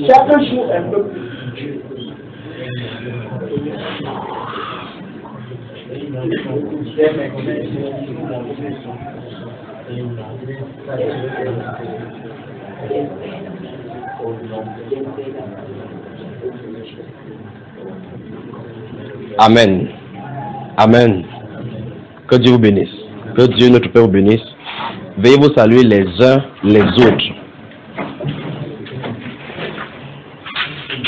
Chaque jour un peu plus. Amen. Amen. Que Dieu vous bénisse. Que Dieu, notre Père, vous bénisse. Veuillez vous saluer les uns les autres.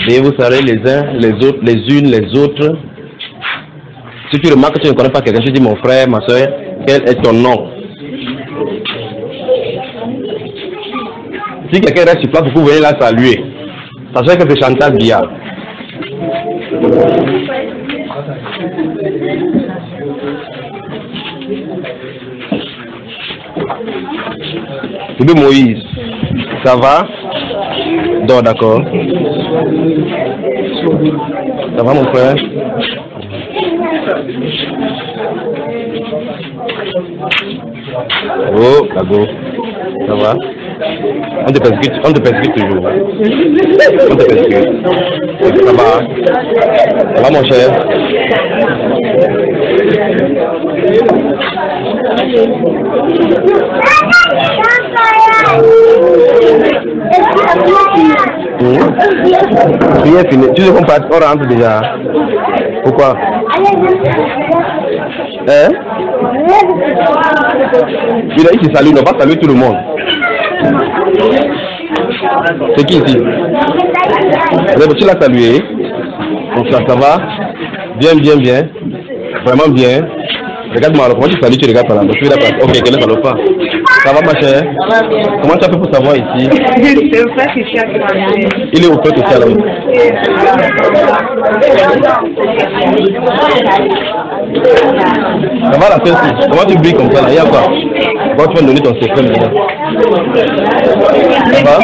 Veuillez vous saluer les uns les autres, les unes les autres. Si tu remarques que tu ne connais pas quelqu'un, tu dis mon frère, ma soeur, quel est ton nom? Si quelqu'un reste sur place, vous pouvez la saluer. Sachez que c'est Chantal Biya. C'est Moïse. Ça va? Non, d'accord. Ça va mon frère? Oh, Kago. Ça va? On te persécute toujours. On te persécute. Ça va? Ça va mon cher? Rien fini. Tu sais qu'on part, on rentre déjà. Pourquoi? Hein? Il a dit qu'il salue, il n'a pas salué tout le monde. C'est qui ici? Tu l'as salué. Donc ça va? Bien, bien, bien. Vraiment bien. Regarde-moi, comment tu salues, tu regardes par là. Donc, tu la place. Ok, qu'elle ne salue pas. Ça va ma chère? Comment tu as fait pour savoir ici? C'est au frère social qui m'a amené. Il est au frère social. Ça va la fête? Comment tu brilles comme ça là? Il y a quoi? Comment tu vas donner ton secret maintenant? Ça va?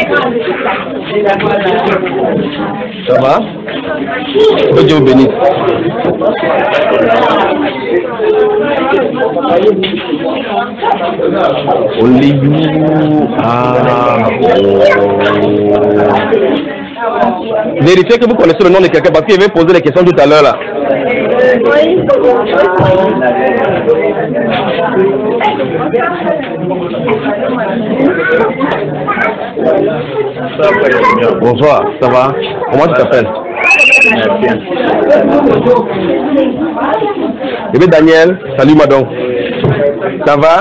Ça va? Que Dieu vous bénisse. Vérifiez que vous connaissez le nom de quelqu'un parce qu'il avait posé les questions tout à l'heure là. Bonsoir, ça va? Comment tu t'appelles? Bien. Eh bien Daniel, salut madame. Ça va?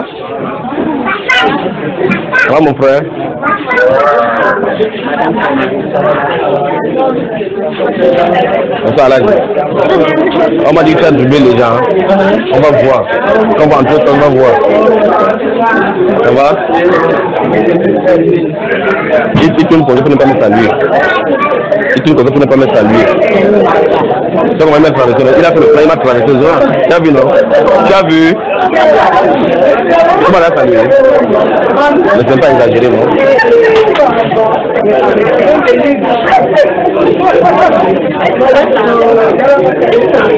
Ça va mon frère? Ça, là, on m'a dit que ça doubler les gens. On va voir. Quand on va entrer, on va voir. Ça va? Il tourne comme ça pour ne pas me saluer. Il tourne comme ça pour ne pas me saluer. Ça, on va mettre traversé. Il a fait le plan, il m'a traversé. Tu as vu, non? Tu as vu? Comment on a salué? Ne c'est pas exagéré, non?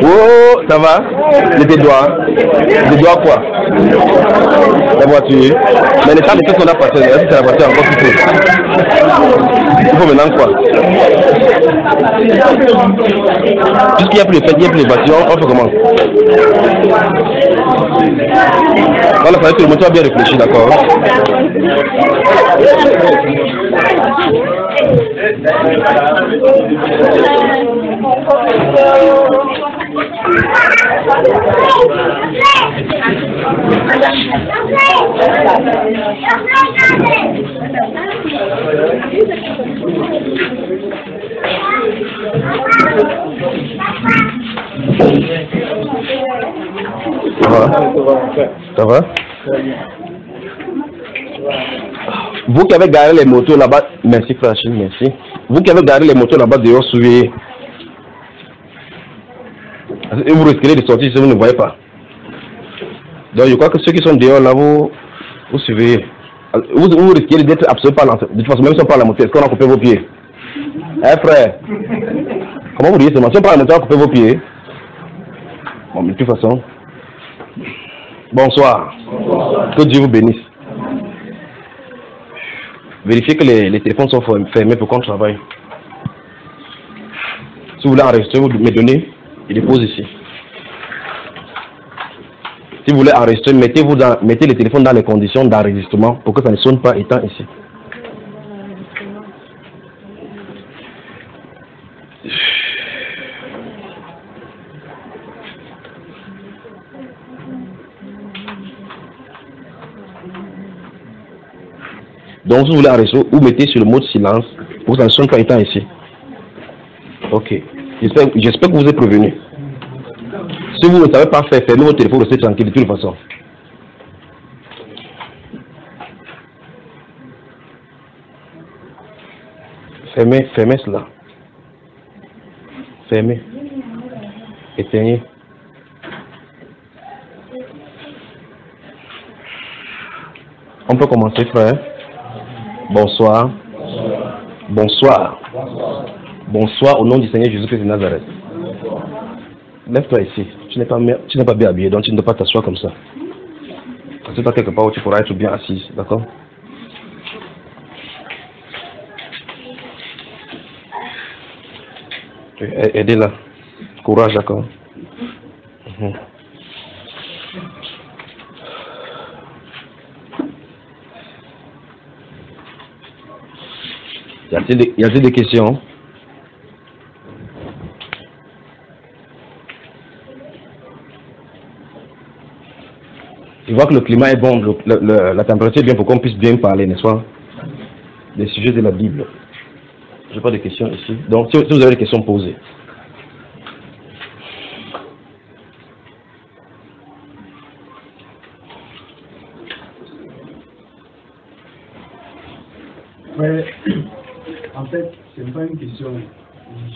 Oh, ça va? Les doigts? Les doigts quoi? La voiture? Mais les femmes, qu'est-ce qu'on a passé? Est-ce que c'est la voiture encore plus tôt? Il faut maintenant quoi? Puisqu'il n'y a plus de fête, il n'y a plus de voitures, on fait comment? Voilà, il fallait que le moteur a bien réfléchi, d'accord? Ça va? Vous qui avez garé les motos là-bas, merci Frachine, merci. Vous qui avez garé les motos là-bas dehors, surveillez. Et vous risquez de sortir si vous ne voyez pas. Donc je crois que ceux qui sont dehors là, vous surveillez. Vous risquez d'être absolument pas lancé. De toute façon, même si on parle la moto, est-ce qu'on a coupé vos pieds? Eh frère, comment vous dites seulement? Si on parle la moto, on a coupé vos pieds. Bon, mais de toute façon, bonsoir. Que Dieu vous bénisse. Vérifiez que les téléphones sont fermés pour qu'on travaille. Si vous voulez enregistrer, vous me donnez, il dépose ici. Si vous voulez enregistrer, mettez les téléphones dans les conditions d'enregistrement pour que ça ne sonne pas étant ici. Donc, si vous voulez enregistrer, vous mettez sur le mode silence pour que ça ne sonne pas étant ici. Ok. J'espère que vous êtes prévenu. Si vous ne savez pas faire, fermez votre téléphone, restez tranquille de toute façon. Fermez cela. Fermez. Éteignez. On peut commencer, frère. Bonsoir. Bonsoir. Bonsoir au nom du Seigneur Jésus-Christ de Nazareth. Lève-toi ici. Tu n'es pas bien habillé, donc tu ne dois pas t'asseoir comme ça. Assieds-toi quelque part où tu pourras être bien assise, d'accord? Aidez-la. Courage, d'accord? Y a-t-il des questions? Je vois que le climat est bon, la température est bien pour qu'on puisse bien parler, n'est-ce pas? Des sujets de la Bible. Je n'ai pas de questions ici. Donc, si vous avez des questions, posez. Ouais, en fait, ce n'est pas une question.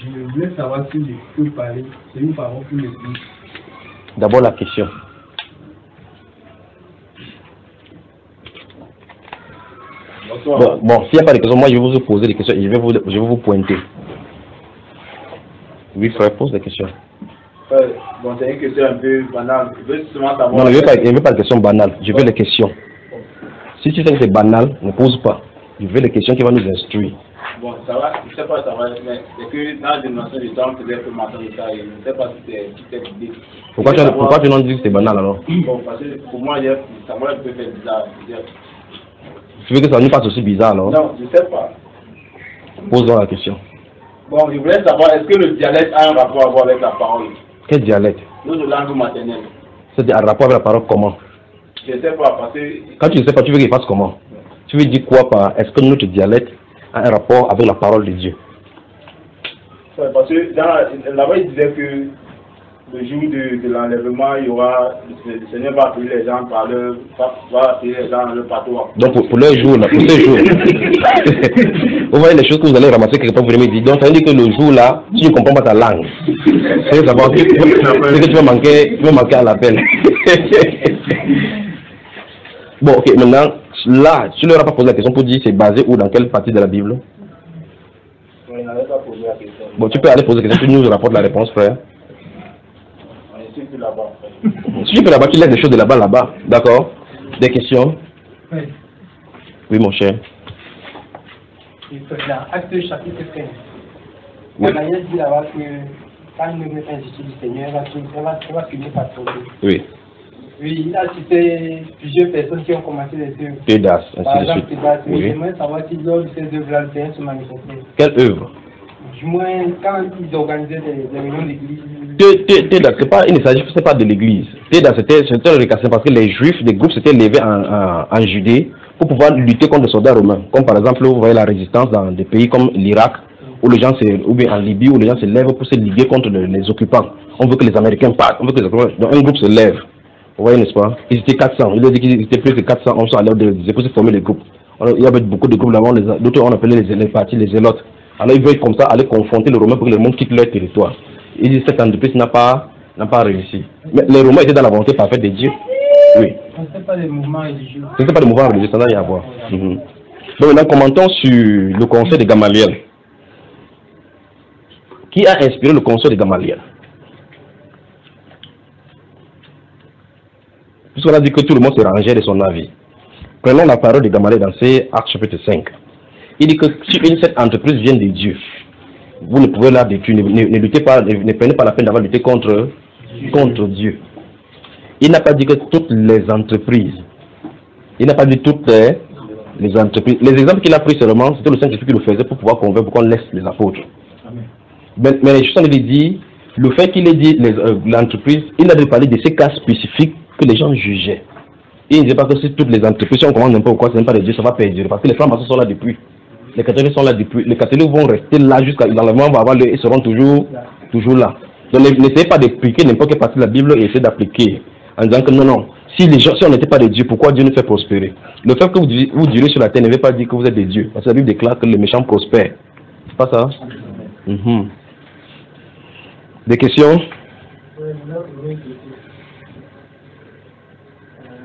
Je voulais savoir si je peux parler. C'est une parole pour l'église. D'abord la question. Bon, s'il n'y a pas de questions, moi je vais vous poser des questions et je vais vous pointer. Oui, frère, pose des questions. Bon, c'est une question un peu banale. Je veux justement savoir. Non, je ne veux pas de questions banales. Je veux des questions. Si tu sais que c'est banal, ne pose pas. Je veux des questions qui vont nous instruire. Bon, ça va, je ne sais pas, ça va, mais c'est que dans la dimension du temps, on faisait un peu mentionner ça et je ne sais pas si c'est biblique. Pourquoi tu n'en dis que c'est banal alors? Bon, parce que pour moi, ça m'a un peu fait bizarre. Tu veux que ça nous passe aussi bizarre alors? Non, je ne sais pas. Pose-moi la question. Bon, je voulais savoir, est-ce que le dialecte a un rapport à voir avec la parole? Quel dialecte? Notre langue maternelle. C'est un rapport avec la parole comment? Je ne sais pas, parce que... Quand tu ne sais pas, tu veux qu'il fasse comment? Tu veux dire quoi par est-ce que notre dialecte a un rapport avec la parole de Dieu? Ouais, parce que là-bas, il disait que le jour de l'enlèvement, il y aura, le Seigneur va appeler les gens par leur, va appeler les gens dans leur patois. Donc pour leur jour, là, pour ce jour, vous voyez les choses que vous allez ramasser quelque part, vous allez me dire. Donc ça veut dire que le jour là, tu ne comprends pas ta langue. C'est que tu vas manquer à l'appel. Bon, ok, maintenant, là, tu ne leur as pas posé la question pour dire c'est basé où, dans quelle partie de la Bible? On n'avait pas posé la question. Bon, tu peux aller poser la question, tu nous rapportes la réponse, frère. Là-bas. Si tu peux là-bas, tu laisses des choses de là-bas, d'accord? Des questions? Oui. Oui, mon cher. Dans Acte chapitre 15, Oui. la manière dit là-bas que quand une œuvre est injustice du Seigneur, elle va finir par tomber. Oui. Oui, il a cité plusieurs personnes qui ont commencé les œuvres. Tédas, Par ainsi de exemple, suite. Tédas, oui. Oui. J'aimerais savoir si lors de ces œuvres-là, le Seigneur se manifestait. Quelle œuvre? Du moins, quand ils organisaient des réunions d'église. Tédas, il ne s'agit pas de l'église. Tédas, c'était un recassin parce que les juifs, des groupes s'étaient levés en Judée pour pouvoir lutter contre les soldats romains. Comme par exemple, vous voyez la résistance dans des pays comme l'Irak, où les gens ou bien en Libye, où les gens se lèvent pour se liguer contre les occupants. On veut que les Américains partent. On veut que les occupants... Donc un groupe se lève. Vous voyez, n'est-ce pas? Ils étaient 400. Il a dit qu'ils étaient plus que 400. On s'est allé pour se former les groupes. Alors, il y avait beaucoup de groupes là-bas. D'autres, on appelait les partis, les zélotes. Alors, ils veulent comme ça aller confronter les Romains pour que le monde quitte leur territoire. Ils disent que cette entreprise n'a pas réussi. Mais les Romains étaient dans la volonté parfaite de Dieu. Oui. Ce n'était pas des mouvements religieux. Ce n'était pas des mouvements religieux, ça n'a rien à voir. Donc maintenant, commentons sur le conseil de Gamaliel. Qui a inspiré le conseil de Gamaliel? Puisqu'on a dit que tout le monde se rangeait de son avis. Prenons la parole de Gamaliel dans ces Actes chapitre 5. Il dit que si cette entreprise vient de Dieu, vous ne pouvez la détruire, ne luttez pas, ne prenez pas la peine d'avoir lutté contre Dieu. Il n'a pas dit que toutes les entreprises, il n'a pas dit toutes les entreprises. Les exemples qu'il a pris seulement, c'était le Saint-Esprit qui le faisait pour pouvoir convaincre, pour qu'on laisse les apôtres. Mais les choses, il dit, le fait qu'il ait dit l'entreprise, il a parlé de ces cas spécifiques que les gens jugeaient. Et il ne disait pas que si toutes les entreprises, si on commande n'importe quoi, ce n'est pas de Dieu, ça va perdurer. Parce que les francs-maçons sont là depuis. Les catholiques sont là depuis. Les catholiques vont rester là jusqu'à l'enlèvement, ils seront toujours là. Donc n'essayez pas d'appliquer n'importe quelle partie de la Bible et essayez d'appliquer en disant que non. Si on n'était pas de Dieu, pourquoi Dieu nous fait prospérer? Le fait que vous durez sur la terre ne veut pas dire que vous êtes des dieux. Parce que la Bible déclare que les méchants prospèrent. C'est pas ça? Des questions?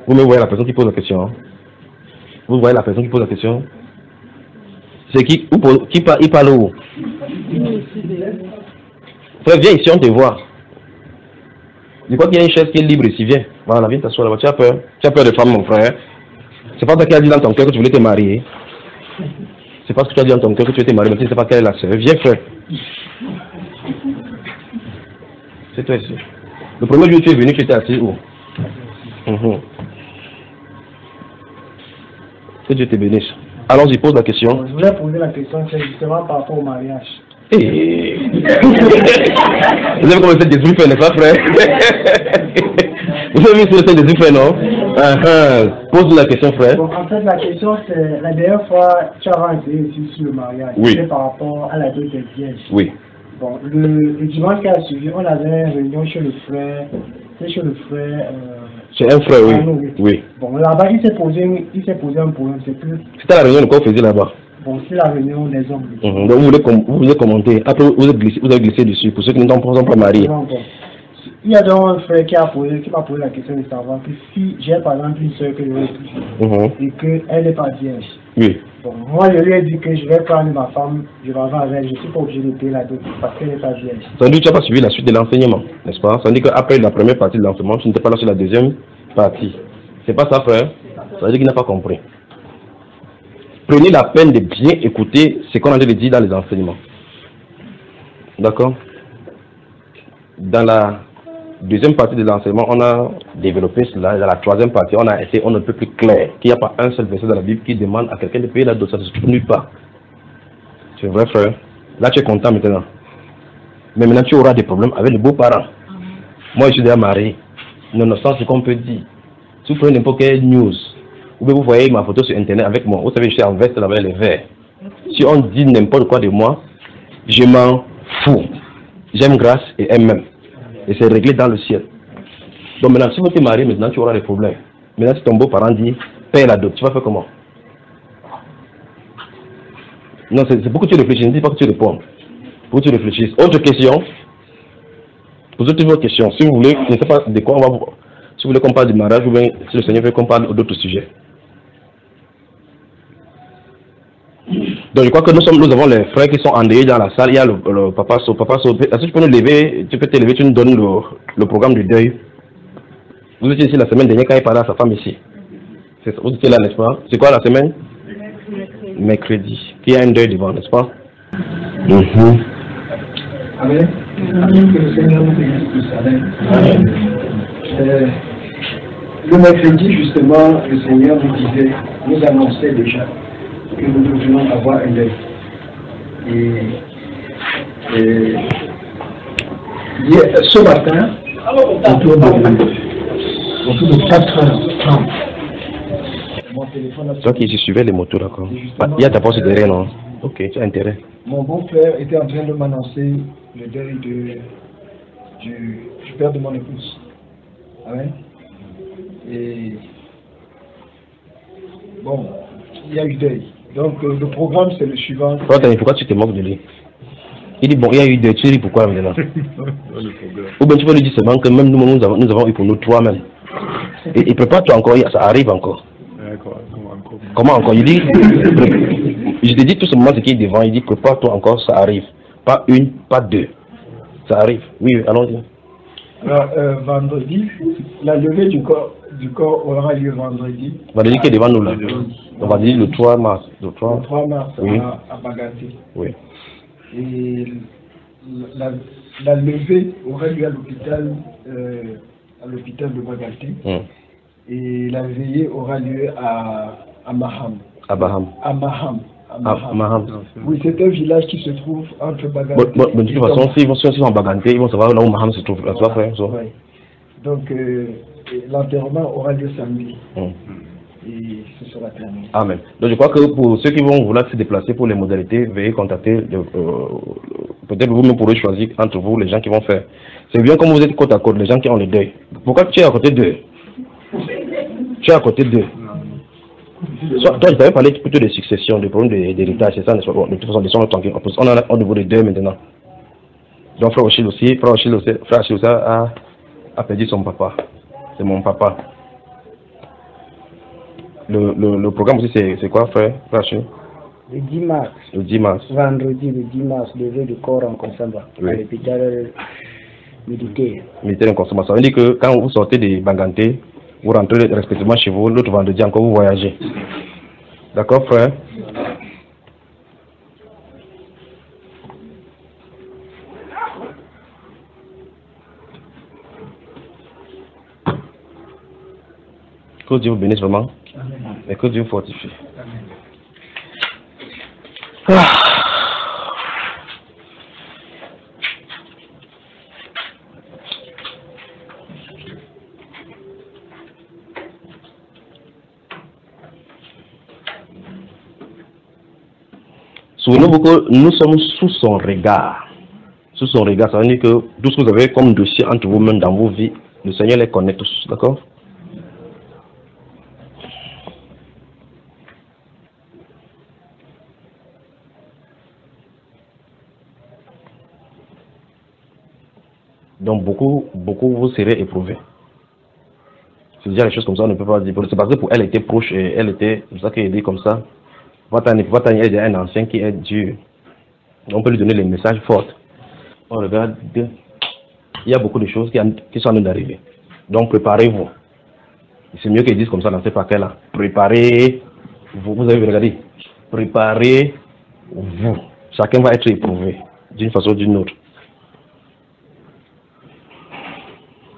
Vous me voyez la personne qui pose la question. Hein? Vous voyez la personne qui pose la question? C'est qui il parle où? Frère, viens ici, on te voit. Je crois qu'il y a une chaise qui est libre ici, viens. Voilà, viens t'asseoir là-bas. Tu as peur? Tu as peur de femme, mon frère? C'est pas ça qu'il a dit dans ton cœur que tu voulais te marier. C'est pas ce que tu as dit dans ton cœur que tu veux te marier, mais tu ne sais pas quelle est la sœur. Viens, frère. C'est toi ici. Le premier jour où tu es venu, tu étais assis où? Que Dieu te bénisse. Allons-y, pose la question. Je voulais poser la question, c'est justement par rapport au mariage. Hey. Vous avez commencé des frères, n'est-ce pas, frère? Vous avez vu sur le des frères, non? Pose la question, frère. Bon, en fait, la question, c'est la dernière fois, tu as renseigné ici sur le mariage. Oui. C'est par rapport à la dot des vierges. Oui. Bon, le dimanche qui a suivi, on avait une réunion chez le frère. C'est un frère, oui. Oui. Bon, là-bas, il s'est posé un problème. C'était la réunion qu'on faisait là-bas. Bon, c'est la réunion des hommes. Donc vous voulez commenter. Après, vous avez glissé dessus. Pour ceux qui ne sont pas mariés. Bon. Il y a donc un frère qui m'a posé la question de savoir que si j'ai par exemple une soeur que je veux et qu'elle n'est pas vierge. Oui. Bon, moi je lui ai dit que je vais prendre ma femme, je vais avoir avec elle, je ne suis pas obligé de payer la dot parce qu'elle n'est pas vierge. Ça veut dire que tu n'as pas suivi la suite de l'enseignement, n'est-ce pas? Ça veut dire qu'après la première partie de l'enseignement, tu n'étais pas là sur la deuxième partie. C'est pas ça, frère? Ça veut dire qu'il n'a pas compris. Prenez la peine de bien écouter ce qu'on a dit dans les enseignements. D'accord? Dans la deuxième partie de l'enseignement, on a développé cela. Dans la troisième partie, on a été un peu plus clair qu'il n'y a pas un seul verset dans la Bible qui demande à quelqu'un de payer la dot. Ça ne se trouve nulle part. C'est vrai, frère. Là, tu es content maintenant. Mais maintenant, tu auras des problèmes avec les beaux-parents. Moi, je suis déjà marié. Non, c'est ce qu'on peut dire. Si vous prenez n'importe quelle news, Ou bien vous voyez ma photo sur internet avec moi. Vous savez, je suis en veste avec les verts. Si on dit n'importe quoi de moi, je m'en fous. J'aime grâce et aime même. Et c'est réglé dans le ciel. Donc maintenant, si vous te mariez, maintenant tu auras des problèmes. Maintenant, si ton beau-parent dit, paye la dot, tu vas faire comment? Non, c'est pour que tu réfléchisses, ne dis pas que tu réponds. Pour que tu réfléchisses. Autre question. Posez-vous votre question. Si vous voulez, je ne sais pas de quoi on va vous... Si vous voulez qu'on parle du mariage, ou bien si le Seigneur veut qu'on parle d'autres sujets. Donc je crois que nous avons les frères qui sont endeuillés dans la salle. Il y a le papa So. Est-ce que tu peux nous lever, tu peux te lever, tu nous donnes le programme du deuil. Vous étiez ici la semaine dernière quand il parlait à sa femme ici. Vous étiez là, n'est-ce pas? C'est quoi la semaine? Mercredi. Qui a un deuil devant, n'est-ce pas? Amen. Que le Seigneur nous bénisse tous. Amen. Le mercredi, justement, le Seigneur nous disait, nous annonçait déjà que nous devions avoir un deuil. Ce matin, autour de 4h30, mon téléphone a sonné. Toi qui suivais les motos, d'accord. Il y a ta porte derrière, non? Ok, tu as intérêt. Mon beau-frère était en train de m'annoncer le deuil du père de mon épouse. Amen. Et bon, il y a eu deuil. Donc le programme c'est le suivant. Pourquoi tu te moques de lui? Il dit bon, il y a eu deuil, tu dis pourquoi maintenant? Ou bien tu peux lui dire seulement que même nous avons eu pour nous toi-même. Et prépare-toi encore, ça arrive encore. Comment encore? Il dit, je te dis tout simplement ce qui est devant, il dit prépare-toi encore, ça arrive. Pas une, pas deux. Ça arrive. Oui, allons-y. Alors, vendredi, la levée du corps aura lieu vendredi. Vendredi qui est devant nous là. On va dire le 3 mars. Le 3 mars oui. à Baganté. Oui. Et la levée aura lieu à l'hôpital de Baganté. Et la veillée aura lieu à Maham. À Baham. À Maham. Maham. Oui, c'est un village qui se trouve entre Baganté. De toute façon, s'ils sont en Baganté, ils vont savoir là où Maham se trouve. Là, tu vois, frère, ça. Oui. Donc, l'enterrement aura lieu samedi. Et ce sera terminé. Amen. Donc, je crois que pour ceux qui vont vouloir se déplacer pour les modalités, veuillez contacter. Peut-être vous-même pourrez choisir entre vous les gens qui vont faire. C'est bien comme vous êtes côte à côte, les gens qui ont le deuil. Pourquoi tu es à côté d'eux? Tu es à côté d'eux. Toi, je t'avais parlé plutôt de succession, de problème d'héritage, c'est ça, n'est-ce pas? Bon, de toute façon, laissons-le tranquille. On en a au niveau des deux maintenant. Donc, frère Achille aussi a perdu son papa. C'est mon papa. Le programme aussi, c'est quoi, frère Achille? Le 10 mars. Le 10 mars. Vendredi, le 10 mars, levé du corps en Konsamba, à l'hôpital militaire. Militaire en Konsamba. Ça veut dire que quand vous sortez de Baganté, vous rentrez respectivement chez vous, l'autre vendredi encore vous voyagez. D'accord, frère? Que Dieu vous bénisse vraiment. Et que Dieu vous fortifie. Souvenez-vous que nous sommes sous son regard. Sous son regard, ça veut dire que tout ce que vous avez comme dossier entre vous-même dans vos vies, le Seigneur les connaît tous. D'accord? Donc beaucoup vous serez éprouvés. C'est déjà les choses comme ça, on ne peut pas dire. C'est parce que pour elle était proche et elle était, c'est ça qu'elle dit comme ça. Votre elle est un ancien qui est dur. On peut lui donner les messages forts. On regarde, il y a beaucoup de choses qui sont en train d'arriver. Donc préparez-vous. C'est mieux qu'ils disent comme ça dans ces paquets-là. Préparez-vous. Vous avez regardé. Préparez-vous. Chacun va être éprouvé d'une façon ou d'une autre.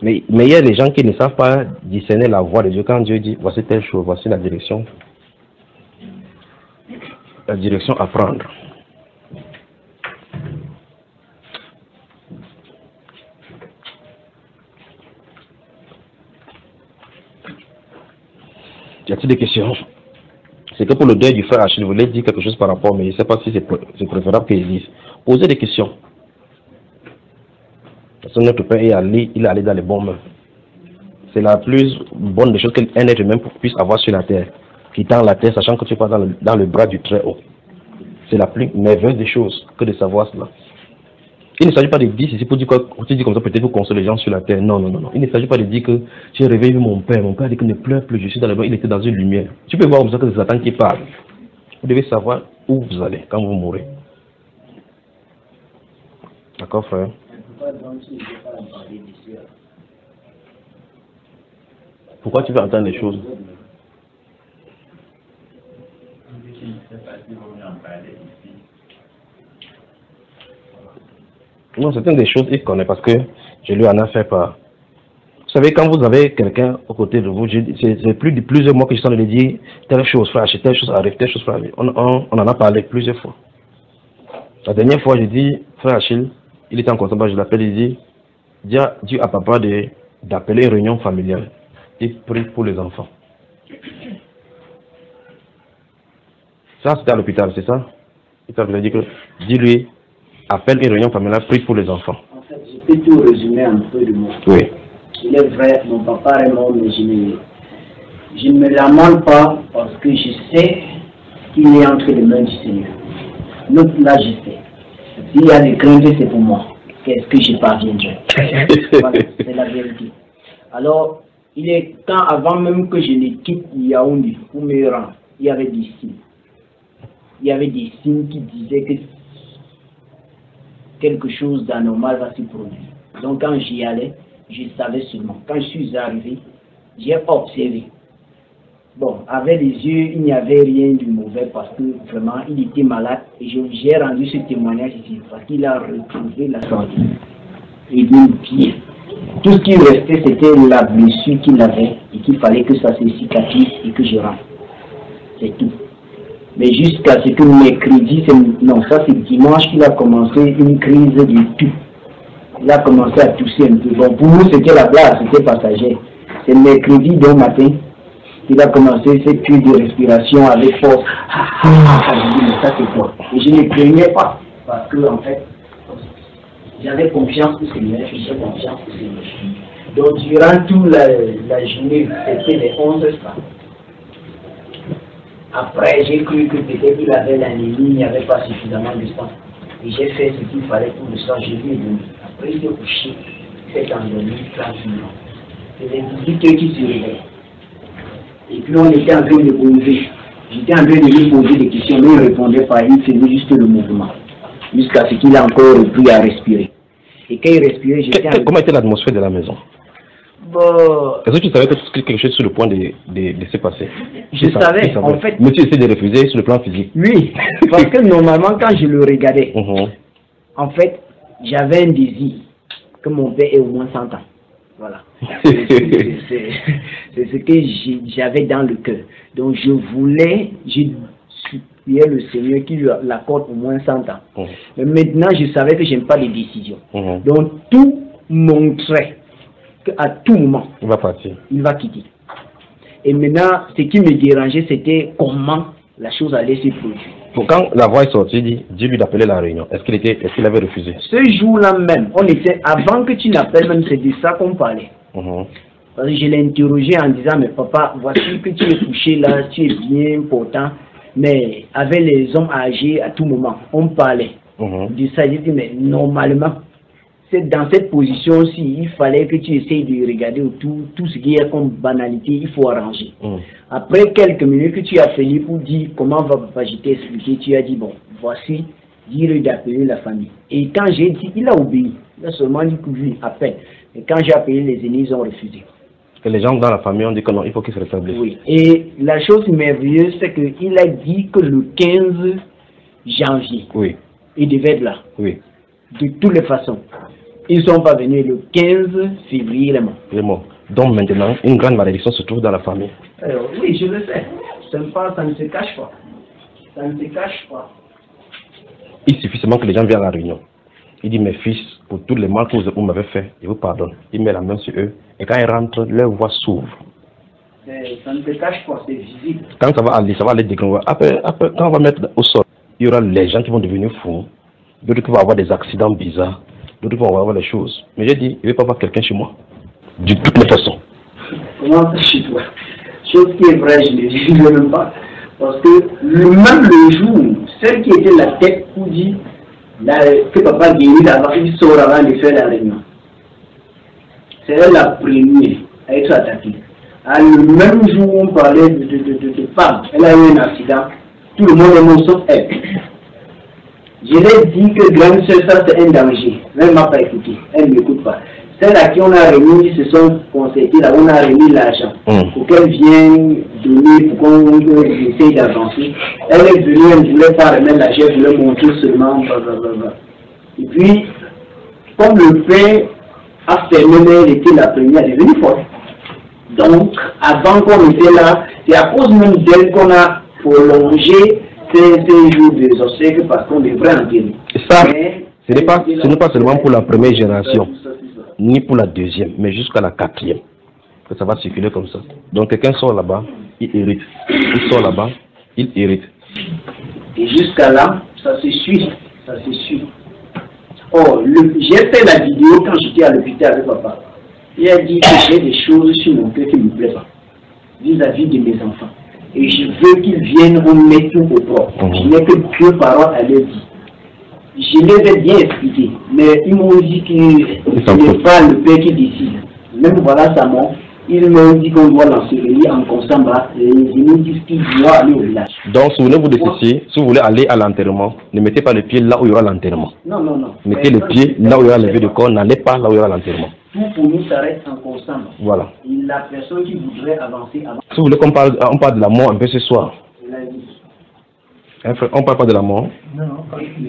Mais il y a des gens qui ne savent pas discerner la voix de Dieu. Quand Dieu dit, voici telle chose, voici la direction à prendre. Il y a y a des questions? C'est que pour le deuil du frère Achille, je voulais dire quelque chose par rapport, mais je ne sais pas si c'est préférable qu'il dise. Posez des questions. Parce que notre Père est allé dans les bons mains. C'est la plus bonne des choses qu'un être humain puisse avoir sur la terre. Quittant la terre, sachant que tu passes dans le bras du Très-Haut. C'est la plus merveilleuse des choses que de savoir cela. Il ne s'agit pas de dire ceci pour dire quoi, tu dis comme ça peut-être pour consoler les gens sur la terre. Non, non, non, non. Il ne s'agit pas de dire que j'ai réveillé mon père a dit que ne pleure plus, je suis dans le bain, il était dans une lumière. Tu peux voir comme ça que c'est Satan qui parle. Vous devez savoir où vous allez quand vous mourrez. D'accord, frère? Pourquoi tu veux entendre les choses? Non, c'est une des choses qu'il connaît parce que je lui en ai fait part. Vous savez, quand vous avez quelqu'un aux côtés de vous, c'est plusieurs mois que je sens de dire telle chose, frère, telle chose arrive, telle chose, frère. On en a parlé plusieurs fois. La dernière fois, j'ai dit, frère Achille, il était en concert, je l'appelle, il dit, dis à papa d'appeler une réunion familiale et prie pour les enfants. Ça, c'était à l'hôpital, c'est ça? Il a dit que, dis-lui, appelle une réunion familiale, prie pour les enfants. En fait, je peux tout résumer un peu de moi. Oui. Il est vrai, mon papa est mort, mais je ne me lamente pas parce que je sais qu'il est entre les mains du Seigneur. L'autre là, je sais. S'il y a des craintes, c'est pour moi. Qu'est-ce que je parviendrai? Voilà, c'est la vérité. Alors, il est temps, avant même que je ne quitte Yaoundé pour me rendre, il y avait des signes. Il y avait des signes qui disaient que quelque chose d'anormal va se produire. Donc quand j'y allais, je savais seulement. Quand je suis arrivé, j'ai observé. Bon, avec les yeux, il n'y avait rien de mauvais parce que vraiment, il était malade. Et j'ai rendu ce témoignage ici parce qu'il a retrouvé la santé. Et donc, bien. Tout ce qui restait, c'était la blessure qu'il avait et qu'il fallait que ça se cicatrise et que je rentre. C'est tout. Mais jusqu'à ce que mercredi, non, ça c'est dimanche qu'il a commencé une crise de tout. Il a commencé à tousser un peu. Bon, pour nous, c'était la blague, c'était passager. C'est mercredi, donc matin, qu'il a commencé cette crise de respiration avec force. Je dis, mais ça c'est quoi? Et je ne craignais pas, parce que, en fait, j'avais confiance au Seigneur, j'ai confiance au Seigneur. Donc, durant toute la journée, c'était les 11 heures. Après, j'ai cru que peut-être il avait l'anémie, il n'y avait pas suffisamment de sang. Et j'ai fait ce qu'il fallait pour le sang, je lui ai donné. Après, il s'est couché, il s'est endormi tranquillement. C'est les visiteurs qui se réveillent. Et puis on était en train de poser. J'étais en train de lui poser des questions, mais il ne répondait pas, il faisait juste le mouvement. Jusqu'à ce qu'il a encore repris à respirer. Et quand il respirait, j'étais en... Comment était l'atmosphère de la maison? Bon... Est-ce que tu savais que quelque chose sur le point de se passer? Je savais, en fait... Mais tu essaies de refuser sur le plan physique? Oui, parce que normalement, quand je le regardais, en fait, j'avais un désir que mon père ait au moins 100 ans. Voilà. C'est ce que j'avais dans le cœur. Donc, je suppliais le Seigneur qui lui l'accorde au moins 100 ans. Mais maintenant, je savais que je n'aime pas les décisions. Donc, tout montrait qu'à tout moment, il va partir. Il va quitter. Et maintenant, ce qui me dérangeait, c'était comment la chose allait se produire. Quand la voix est sortie, dis-lui d'appeler la réunion. Est-ce qu'il avait refusé? Ce jour-là même, on était, avant que tu n'appelles même, c'est de ça qu'on parlait. Parce que je l'ai interrogé en disant, mais papa, voici que tu es couché là, tu es bien important, mais avec les hommes âgés à tout moment, on parlait de ça. J'ai dit, mais normalement, c'est dans cette position-ci, il fallait que tu essayes de regarder tout ce qui est comme banalité, il faut arranger. Après quelques minutes que tu as fini pour dire comment va papa, je t'ai expliqué, tu as dit, bon, voici, dire d'appeler la famille. Et quand j'ai dit, il a obéi. Il a seulement dit que oui, à peine. Et quand j'ai appelé les aînés, ils ont refusé. Et les gens dans la famille ont dit que non, il faut qu'ils se rétablissent. Oui. Et la chose merveilleuse, c'est qu'il a dit que le 15 janvier, il devait être là. Oui. De toutes les façons. Ils ne sont pas venus le 15 février, il est mort. Il est mort. Donc maintenant, une grande malédiction se trouve dans la famille. Oui, je le sais. Ça ne se cache pas. Ça ne se cache pas. Il suffit seulement que les gens viennent à la réunion. Il dit, mes fils, pour tous les mal que vous m'avez fait, je vous pardonne. Il met la main sur eux. Et quand ils rentrent, leur voix s'ouvre. Ça ne te cache pas, c'est visible. Quand ça va aller déclencher. Après, quand on va mettre au sol, il y aura les gens qui vont devenir fous, d'autres qui vont avoir des accidents bizarres, d'autres qui vont avoir des choses. Mais j'ai dit, il ne va pas avoir quelqu'un chez moi. De toutes les façons. Comment ça chez toi? Chose qui est vraie, je ne le dis même pas. Parce que même le jour, celle qui était la tête pour dire que papa guérit d'abord, il sort avant de faire la réunion. C'est elle la première à être attaquée. Le même jour où on parlait de femme, elle a eu un accident, tout le monde est mort sauf elle. Je l'ai dit que grande soeur, ça c'est un danger. Elle ne m'a pas écouté, elle ne m'écoute pas. Celles à qui on a remis, se sont concertés, là on a remis l'argent pour qu'elle vienne donner, pour qu'on essaye d'avancer. Elle est venue, elle ne voulait pas remettre l'argent, elle voulait montrer seulement, blablabla. Et puis, comme le père a fermé, elle était la première, elle est venue folle. Donc, avant qu'on était là, c'est à cause même d'elle qu'on a prolongé ces jours des obsèques parce qu'on devrait en guérir. Et ça, ce n'est pas seulement pour la première génération, ni pour la deuxième, mais jusqu'à la quatrième, que ça va circuler comme ça. Donc quelqu'un sort là-bas, il hérite. Il sort là-bas, il hérite. Et jusqu'à là, ça se suit, ça se suit. Oh, j'ai fait la vidéo quand j'étais à l'hôpital avec papa. Il a dit que j'ai des choses sur mon cœur qui ne me plaisent pas, vis-à-vis de mes enfants. Et je veux qu'ils viennent, on met tout au propre. Je n'ai que deux paroles à leur dire. Je les ai bien expliquées, mais ils m'ont dit que ce n'est pas le père qui décide. Même voilà sa mort, ils m'ont dit qu'on doit l'ensevelir en Konsamba, et ils nous disent qu'il doit aller au village. Donc, souvenez-vous de ceci, si vous voulez aller à l'enterrement, ne mettez pas le pied là où il y aura l'enterrement. Non, non, non. Mettez le pied là où il y aura le lever de corps, n'allez pas là où il y aura l'enterrement. Tout pour nous s'arrête en Konsamba. Voilà. Et la personne qui voudrait avancer avant. Si vous voulez qu'on parle, on parle de la mort un peu ce soir. Hein, frère, on parle pas de la mort. Non, pas du tout.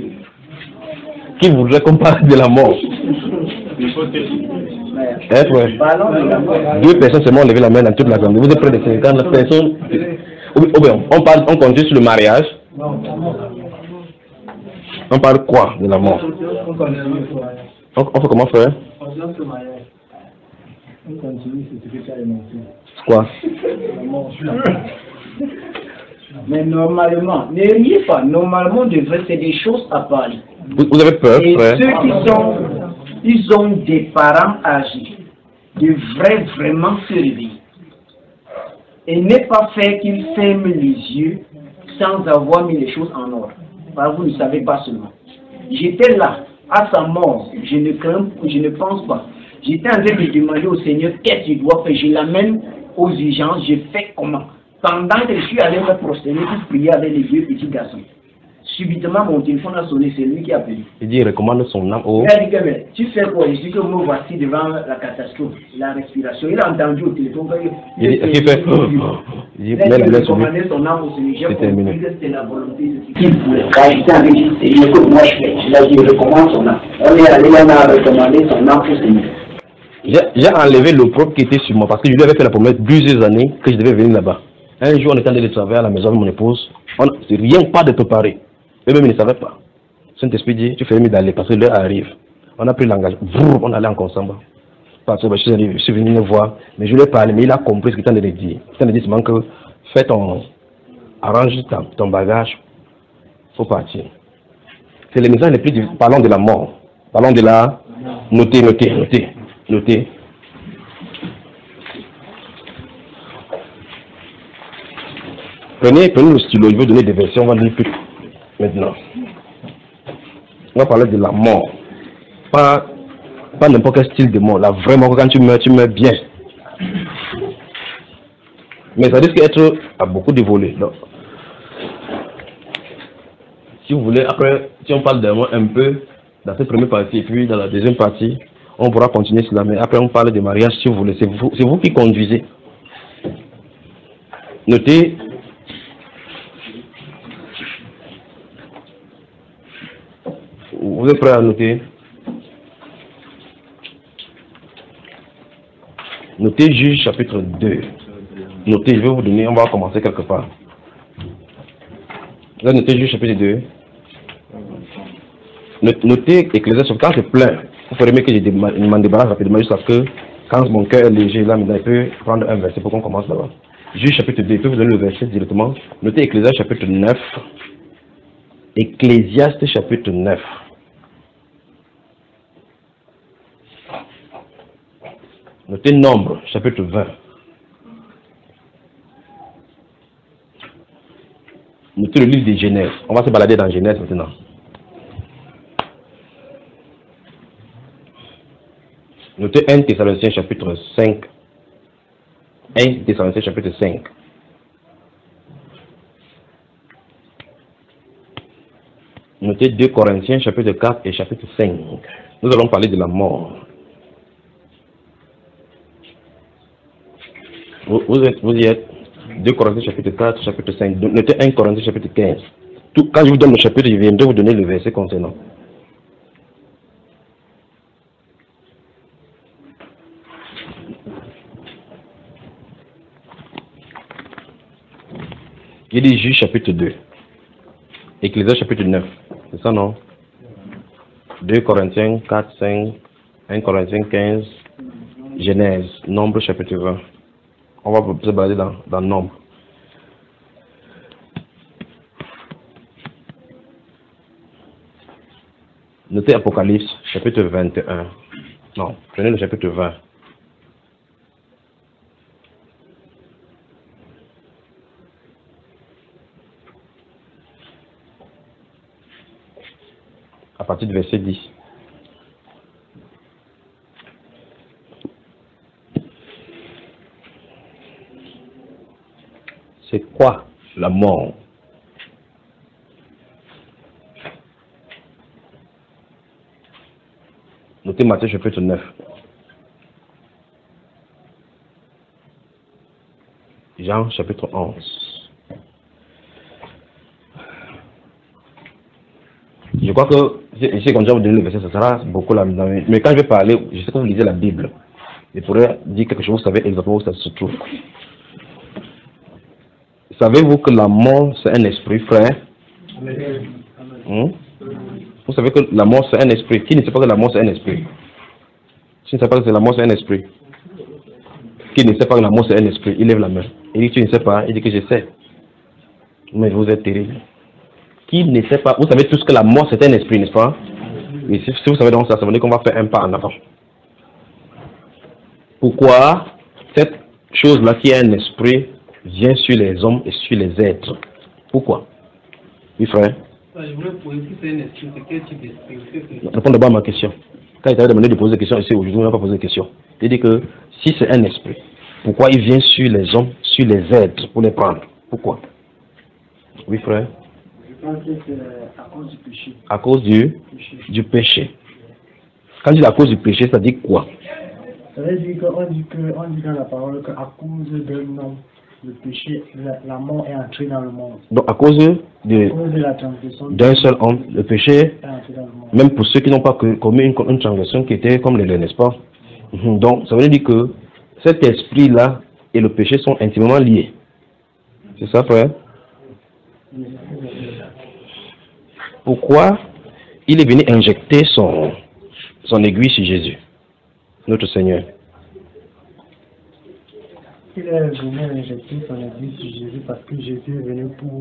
Qui voudrait qu'on parle de la mort? Hein, frère? Deux personnes seulement ont levé la main dans toute la Gambie. Vous êtes près de 50 personnes. Ou bien, on continue sur le mariage. On parle quoi de la mort? On fait comment faire? On continue, c'est ce que tu as énoncé. Quoi? Mais normalement, ne riez pas, normalement, c'est des choses à parler. Vous avez peur, et frère? Ceux ils ont des parents âgés, devraient vraiment se réveiller. Et ne pas faire qu'ils ferment les yeux sans avoir mis les choses en ordre. Parce que vous ne savez pas seulement. J'étais là, à sa mort, je ne pense pas. J'étais en train de demander au Seigneur qu'est-ce qu'il doit faire. Je l'amène aux urgences, je fais comment? Pendant que je suis allé me prosterner pour prier avec les vieux petits garçons. Subitement, mon téléphone a sonné, c'est lui qui a appelé. Il dit, il recommande son âme au... Il a dit que, mais, tu fais quoi? Je dis que me voici devant la catastrophe, la respiration. Il a entendu au téléphone. Il fait... Il dit, il a recommandé son âme au Seigneur. J'ai compris que c'était la volonté de ce qu'il voulait. Quand j'étais avec lui, c'est ce que moi je fais. Je l'ai dit, je recommande son âme. On est allé, on a recommandé son âme au Seigneur. J'ai enlevé l'opprobre qui était sur moi parce que je lui avais fait la promesse plusieurs années que je devais venir là-bas. Un jour, on était en train de travailler à la maison avec mon épouse. C'est rien pas de préparer. Eux-mêmes, ils ne savaient pas. Saint-Esprit dit, tu fais mieux d'aller parce que l'heure arrive. On a pris l'engagement. On allait en Konsamba. Parce que je suis venu le voir. Mais je lui ai parlé, mais il a compris ce qu'il t'en a dit. Il t'en a dit seulement que fais arrange ton bagage. Il faut partir. C'est les messages les plus... Parlons de la mort. Parlons de la... Notez. Prenez le stylo, je vais donner des versions, on va lire plus maintenant. On va parler de la mort. Pas n'importe quel style de mort. Là, vraiment, quand tu meurs bien. Mais ça risque d'être à beaucoup de volets. Si vous voulez, après, si on parle de mort un peu dans cette première partie, et puis dans la deuxième partie, on pourra continuer cela. Mais après, on parle de mariage, si vous voulez. C'est vous qui conduisez. Notez. Vous êtes prêts à noter? Notez Juge chapitre 2. Notez, je vais vous donner, on va commencer quelque part. Vous avez noté Juge chapitre 2. Notez Ecclésiaste, quand c'est plein, vous ferez mieux que je m'en débarrasse rapidement jusqu'à ce que, quand mon cœur est léger, là, maintenant, il peut prendre un verset pour qu'on commence là-bas. Juge chapitre 2, je peux vous donner le verset directement. Notez Ecclésiaste chapitre 9. Ecclésiaste chapitre 9. Notez Nombre chapitre 20. Notez le livre des Genèse. On va se balader dans Genèse maintenant. Notez 1 Thessaloniciens chapitre 5. 1 Thessaloniciens chapitre 5. Notez 2 Corinthiens chapitre 4 et chapitre 5. Nous allons parler de la mort. Vous y êtes. 2 Corinthiens chapitre 4, chapitre 5. Notez 1 Corinthiens chapitre 15. Quand je vous donne le chapitre, je viendrai vous donner le verset concernant. Il dit Juge chapitre 2. Ecclésiaste chapitre 9. C'est ça, non? 2 Corinthiens 4, 5, 1 Corinthiens 15, Genèse, Nombre chapitre 20. On va se baser dans Nombre. Notez Apocalypse chapitre 21. Non, prenez le chapitre 20. À partir du verset 10. C'est quoi la mort? Notez Matthieu chapitre 9. Jean chapitre 11. Je crois que, si quand je vais vous donner le verset, ça sera beaucoup là. Mais quand je vais parler, je sais que vous lisez la Bible. Je pourrais dire quelque chose, vous savez exactement où ça se trouve. Savez-vous que la mort, c'est un esprit, frère? Vous savez que la mort, c'est un esprit. Qui ne sait pas que la mort, c'est un esprit? Qui ne sait pas que la mort, c'est un esprit? Qui ne sait pas que la mort, c'est un esprit? Il lève la main. Il dit, tu ne sais pas? Il dit que je sais. Mais vous êtes terrible. Qui ne sait pas? Vous savez tous que la mort, c'est un esprit, n'est-ce pas? Et si vous savez donc ça, ça veut dire qu'on va faire un pas en avant. Pourquoi cette chose-là qui est un esprit vient sur les hommes et sur les êtres? Pourquoi? Oui, frère? Je voulais poser si c'est un esprit, c'est quel type d'esprit? Réponds d'abord à ma question. Quand il t'avait demandé de poser des questions ici, aujourd'hui, on n'a pas posé de questions. Il dit que si c'est un esprit, pourquoi il vient sur les hommes, sur les êtres pour les prendre? Pourquoi? Oui, frère? Je pense que c'est à cause du péché. À cause du péché. Quand il dit à cause du péché, ça dit quoi? Ça veut dire qu'on dit dans la parole qu'à cause d'un homme, le péché, la mort est entrée dans le monde. Donc à cause d'un seul homme, le péché est entré dans le monde. Même pour ceux qui n'ont pas commis une transgression qui était comme les leurs, n'est-ce pas? Donc ça veut dire que cet esprit-là et le péché sont intimement liés. C'est ça, frère? Pourquoi il est venu injecter son aiguille sur Jésus, notre Seigneur? Il est venu injecter son aiguille sur Jésus parce que Jésus est venu pour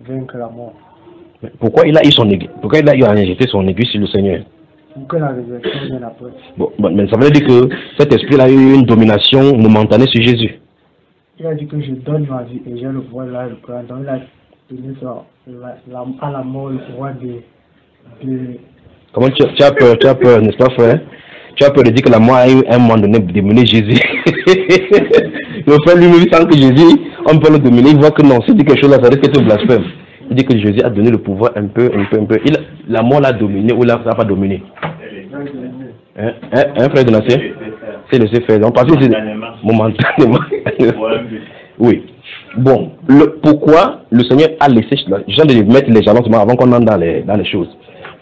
vaincre la mort. Pourquoi il a eu son aiguille? Pourquoi il a eu à injecter son aiguille sur le Seigneur? Pour que la résurrection vienne après. Bon, mais ça veut dire que cet esprit-là a eu une domination momentanée sur Jésus. Il a dit que je donne ma vie et j'ai le pouvoir là, le pouvoir. Donc il a donné à la mort le pouvoir de... Comment tu as peur, n'est-ce pas, frère? Tu as peur de dire que la mort a eu un moment donné de dominer Jésus. Le frère lui-même sent que Jésus, on peut le dominer, il voit que non, s'il dit quelque chose là, ça risque d'être blasphème. Il dit que Jésus a donné le pouvoir un peu. La mort l'a dominé ou l'a pas dominé? Un frère de Nassé? C'est laissé faire. Donc, parce que c'est momentanément. Oui. Bon, pourquoi le Seigneur a laissé, je viens de mettre les jalons avant qu'on entre dans les choses.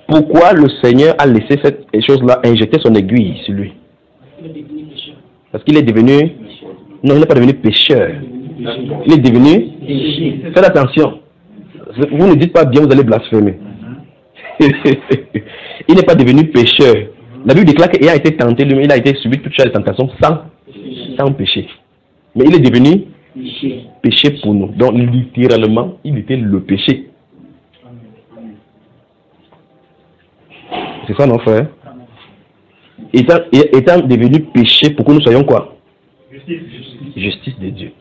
Pourquoi le Seigneur a laissé cette chose-là injecter son aiguille sur lui? Parce qu'il est devenu... Non, il n'est pas devenu pécheur. Il est devenu... Faites attention. Vous ne dites pas bien, vous allez blasphémer. Il n'est pas devenu pécheur. La Bible déclare qu'il a été tenté lui-même, il a été subi toutes les tentations sans péché. Mais il est devenu Péché pour nous. Donc, littéralement, il était le péché. C'est ça, non, frère? Étant devenu péché pour que nous soyons quoi? Justice de Dieu.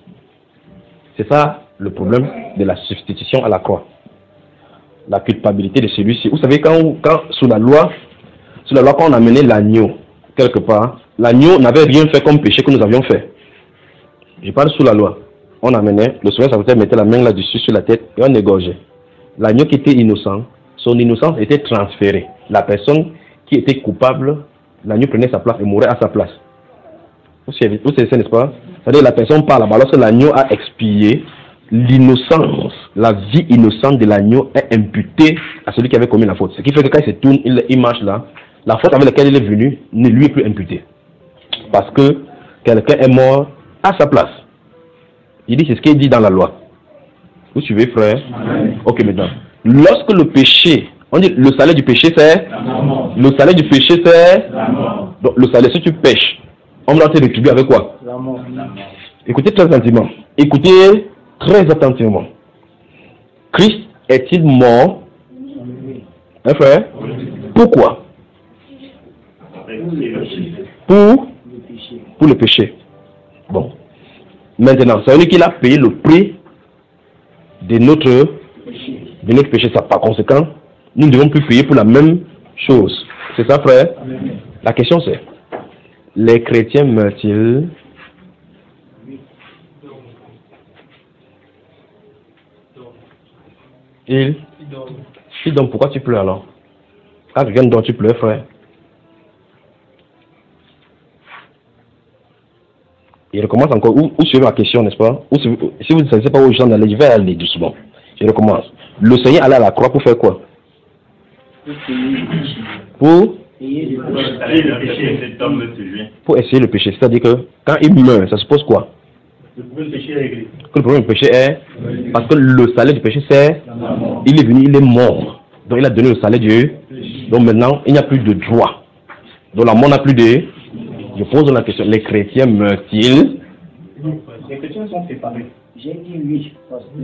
C'est ça le problème de la substitution à la croix. La culpabilité de celui-ci. Vous savez, quand sous la loi, quand on amenait l'agneau, quelque part, l'agneau n'avait rien fait comme péché que nous avions fait. Je parle sous la loi. On amenait, le souverain sacerdoce mettait la main là-dessus sur la tête et on égorgeait. L'agneau qui était innocent, son innocence était transférée. La personne qui était coupable, l'agneau prenait sa place et mourait à sa place. Vous savez, n'est-ce pas? C'est-à-dire la personne parle là-bas, lorsque l'agneau a expié, l'innocence, la vie innocente de l'agneau est imputée à celui qui avait commis la faute. Ce qui fait que quand il se tourne, il marche là, la faute avec laquelle il est venu ne lui est plus imputée. Parce que quelqu'un est mort à sa place. Il dit, c'est ce qui est dit dans la loi. Vous suivez, frère? Ok, maintenant. Lorsque le péché, on dit le salaire du péché c'est? Le salaire du péché c'est? Donc le salaire, si tu pêches, on va te rétribuer avec quoi? La mort. Écoutez très attentivement. Écoutez très attentivement. Christ est-il mort? Hein, frère? Pourquoi? Pour le péché. Bon. Maintenant, ça veut dire qu'il a payé le prix de notre péché. Ça, par conséquent, nous ne devons plus payer pour la même chose. C'est ça, frère? La question c'est, les chrétiens meurent-ils? Donc pourquoi tu pleures alors? Quand quelqu'un dort, tu pleures, frère. Il recommence encore. Où suivez ma question, n'est-ce pas? Si vous ne savez pas où je vais je vais aller doucement. Je recommence. Le Seigneur allait à la croix pour faire quoi? Pour essayer le péché. C'est-à-dire que quand il meurt, ça suppose quoi? Le problème du péché est réglé. Que le problème du péché est... Parce que le salaire du péché c'est... Il est venu, il est mort. Donc il a donné le salaire de Dieu. Donc maintenant, il n'y a plus de droit. Donc la mort n'a plus de... Je pose la question, les chrétiens meurent-ils? Les chrétiens sont séparés. J'ai dit oui, parce que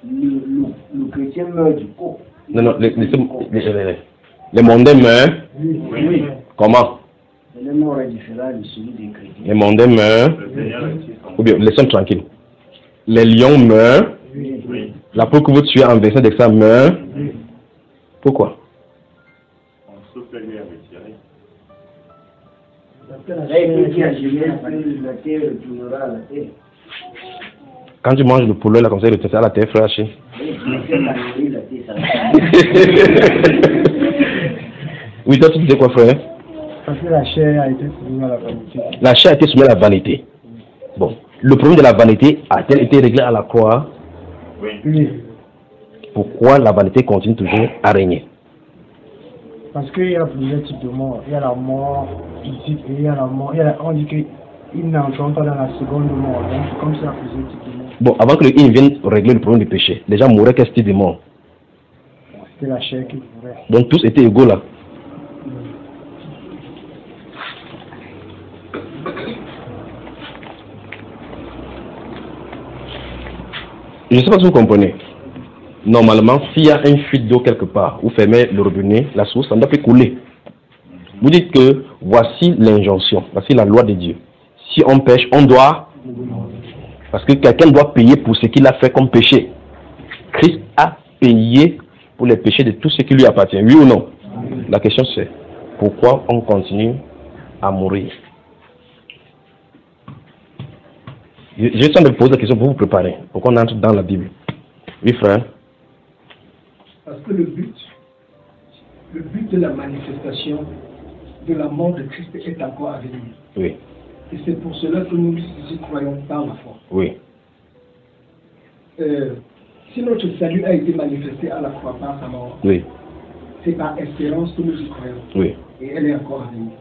le chrétien meurt du corps. Non, les mondains meurent? Oui. Comment? Le mort est différent de celui des chrétiens. Les mondains meurent? Ou bien, laissons tranquille. Les lions meurent? Oui. La peau que vous tuez en versant d'examen meurt? Oui. Pourquoi? Quand tu manges le poulet, là, comme ça, il te fait à la terre, frère. Oui, toi, tu disais quoi, frère? Parce que la chair a été soumise à la vanité. La chair a été soumise à la vanité. Bon, le problème de la vanité a-t-elle été réglé à la croix? Oui. Pourquoi la vanité continue toujours à régner? Parce qu'il y a plusieurs types de morts. Il y a la mort physique et il y a la mort. On dit qu'ils n'entrent pas dans la seconde mort. Donc c'est comme ça, il y a plusieurs types de morts. Bon, avant que le vienne régler le problème du péché, les gens mouraient quel type de mort? C'était la chair qui mourait. Donc tous étaient égaux là. Je ne sais pas si vous comprenez. Normalement, s'il y a une fuite d'eau quelque part, vous fermez le robinet, la source, ça ne doit plus couler. Vous dites que voici l'injonction, voici la loi de Dieu. Si on pêche, on doit... Parce que quelqu'un doit payer pour ce qu'il a fait comme péché. Christ a payé pour les péchés de tout ce qui lui appartient, oui ou non? La question c'est, pourquoi on continue à mourir? Je suis en train de poser la question pour vous préparer, pour qu'on entre dans la Bible. Oui, frère? Parce que le but de la manifestation de la mort de Christ est encore à venir. Oui. Et c'est pour cela que nous y croyons par la foi. Oui. Si notre salut a été manifesté à la croix par sa mort, oui, c'est par espérance que nous y croyons. Oui. Et elle est encore à venir.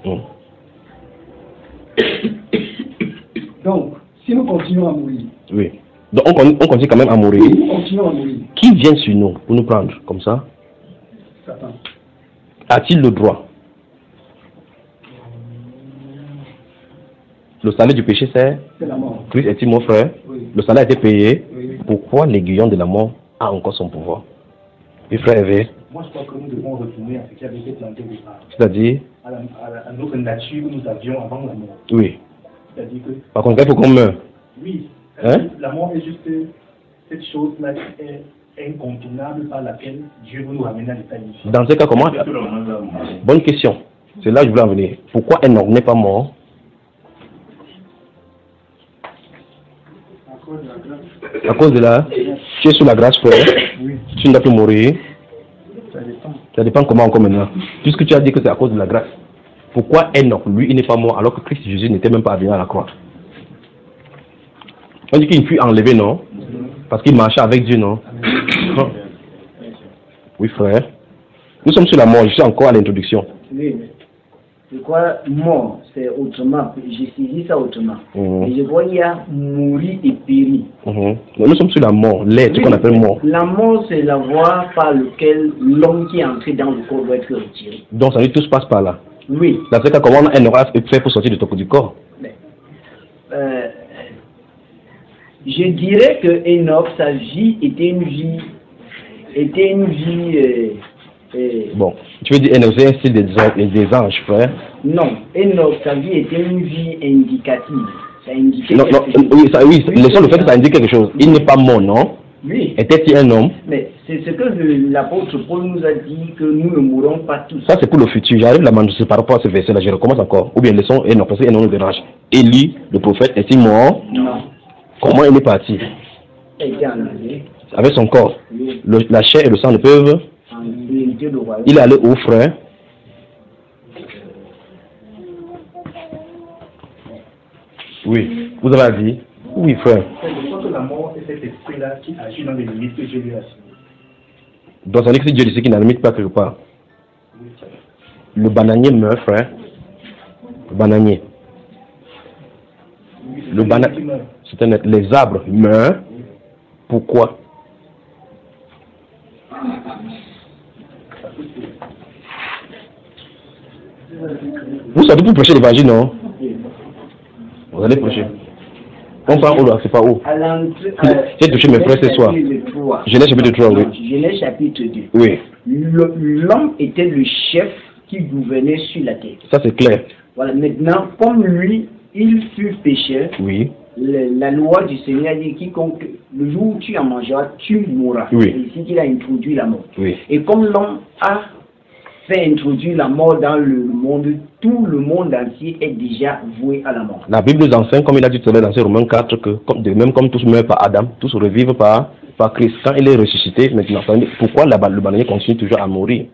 Donc, si nous continuons à mourir. Oui. Donc on continue quand même à mourir. Nous continuons à mourir. Qui vient sur nous pour nous prendre comme ça? Satan. A-t-il le droit? Le salaire du péché, c'est la mort. Christ est-il mon frère? Oui. Le salaire a été payé. Oui. Pourquoi l'aiguillon de la mort a encore son pouvoir? Oui, frère Hervé. Moi, je crois que nous devons retourner à ce qui avait été planté au départ. C'est-à-dire? À notre nature que nous avions avant la mort. Oui. C'est-à-dire que... Par contre, il faut qu'on meure. Oui. Hein? La mort est juste cette chose-là qui est incontournable par laquelle Dieu veut nous ramener à l'état initial. Dans ce cas, comment? Bonne question. C'est là que je voulais en venir. Pourquoi Enoch n'est pas mort? À cause de la... Tu es sous la grâce, frère. Oui. Tu ne dois plus mourir. Ça dépend. Ça dépend comment encore maintenant. Puisque tu as dit que c'est à cause de la grâce. Pourquoi Enoch, lui, il n'est pas mort alors que Christ Jésus n'était même pas venu à la croix? On dit qu'il fut enlevé, non? Parce qu'il marchait avec Dieu, non? Non. Oui, frère. Nous sommes sur la mort. Je suis encore à l'introduction. Oui. Je crois mort, c'est autrement. J'ai saisi ça autrement. Et je vois il y a mourir et périr. Nous sommes sur la mort, ce qu'on appelle mort. La mort, c'est la voie par laquelle l'homme qui est entré dans le corps doit être retiré. Donc ça veut dire que tout se passe par là. Oui. Dans ce cas, comment elle aura fait pour sortir du corps? Je dirais que Enoch, sa vie était une vie. Bon, tu veux dire Enoch, c'est un style des anges, frère? Non, Enoch, sa vie était une vie indicative. Ça indiquait non, oui, le fait que ça indique quelque chose. Il n'est pas mort, non? Oui. Était-il un homme? Mais c'est ce que l'apôtre Paul nous a dit, que nous ne mourrons pas tous. Ça, c'est pour le futur. J'arrive là, c'est par rapport à ce verset-là. Je recommence encore. Ou bien laissons Enoch, parce qu'Enoch nous dérange. Élie, le prophète, est-il mort? Non. Comment il est parti? Il a été enlevé. Avec son corps. Oui. La chair et le sang ne peuvent. Il est allé où, frère? Oui. Vous avez dit? Oui, frère. Je crois que la mort est cet esprit-là qui agit dans les limites que Dieu lui a assignées. Donc, ça veut dire que c'est Dieu ici qui n'a limite pas quelque part. Le bananier meurt, frère. Le bananier. Les arbres meurent. Pourquoi? Vous savez pour prêcher l'évangile, non? Vous allez prêcher. On parle où là? C'est pas où? J'ai touché mes frères ce soir. Genèse chapitre 3, oui. Genèse chapitre 2. Oui. L'homme était le chef qui gouvernait sur la terre. Ça c'est clair. Voilà, maintenant, comme lui, il fut pécheur. Oui. La loi du Seigneur dit quiconque, le jour où tu en mangeras, tu mourras. Oui. C'est ici qu'il a introduit la mort. Oui. Et comme l'homme a fait introduire la mort dans le monde, tout le monde entier est déjà voué à la mort. La Bible nous enseigne, comme il a dit tout à l'heure dans Romains 4, que de même comme tous meurent par Adam, tous revivent par Christ. Quand il est ressuscité, maintenant, pourquoi le bananier continue toujours à mourir?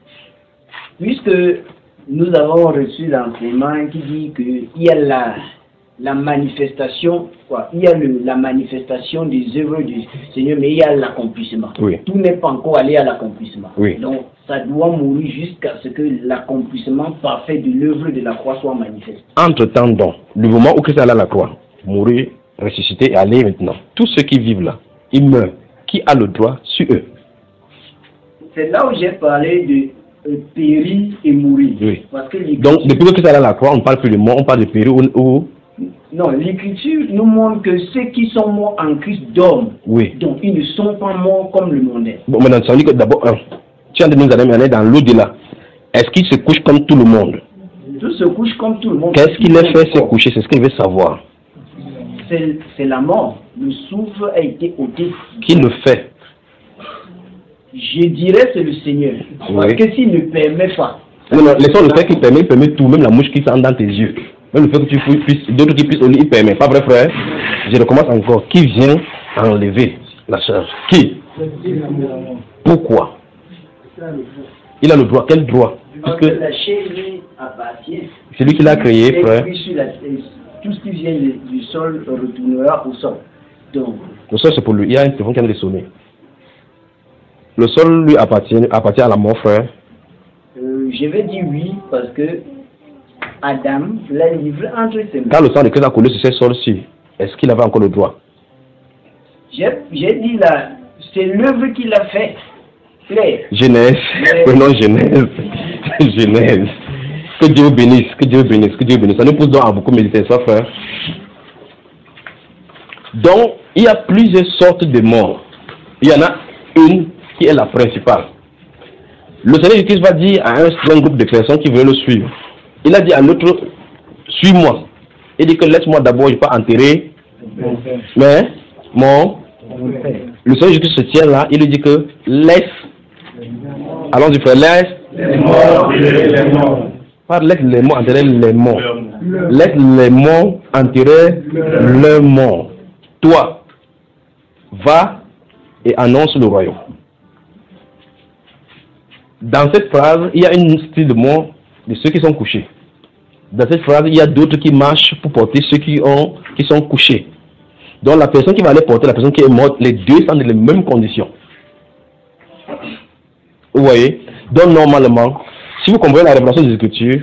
Puisque nous avons reçu l'enseignement qui dit qu'il y a la manifestation, il y a la manifestation des œuvres du Seigneur, mais il y a l'accomplissement. Oui. Tout n'est pas encore allé à l'accomplissement. Oui. Donc, ça doit mourir jusqu'à ce que l'accomplissement parfait de l'œuvre de la croix soit manifesté. Entre-temps, donc, le moment où Christ est allé à la croix, mourir, ressusciter et aller maintenant, tous ceux qui vivent là, ils meurent. Qui a le droit sur eux? C'est là où j'ai parlé de périr et mourir. Oui. Parce que donc, depuis que Christ est allé à la croix, on ne parle plus de mort, on parle de périr ou... Non, l'Écriture nous montre que ceux qui sont morts en Christ dorment. Oui. Donc, ils ne sont pas morts comme le monde est. Bon, maintenant, ça veut dire que d'abord, tu es en train de nous amener dans l'au-delà. Est-ce qu'il se couche comme tout le monde? Tout se couche comme tout le monde. Qu'est-ce qu'il a fait se coucher? C'est ce qu'il veut savoir. C'est la mort. Le souffle a été ôté. Qui le fait? Je dirais c'est le Seigneur. Oui. Parce que s'il ne permet pas. Non, laissons le fait qu'il permet, il permet tout, même la mouche qui s'entre dans tes yeux. Même le fait que tu puisses, d'autres qui puissent au lit, il permet. Pas vrai, frère? Je recommence encore. Qui vient enlever la charge? Qui? Pourquoi? Il a le droit. Quel droit? Parce que la chair lui appartient. C'est lui qui l'a créé, frère. Tout ce qui vient du sol retournera au sol. Donc, le sol, c'est pour lui. Il y a un téléphone qui vient de sonner. Le sol lui appartient à la mort, frère. Je vais dire oui, parce que Adam l'a livré entre ses mains. Quand le sang de Christ a coulé sur ces sols-ci, est-ce qu'il avait encore le droit? J'ai dit là, c'est l'œuvre qu'il a fait. Claire. Genèse. Prenons Genèse. Genèse. Que Dieu bénisse, que Dieu bénisse, que Dieu bénisse. Ça nous pousse donc à beaucoup méditer ça, frère. Donc, il y a plusieurs sortes de morts. Il y en a une qui est la principale. Le Seigneur Jésus-Christ va dire à un grand groupe de personnes qui veulent le suivre. Il a dit à l'autre, suis-moi. Il dit que laisse-moi d'abord, je ne vais pas enterrer. Mais, le Seigneur Jésus-Christ se tient là, il lui dit que laisse. Allons-y frère, laisse. Les morts. Pas laisse les morts enterrer les morts. Laisse les morts enterrer leurs morts. Toi, va et annonce le royaume. Dans cette phrase, il y a une style de mort de ceux qui sont couchés. Dans cette phrase, il y a d'autres qui marchent pour porter ceux qui sont couchés. Donc la personne qui va aller porter la personne qui est morte, les deux sont dans les mêmes conditions. Vous voyez? Donc normalement, si vous comprenez la révélation des Écritures,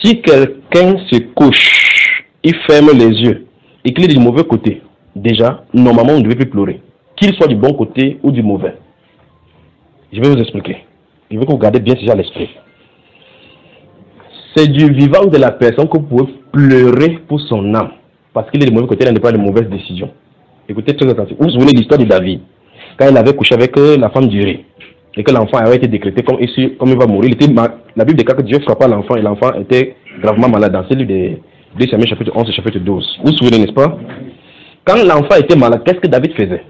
si quelqu'un se couche, il ferme les yeux et qu'il est du mauvais côté, déjà, normalement on ne devait plus pleurer. Qu'il soit du bon côté ou du mauvais. Je vais vous expliquer. Je veux que vous gardez bien ça à l'esprit. C'est du vivant de la personne que vous pouvez pleurer pour son âme. Parce qu'il est du mauvais côté, il n'a pas de mauvaises décisions. Écoutez très attentivement. Vous vous souvenez de l'histoire de David. Quand il avait couché avec la femme d'Uri. Et que l'enfant avait été décrété comme il va mourir. La Bible déclare que Dieu frappa l'enfant et l'enfant était gravement malade. Dans celui de 2 Samuel chapitre 11 et chapitre 12. Vous vous souvenez, n'est-ce pas? Quand l'enfant était malade, qu'est-ce que David faisait?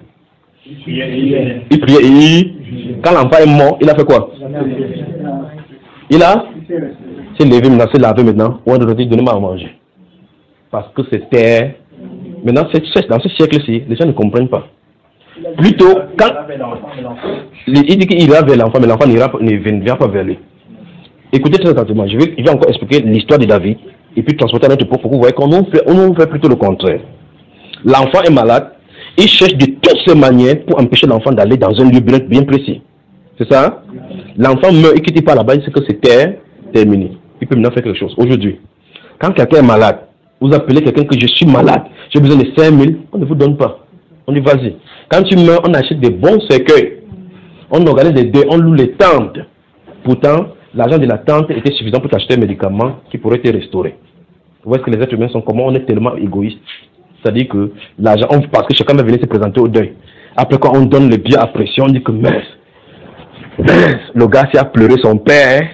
Il priait. Et quand l'enfant est mort, il a fait quoi? Il s'est levé maintenant, s'est lavé maintenant. On a dit, donnez-moi à manger. Parce que c'était... Maintenant, dans ce siècle-ci, les gens ne comprennent pas. Plutôt, quand il dit qu'il ira vers l'enfant, mais l'enfant ne vient pas vers lui. Écoutez très attentivement, je vais encore expliquer l'histoire de David et puis transporter à notre époque pour que vous voyez qu'on nous fait plutôt le contraire. L'enfant est malade, il cherche de toutes ses manières pour empêcher l'enfant d'aller dans un lieu bien précis. C'est ça? L'enfant meurt et quitte pas là-bas, il sait que c'est terminé. Il peut maintenant faire quelque chose. Aujourd'hui, quand quelqu'un est malade, vous appelez quelqu'un que je suis malade, j'ai besoin de 5 000, on ne vous donne pas. On dit vas-y. Quand tu meurs, on achète des bons cercueils. On organise des deuils, on loue les tentes. Pourtant, l'argent de la tente était suffisant pour t'acheter un médicament qui pourrait te restaurer. Vous voyez que les êtres humains sont comment? On est tellement égoïstes. C'est-à-dire que l'argent, parce que chacun va venir se présenter au deuil. Après quand on donne le bien à pression, on dit que mince, le gars s'est pleuré son père.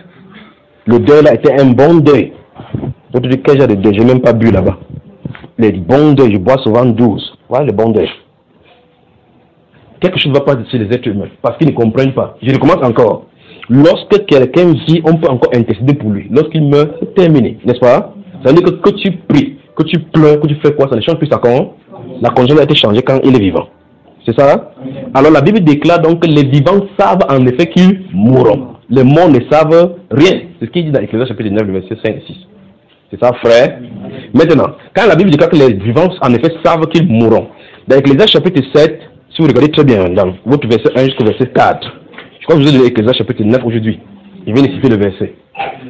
Le deuil là était un bon deuil. On te dit quel genre de deuil? J'ai même pas bu là-bas. Les bons deuils, je bois souvent 12. Voilà les bons deuils. Quelque chose ne va pas chez les êtres humains parce qu'ils ne comprennent pas. Je recommence encore. Lorsque quelqu'un vit, on peut encore intercéder pour lui. Lorsqu'il meurt, c'est terminé, n'est-ce pas? Ça veut dire que tu pries, que tu pleures, que tu fais quoi, ça ne change plus sa condition. La condition a été changée quand il est vivant. C'est ça? Alors la Bible déclare donc que les vivants savent en effet qu'ils mourront. Les morts ne savent rien. C'est ce qu'il dit dans Ecclésiaste chapitre 9, verset 5 et 6. C'est ça, frère? Maintenant, quand la Bible déclare que les vivants en effet savent qu'ils mourront, dans Ecclésiaste chapitre 7, si vous regardez très bien dans votre verset 1 jusqu'au verset 4, je crois que vous êtes de l'Ecclésiaste chapitre 9 aujourd'hui. Je viens de citer le verset.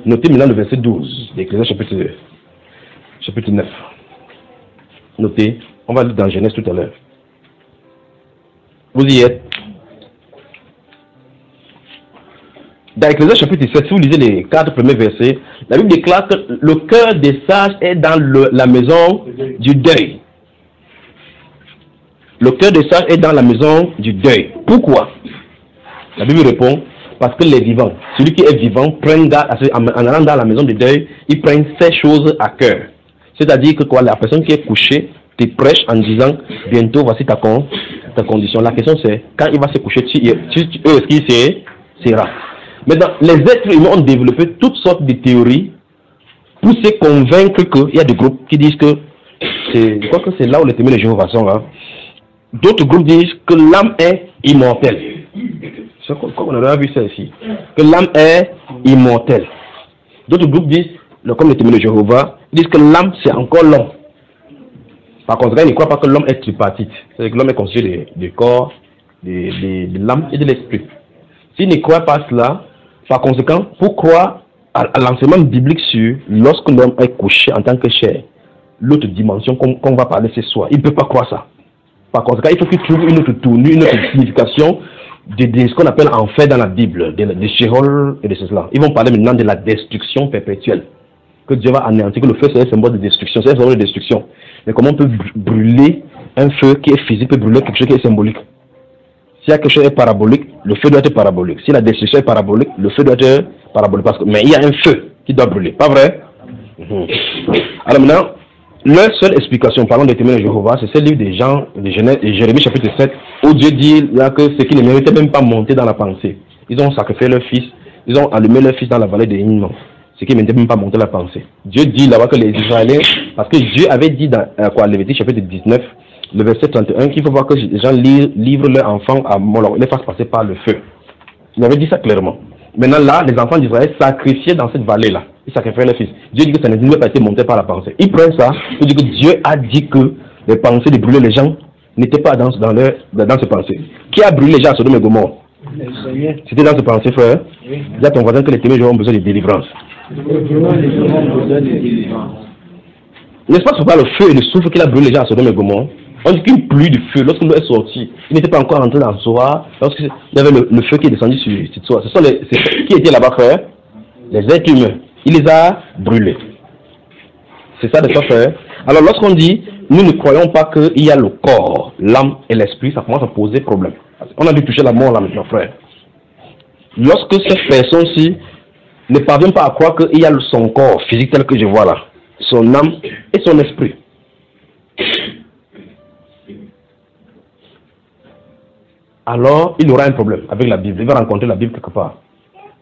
Notez maintenant le verset 12 de l'Ecclésiaste chapitre 9. Notez, on va lire dans Genèse tout à l'heure. Vous y êtes? Dans l'Ecclésiaste chapitre 7, si vous lisez les 4 premiers versets, la Bible déclare que le cœur des sages est dans la maison du deuil. Le cœur des sages est dans la maison du deuil. Pourquoi? La Bible répond, parce que les vivants, celui qui est vivant, prennent garde, en allant dans la maison du deuil, ils prennent ces choses à cœur. C'est-à-dire que quoi, la personne qui est couchée te prêche en disant, bientôt voici ta condition. La question c'est, quand il va se coucher, est-ce qu'il sera? Maintenant, les êtres humains ont développé toutes sortes de théories pour se convaincre qu'il y a des groupes qui disent que, je crois que c'est là où les témoins de Jéhovah sont, hein. D'autres groupes disent que l'âme est immortelle. Comme on a vu ça ici. Que l'âme est immortelle. D'autres groupes disent, comme les témoins de Jéhovah, disent que l'âme c'est encore l'homme. Par contre, ils ne croient pas que l'homme est tripartite. C'est-à-dire que l'homme est constitué du corps, de l'âme et de l'esprit. S'ils ne croient pas cela, par conséquent, pour croire à l'enseignement biblique sur lorsque l'homme est couché en tant que chair, l'autre dimension qu'on va parler ce soir, il ne peut pas croire ça. Par conséquent, il faut qu'il trouve une autre tournure, une autre signification de ce qu'on appelle en fait dans la Bible, de Sheol et de cela. Ils vont parler maintenant de la destruction perpétuelle. Que Dieu va anéantir, que le feu c'est un symbole de destruction, c'est un symbole de destruction. Mais comment on peut brûler un feu qui est physique peut brûler quelque chose qui est symbolique. S'il y a quelque chose qui est parabolique, le feu doit être parabolique. Si la destruction est parabolique, le feu doit être parabolique. Mais il y a un feu qui doit brûler, pas vrai? Alors maintenant, leur seule explication, parlant des témoins de Jéhovah, c'est ce livre des gens, de Jérémie chapitre 7, où Dieu dit là, que ceux qui ne méritaient même pas monter dans la pensée. Ils ont sacrifié leur fils, ils ont allumé leur fils dans la vallée de Hinnom. Ceux qui ne méritaient même pas monter la pensée. Dieu dit là-bas que les Israéliens, parce que Dieu avait dit dans Lévitique chapitre 19, le verset 31, qu'il faut voir que les gens livrent leurs enfants à Moloch, les fassent passer par le feu. Il avait dit ça clairement. Maintenant là, les enfants d'Israël sacrifiaient dans cette vallée-là. Ils sacrifiaient leurs fils. Dieu dit que ça ne devait pas être monté par la pensée. Ils prennent ça, ils disent que Dieu a dit que les pensées de brûler les gens n'étaient pas dans ces pensées. Qui a brûlé les gens à Sodome et Gomorrhe? C'était dans ces pensées, frère. Oui. Dis à ton voisin que les témoins ont besoin de délivrance. N'est-ce pas par le feu et le souffle qu'il a brûlé les gens à Sodome et Gomorrhe? On dit qu'une pluie de feu, lorsqu'on est sorti, il n'était pas encore entré dans Sora, lorsqu'il y avait le feu qui est descendu sur Sora. Ce sont qui étaient là-bas, frère? Les êtres humains. Il les a brûlés. C'est ça de quoi faire. Alors lorsqu'on dit, nous ne croyons pas qu'il y a le corps, l'âme et l'esprit, ça commence à poser problème. On a dû toucher la mort là maintenant, frère. Lorsque cette personne-ci ne parvient pas à croire qu'il y a son corps physique tel que je vois là, son âme et son esprit. Alors, il aura un problème avec la Bible. Il va rencontrer la Bible quelque part.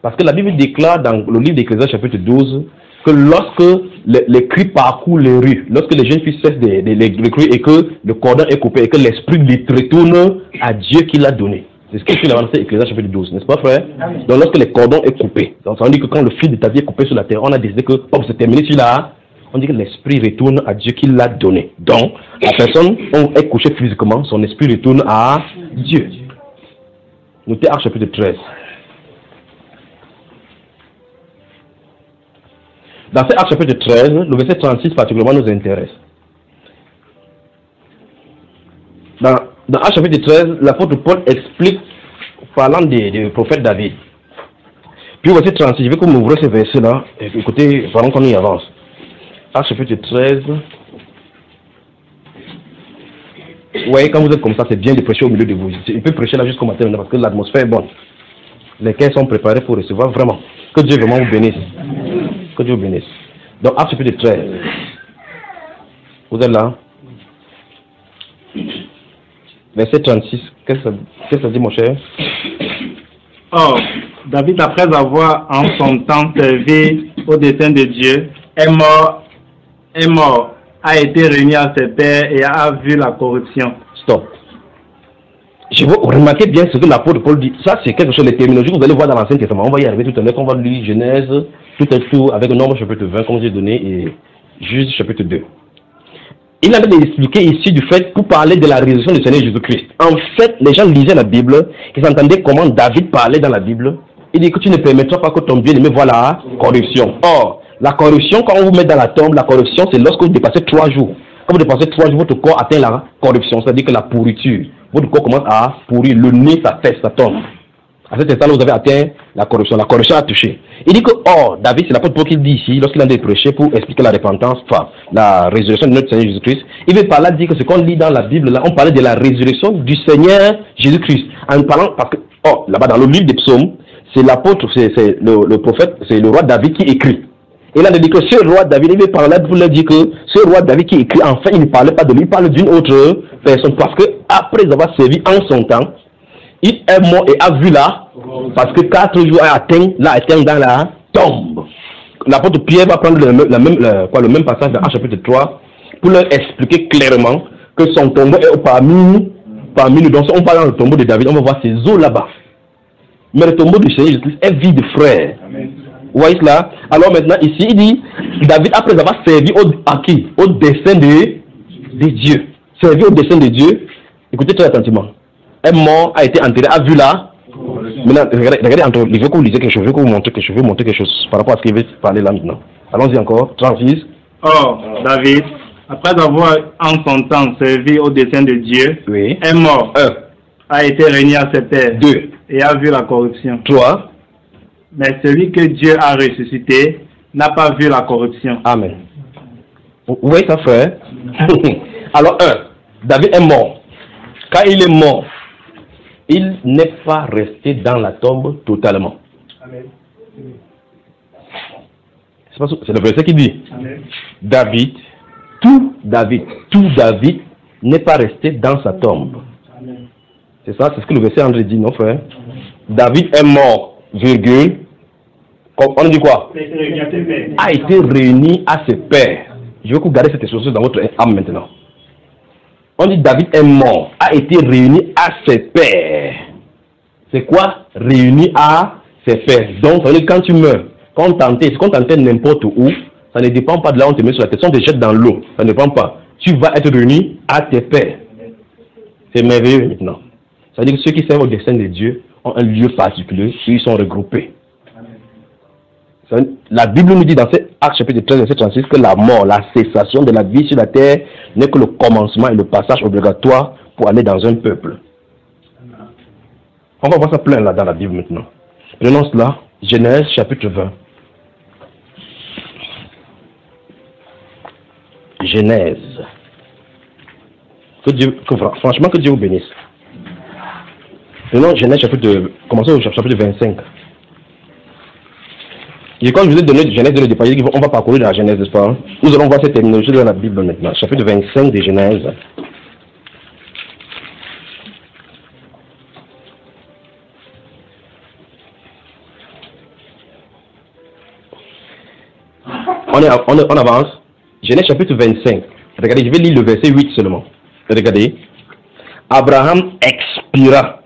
Parce que la Bible déclare dans le livre d'Ecclésiaste chapitre 12 que lorsque les cris parcourent les rues, lorsque les jeunes filles cessent de crier et que le cordon est coupé et que l'esprit les retourne à Dieu qui l'a donné. C'est ce que fait l'avancée Ecclésiaste chapitre 12, n'est-ce pas, frère? Donc lorsque le cordon est coupé, donc ça veut dire que quand le fil de ta vie est coupé sur la terre, on a décidé que, c'est terminé sur là, on dit que l'esprit retourne à Dieu qui l'a donné. Donc, la personne est couchée physiquement, son esprit retourne à Dieu. Notez Actes chapitre 13. Dans cet Actes chapitre 13, le verset 36 particulièrement nous intéresse. Dans Actes chapitre 13, l'apôtre Paul explique, parlant du prophète David. Puis au verset 36, je veux que vous m'ouvrez ce verset-là, écoutez, pendant qu'on y avance. Actes chapitre 13. Vous voyez, quand vous êtes comme ça, c'est bien de prêcher au milieu de vous. Il peut prêcher là jusqu'au matin parce que l'atmosphère est bonne. Les cœurs sont préparés pour recevoir vraiment. Que Dieu vraiment vous bénisse. Que Dieu vous bénisse. Donc, Actes chapitre 13. Vous êtes là? Verset 36. Qu'est-ce que ça dit, mon cher? Or, David, après avoir en son temps servi au dessein de Dieu, est mort, a été réuni à ses pairs et a vu la corruption. Stop. Je veux remarquer bien ce que l'apôtre Paul dit. Ça, c'est quelque chose, les terminologies que vous allez voir dans l'Ancien Testament. On va y arriver tout à l'heure, on va lire Genèse, tout avec le Nombre chapitre 20, comme j'ai donné, et Juge chapitre 2. Il a expliqué ici du fait, pour parler de la résurrection du Seigneur Jésus-Christ. En fait, les gens lisaient la Bible, ils entendaient comment David parlait dans la Bible. Il dit que tu ne permettras pas que ton bien-aimé voie la corruption. Or, la corruption, quand on vous met dans la tombe, la corruption, c'est lorsque vous dépassez 3 jours. Quand vous dépassez 3 jours, votre corps atteint la corruption, c'est-à-dire que la pourriture. Votre corps commence à pourrir, le nez, ça fesse, ça tombe. À cet instant-là, vous avez atteint la corruption a touché. Il dit que, David, c'est l'apôtre Paul qui dit ici, lorsqu'il a prêché pour expliquer la repentance, enfin, la résurrection de notre Seigneur Jésus-Christ, il veut par là dire que ce qu'on lit dans la Bible, là, on parlait de la résurrection du Seigneur Jésus-Christ. En parlant, parce que, là-bas, dans le livre des psaumes, c'est l'apôtre, c'est le prophète, c'est le roi David qui écrit. Et là, il dit que ce roi David, il veut par là pour leur dire que ce roi David qui écrit, enfin, il ne parlait pas de lui, il parle d'une autre personne. Parce que, après avoir servi en son temps, il est mort et a vu là, parce que 4 jours a atteint dans la tombe. L'apôtre Pierre va prendre le même passage dans chapitre 3 pour leur expliquer clairement que son tombeau est parmi nous. Donc, si on parle dans le tombeau de David, on va voir ses os là-bas. Mais le tombeau du Seigneur Jésus-Christ est vide, frère. Vous voyez cela? Alors maintenant, ici, il dit, David, après avoir servi au dessein de Dieu, servi au dessein de Dieu, écoutez très attentivement, est mort, a été enterré, a vu là. Maintenant, regardez entre, il veut que vous lisez quelque chose, je veux que vous montrez quelque chose par rapport à ce qu'il veut parler là maintenant. Allons-y encore, 36. Or, David, après avoir en son temps servi au dessein de Dieu, oui, est mort, a été régné à ses pairs, 2, et a vu la corruption. 3. Mais celui que Dieu a ressuscité n'a pas vu la corruption. Amen. Vous voyez ça, frère? Alors, David est mort. Quand il est mort, il n'est pas resté dans la tombe totalement. Amen. C'est le verset qui dit. Amen. Tout David n'est pas resté dans sa tombe. C'est ça, c'est ce que le verset André dit, non frère? David est mort, virgule. On dit quoi? A été réuni à ses pères. Je veux que vous gardez cette expression dans votre âme maintenant. On dit David est mort, a été réuni à ses pères. C'est quoi? Réuni à ses pères. Donc, quand tu meurs, quand on t'enterre n'importe où, ça ne dépend pas de là où on te met sur la tête. Si on te jette dans l'eau, ça ne dépend pas. Tu vas être réuni à tes pères. C'est merveilleux maintenant. Ça veut dire que ceux qui servent au dessein de Dieu ont un lieu particulier où ils sont regroupés. La Bible nous dit dans Actes chapitre 13, verset 36 que la mort, la cessation de la vie sur la terre n'est que le commencement et le passage obligatoire pour aller dans un peuple. On va voir ça plein là dans la Bible maintenant. Prenons cela, Genèse chapitre 20. Genèse. Franchement, que Dieu vous bénisse. Prenons Genèse chapitre, commençons au chapitre 25. Et quand je vous ai donné Genèse de le départ, on va parcourir la Genèse, n'est-ce pas? Nous allons voir cette terminologie dans la Bible maintenant. Chapitre 25 de Genèse. On avance. Genèse chapitre 25. Regardez, je vais lire le verset 8 seulement. Regardez. Abraham expira.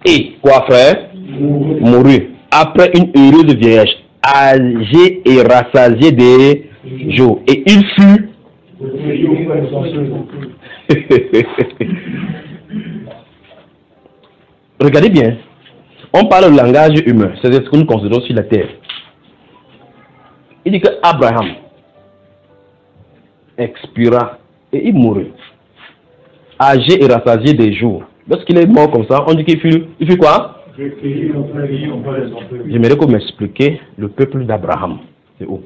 Et quoi, frère? Mourut. Après une heureuse vieillesse, âgé et rassasié des jours. Et il fut. Regardez bien. On parle le langage humain. C'est ce que nous considérons sur la terre. Il dit que Abraham expira et il mourut. Âgé et rassasié des jours. Lorsqu'il est mort comme ça, on dit qu'il fut quoi? J'aimerais que vous m'expliquiez le peuple d'Abraham. C'est où?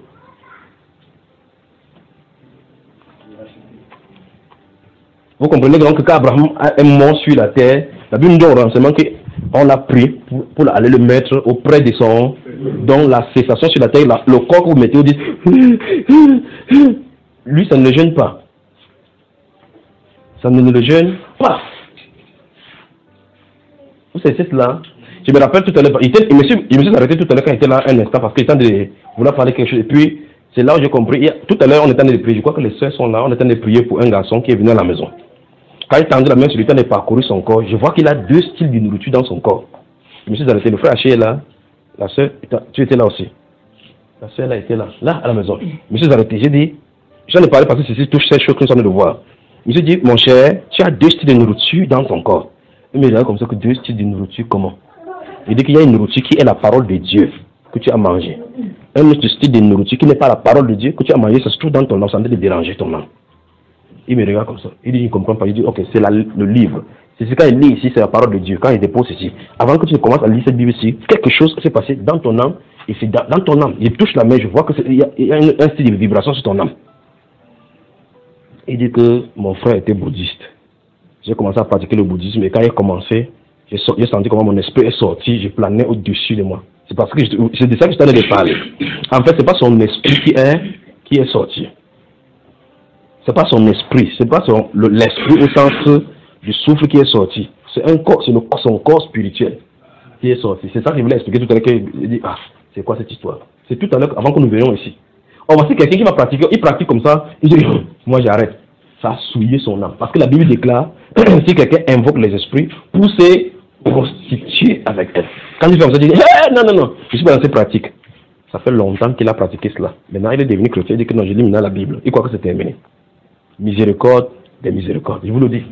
Vous comprenez donc que quand Abraham est mort sur la terre, la Bible nous donne un renseignement qu'on l'a pris pour aller le mettre auprès de son, dont la cessation sur la terre, le corps que vous mettez, vous dites, lui ça ne le gêne pas. Ça ne le gêne pas. Vous savez cela? Je me rappelle tout à l'heure, il me suis arrêté tout à l'heure quand il était là un instant parce qu'il était en train de vouloir parler quelque chose. Et puis, c'est là où j'ai compris. Tout à l'heure, on était en train de prier. Je crois que les soeurs sont là. On était en train de prier pour un garçon qui est venu à la maison. Quand il tendait la main sur lui, il était en train de parcourir son corps. Je vois qu'il a deux styles de nourriture dans son corps. Je me suis arrêté. Le frère Haché est là. La soeur, tu étais là aussi. La soeur là était là. Là, à la maison. Je me suis arrêté. J'ai dit, j'en ai parlé parce que ceci touche ces choses que nous sommes en train de voir. Je me suis dit, mon cher, tu as deux styles de nourriture dans ton corps. Il me dit comme ça que deux styles de nourriture, comment? Il dit qu'il y a une nourriture qui est la parole de Dieu que tu as mangé. Un autre style de nourriture qui n'est pas la parole de Dieu que tu as mangé, ça se trouve dans ton âme, ça de déranger ton âme. Il me regarde comme ça. Il dit, il ne comprend pas. Il dit, ok, c'est le livre. C'est ce quand il lit ici, c'est la parole de Dieu. Quand il dépose ici, avant que tu commences à lire cette Bible ici, quelque chose s'est passé dans ton âme, et c'est dans ton âme. Il touche la main, je vois qu'il y a un style de vibration sur ton âme. Il dit que mon frère était bouddhiste. J'ai commencé à pratiquer le bouddhisme et quand il a commencé, j'ai senti comment mon esprit est sorti, je planais au-dessus de moi. C'est parce que c'est de ça que je t'en ai parlé. En fait, c'est pas son esprit qui est sorti. C'est pas son esprit, c'est pas l'esprit au sens du souffle qui est sorti. C'est un corps, son corps spirituel qui est sorti. C'est ça qu'il voulait expliquer tout à l'heure. Il dit, c'est quoi cette histoire? C'est tout à l'heure avant que nous venions ici. On va voir quelqu'un qui va pratiquer, il pratique comme ça, il dit, moi j'arrête. Ça a souillé son âme. Parce que la Bible déclare, si quelqu'un invoque les esprits, pour se prostituer avec elles. Quand il fait comme ça, il dit, non, je suis pas dans ces pratiques. Ça fait longtemps qu'il a pratiqué cela. Maintenant, il est devenu chrétien, il dit que non, je lis maintenant la Bible. Il croit que c'est terminé. Miséricorde des miséricordes, je vous le dis.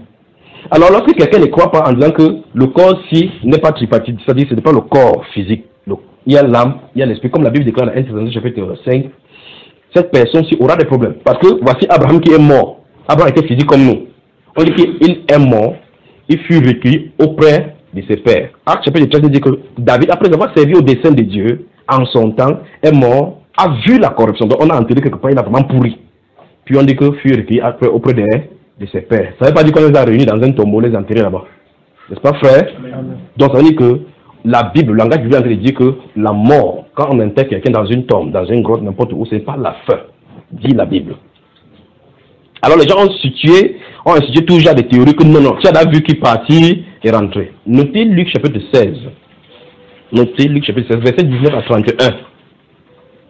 Alors, lorsque quelqu'un ne croit pas en disant que le corps, si, n'est pas tripartite, c'est-à-dire que ce n'est pas le corps physique, il y a l'âme, il y a l'esprit, comme la Bible déclare dans 1 Thessaloniciens chapitre 5, cette personne-ci aura des problèmes. Parce que voici Abraham qui est mort. Abraham était physique comme nous. On dit qu'il est mort, il fut recueilli auprès de ses pères. Acte chapitre 13 dit que David, après avoir servi au dessein de Dieu, en son temps, est mort, a vu la corruption. Donc on a entendu quelque part, il a vraiment pourri. Puis on dit que fut recueilli après auprès de ses pères. Ça ne veut pas dire qu'on les a réunis dans un tombeau, les enterrés là-bas. N'est-ce pas, frère? Donc ça veut dire que la Bible, le langage biblique dit que la mort, quand on enterre quelqu'un dans une tombe, dans une grotte, n'importe où, ce n'est pas la fin, dit la Bible. Alors les gens ont institué toujours des théories que non, tu as vu qui partit et rentré. Notez Luc chapitre 16. Notez Luc chapitre 16, verset 19 à 31.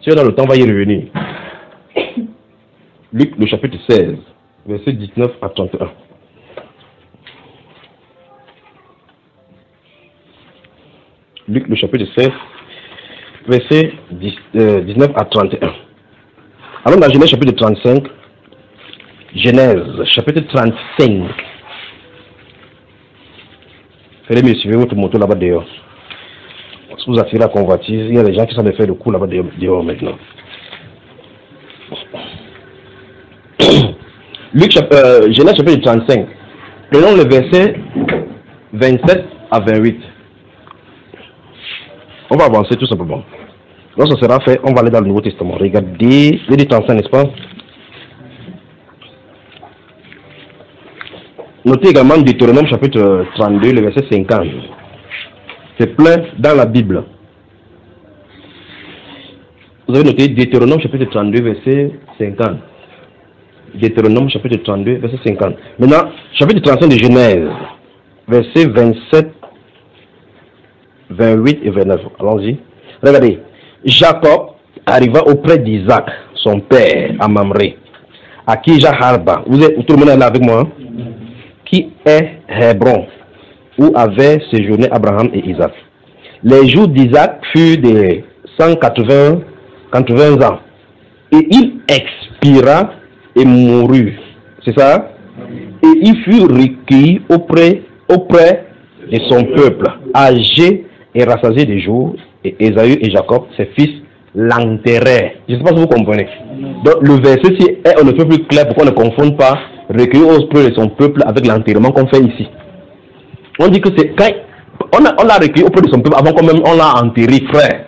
Si on a le temps, on va y revenir. Luc le chapitre 16, verset 19 à 31. Luc le chapitre 16, verset 19 à 31. Alors dans Genèse chapitre 35, Genèse chapitre 35. Fallait mieux suivre votre moto là-bas dehors. Si vous attirez la convoitise, il y a des gens qui sont de faire le coup là-bas dehors maintenant. Genèse chapitre 35. Prenons le verset 27 à 28. On va avancer tout simplement. Lorsque ça sera fait, on va aller dans le Nouveau Testament. Regardez, le 35, n'est-ce pas? Notez également Deutéronome chapitre 32, le verset 50. C'est plein dans la Bible. Vous avez noté Deutéronome chapitre 32, verset 50. Deutéronome chapitre 32, verset 50. Maintenant, chapitre 35 de Genèse, verset 27, 28 et 29. Allons-y. Regardez. Jacob arriva auprès d'Isaac, son père, à Mamré, à Kirjath-Arba. Tout le monde est là avec moi, qui est Hébron, où avaient séjourné Abraham et Isaac. Les jours d'Isaac furent de 180 ans. Et il expira et mourut. C'est ça? Et il fut recueilli auprès de son peuple, âgé et rassasié des jours. Et Ésaü et Jacob, ses fils, l'enterrèrent. Je ne sais pas si vous comprenez. Donc le verset-ci est un peu plus clair pour qu'on ne confonde pas recueilli auprès de son peuple avec l'enterrement qu'on fait ici. On dit que c'est quand on l'a recueilli auprès de son peuple avant qu'on l'a enterré, frère.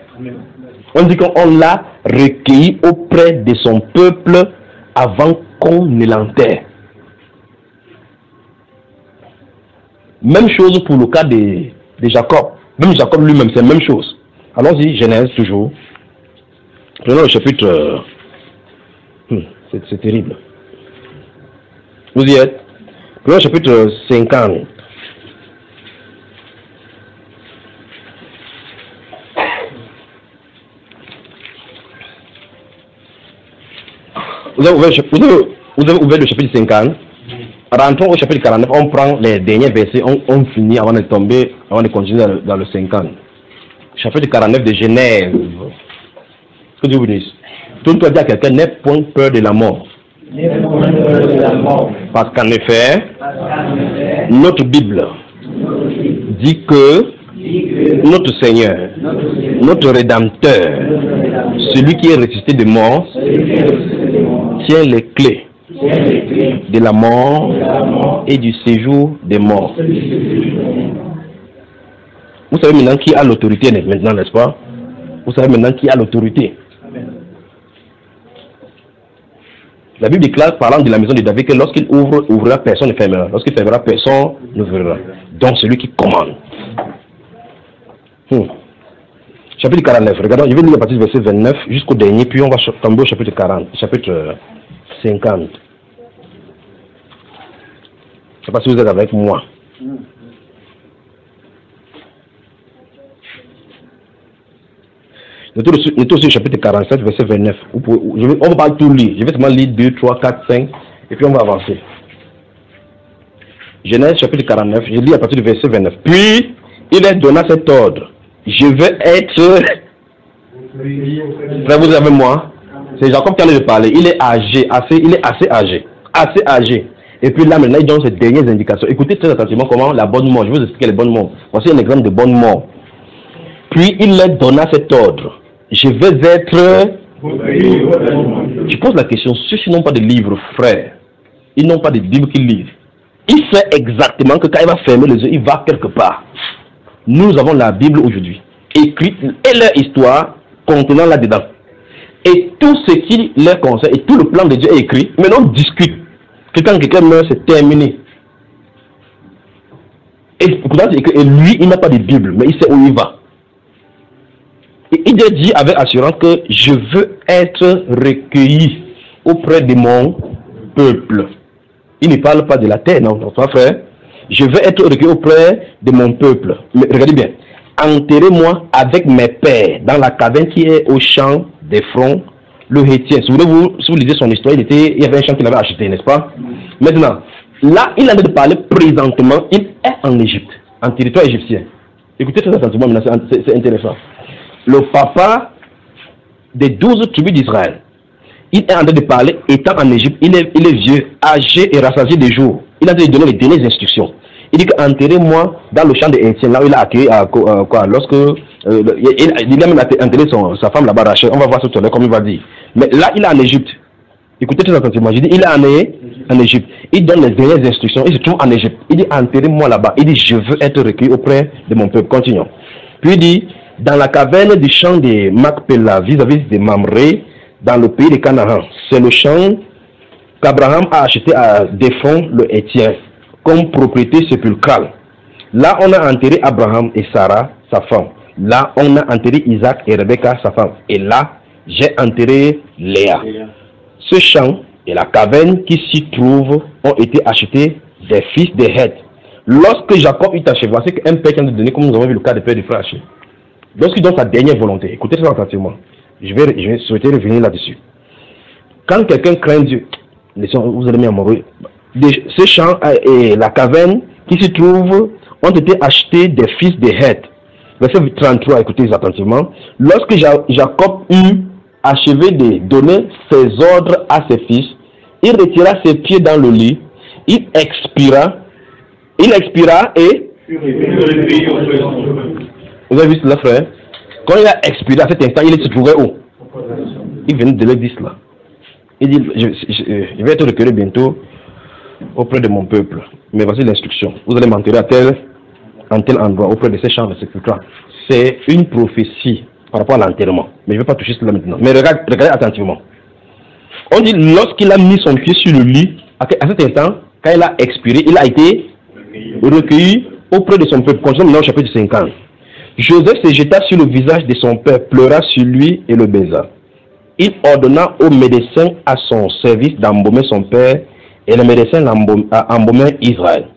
On dit qu'on l'a recueilli auprès de son peuple avant qu'on ne l'enterre. Même chose pour le cas de Jacob. Même Jacob lui-même, c'est la même chose. Allons-y, Genèse toujours. Prenons le chapitre. C'est terrible. Vous y êtes? Prenons le chapitre 50. Vous avez ouvert le chapitre 50. Rentrons au chapitre 49. On prend les derniers versets. On finit avant de tomber, avant de continuer dans le 50. Chapitre 49 de Genèse. Que Dieu vous dise. Tout le monde dit à quelqu'un, n'aie point peur de la mort. Parce qu'en effet, notre Bible dit que notre Seigneur, notre Rédempteur, celui qui est ressuscité de mort, tient les clés de la mort et du séjour des morts. Vous savez maintenant qui a l'autorité maintenant, n'est-ce pas? Vous savez maintenant qui a l'autorité. La Bible déclare, parlant de la maison de David, que lorsqu'il ouvrira, personne ne fermera. Lorsqu'il fermera, personne n'ouvrira. Donc celui qui commande. Chapitre 49. Regardons, je vais lire à partir du verset 29 jusqu'au dernier, puis on va tomber au chapitre 40, chapitre 50. Je ne sais pas si vous êtes avec moi. Notez aussi le chapitre 47, verset 29. On ne va pas tout lire. Je vais seulement lire 2, 3, 4, 5, et puis on va avancer. Genèse chapitre 49, je lis à partir du verset 29. Puis, il est donné cet ordre. Je veux être... Frère, vous avez moi? C'est Jacob qui allait de parler. Il est âgé, il est assez âgé. Assez âgé. Et puis là, maintenant, il donne ses dernières indications. Écoutez très attentivement comment la bonne mort. Je vais vous expliquer les bonnes morts. Voici un exemple de bonne mort. Puis, il leur donna cet ordre. Je vais être... Je pose la question. Ceux-ci n'ont pas de livre, frère. Ils n'ont pas de Bible qu'ils lisent. Il sait exactement que quand il va fermer les yeux, il va quelque part. Nous avons la Bible aujourd'hui, écrite et leur histoire contenant là-dedans. Et tout ce qui leur concerne et tout le plan de Dieu est écrit. Maintenant, on discute. que quand quelqu'un meurt, c'est terminé. Et lui, il n'a pas de Bible, mais il sait où il va. Et il dit avec assurance que je veux être recueilli auprès de mon peuple. Il ne parle pas de la terre, non, non, frère. Je veux être recueilli auprès de mon peuple. Mais regardez bien. Enterrez-moi avec mes pères dans la caverne qui est au champ d'Ephron, le Hétien. Si vous lisez son histoire, il y avait un champ qu'il avait acheté, n'est-ce pas? Maintenant, là, il a de parler présentement, il est en Égypte, en territoire égyptien. Écoutez très attentivement, c'est intéressant. Le papa des 12 tribus d'Israël, il est en train de parler, étant en Égypte, il est vieux, âgé et rassasié des jours. Il est en train de donner les dernières instructions. Il dit qu'enterrez-moi dans le champ des Hétiens, là où il a accueilli, lorsque il a même enterré sa femme là-bas, Rachel. On va voir tout à l'heure comme il va dire. Mais là, il est en Égypte. Écoutez très attentivement. Je dis, il est en Égypte. Il donne les dernières instructions. Il se trouve en Égypte. Il dit, enterrez-moi là-bas. Il dit, je veux être recueilli auprès de mon peuple. Continuons. Puis il dit, dans la caverne du champ de Macpéla, vis-à-vis de Mamré, dans le pays de Canaan. C'est le champ qu'Abraham a acheté à Déphon le Hétien, comme propriété sépulcrale. Là, on a enterré Abraham et Sarah, sa femme. Là, on a enterré Isaac et Rebecca, sa femme. Et là, j'ai enterré Léa. Ce champ et la caverne qui s'y trouvent ont été achetés des fils de Heth. Lorsque Jacob eut achevé, voici qu'un père qui a donné, comme nous avons vu le cas de père du frère Haché. Lorsqu'il donne sa dernière volonté, écoutez très attentivement. Je vais souhaiter revenir là-dessus. Quand quelqu'un craint Dieu, vous allez m'amoureux. Ce champ et la caverne qui s'y trouvent ont été achetés des fils de Heth. Verset 33, écoutez attentivement. Lorsque Jacob eut achevé de donner ses ordres à ses fils, il retira ses pieds dans le lit, il expira et... Vous avez vu cela, frère? Quand il a expiré à cet instant, il se trouvait où? Il venait de l'église là. Il dit, je vais être recueilli bientôt auprès de mon peuple. Mais voici l'instruction. Vous allez m'enterrer en tel endroit, auprès de ces champs de sépulcre. C'est une prophétie par rapport à l'enterrement. Mais je ne vais pas toucher cela maintenant. Mais regardez attentivement. On dit, lorsqu'il a mis son pied sur le lit, à cet instant, quand il a expiré, il a été recueilli auprès de son peuple. Continuons maintenant au chapitre 50. Joseph se jeta sur le visage de son père, pleura sur lui et le baisa. Il ordonna au médecin à son service d'embaumer son père, et le médecin embaumait Israël.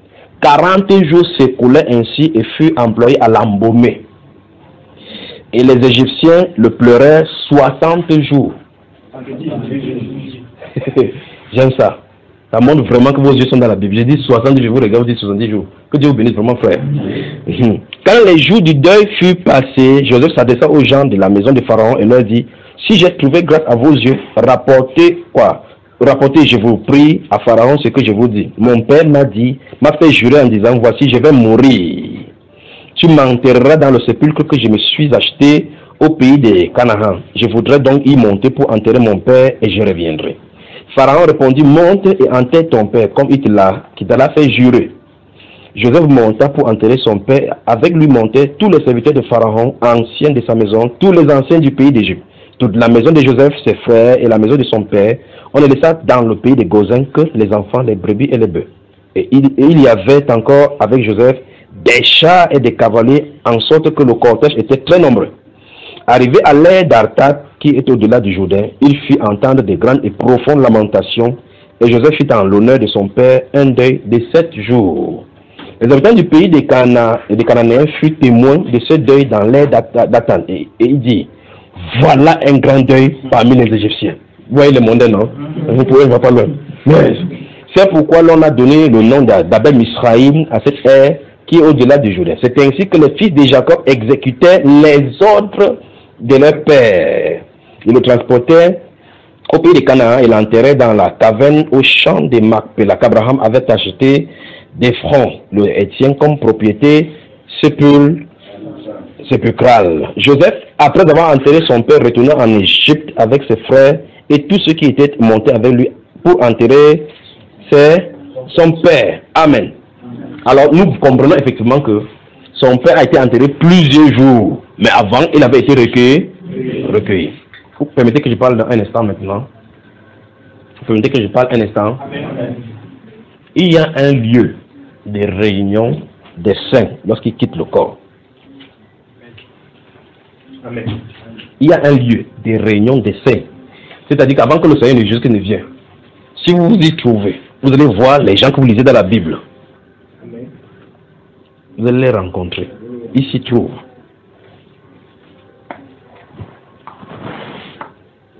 40 jours s'écoulaient ainsi et furent employés à l'embaumer. Et les Égyptiens le pleuraient 60 jours. J'aime ça. Ça montre vraiment que vos yeux sont dans la Bible. J'ai dit 70 jours, les gars, vous dites 70 jours. Que Dieu vous bénisse vraiment, frère. Quand les jours du deuil furent passés, Joseph s'adressa aux gens de la maison de Pharaon et leur dit, si j'ai trouvé grâce à vos yeux, rapportez quoi? Rapportez, je vous prie, à Pharaon ce que je vous dis. Mon père m'a fait jurer en disant, voici, je vais mourir. Tu m'enterreras dans le sépulcre que je me suis acheté au pays de Canaan. Je voudrais donc y monter pour enterrer mon père et je reviendrai. Pharaon répondit, monte et enterre ton père comme il te l'a fait jurer. Joseph monta pour enterrer son père. Avec lui montaient tous les serviteurs de Pharaon, anciens de sa maison, tous les anciens du pays d'Égypte. Toute la maison de Joseph, ses frères et la maison de son père, on les laissa dans le pays de Goshen que les enfants, les brebis et les bœufs. Et il y avait encore avec Joseph des chars et des cavaliers, en sorte que le cortège était très nombreux. Arrivé à l'ère d'Artat, qui est au-delà du Jourdain, il fit entendre de grandes et profondes lamentations, et Joseph fit en l'honneur de son père un deuil de 7 jours. Les habitants du pays des Cananéens furent témoins de ce deuil dans l'ère d'Atan, et il dit, voilà un grand deuil parmi les Égyptiens. Vous voyez le monde, non? Vous pouvez voir pas loin. C'est pourquoi l'on a donné le nom d'Abel Misraïm à cette ère qui est au-delà du Jourdain. C'est ainsi que les fils de Jacob exécutaient les ordres de leur père. Ils le transportaient au pays de Canaan et l'enterraient dans la caverne au champ de Macpéla qu'Abraham avait acheté d'Ephron, le Hétien, comme propriété sépulcrale. Joseph, après avoir enterré son père, retourna en Égypte avec ses frères et tous ceux qui étaient montés avec lui pour enterrer son père. Amen. Alors nous comprenons effectivement que son père a été enterré plusieurs jours, mais avant il avait été recueilli. Vous permettez que je parle un instant maintenant? Vous permettez que je parle un instant? Il y a un lieu de réunion des saints lorsqu'ils quittent le corps. Amen. Il y a un lieu de réunion des saints. C'est-à-dire qu'avant que le Seigneur ne vienne, si vous vous y trouvez, vous allez voir les gens que vous lisez dans la Bible. Amen. Vous allez les rencontrer. Ils s'y trouvent.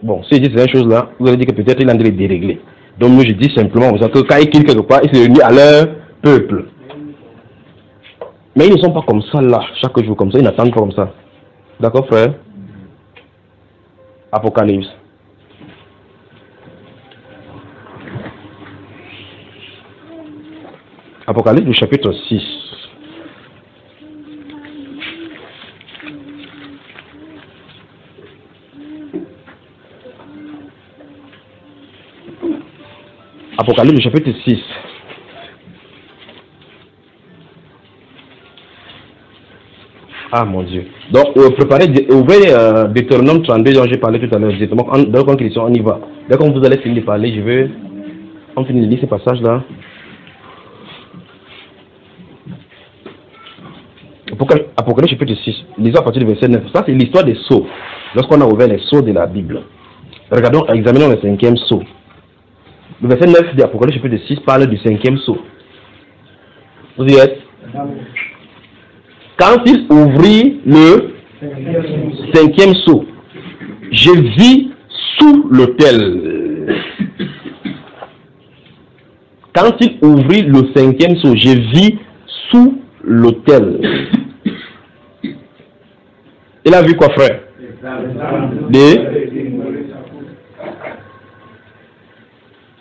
Bon, si je dis ces choses-là, vous allez dire que peut-être il a les dérégler. Donc moi je dis simplement que quand ils quittent quelque part, ils se réunissent à leur peuple. Mais ils ne sont pas comme ça là, chaque jour comme ça, ils n'attendent pas comme ça. D'accord frère? Apocalypse. Apocalypse du chapitre 6. Apocalypse du chapitre 6. Ah mon Dieu. Donc, préparez, ouvrez Deutéronome 32 dont j'ai parlé tout à l'heure. Donc, en question, on y va. Dès que vous allez finir de parler, je vais. On finit de lire ces passages-là. Apocalypse chapitre 6. Lisons à partir du verset 9. Ça, c'est l'histoire des sceaux. Lorsqu'on a ouvert les sceaux de la Bible. Regardons, examinons le 5e sceau. Le verset 9 de Apocalypse chapitre 6 parle du 5e sceau. Vous y êtes? Quand il ouvrit le 5e sceau, je vis sous l'autel. Quand il ouvrit le 5e sceau, je vis sous l'autel. Il a vu quoi, frère?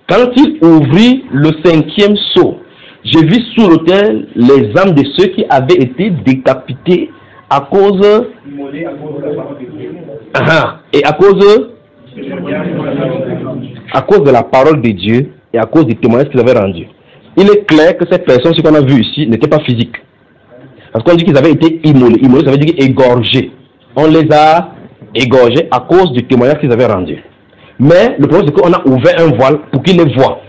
Quand il ouvrit le 5e sceau, j'ai vu sous l'autel les âmes de ceux qui avaient été décapités à cause et à cause de la parole de Dieu et à cause du témoignage qu'ils avaient rendu. Il est clair que ces personnes, ce qu'on a vu ici, n'étaient pas physiques. Parce qu'on dit qu'ils avaient été immolés. Immolés, ça veut dire égorgés. On les a égorgés à cause du témoignage qu'ils avaient rendu. Mais le problème, c'est qu'on a ouvert un voile pour qu'ils les voient.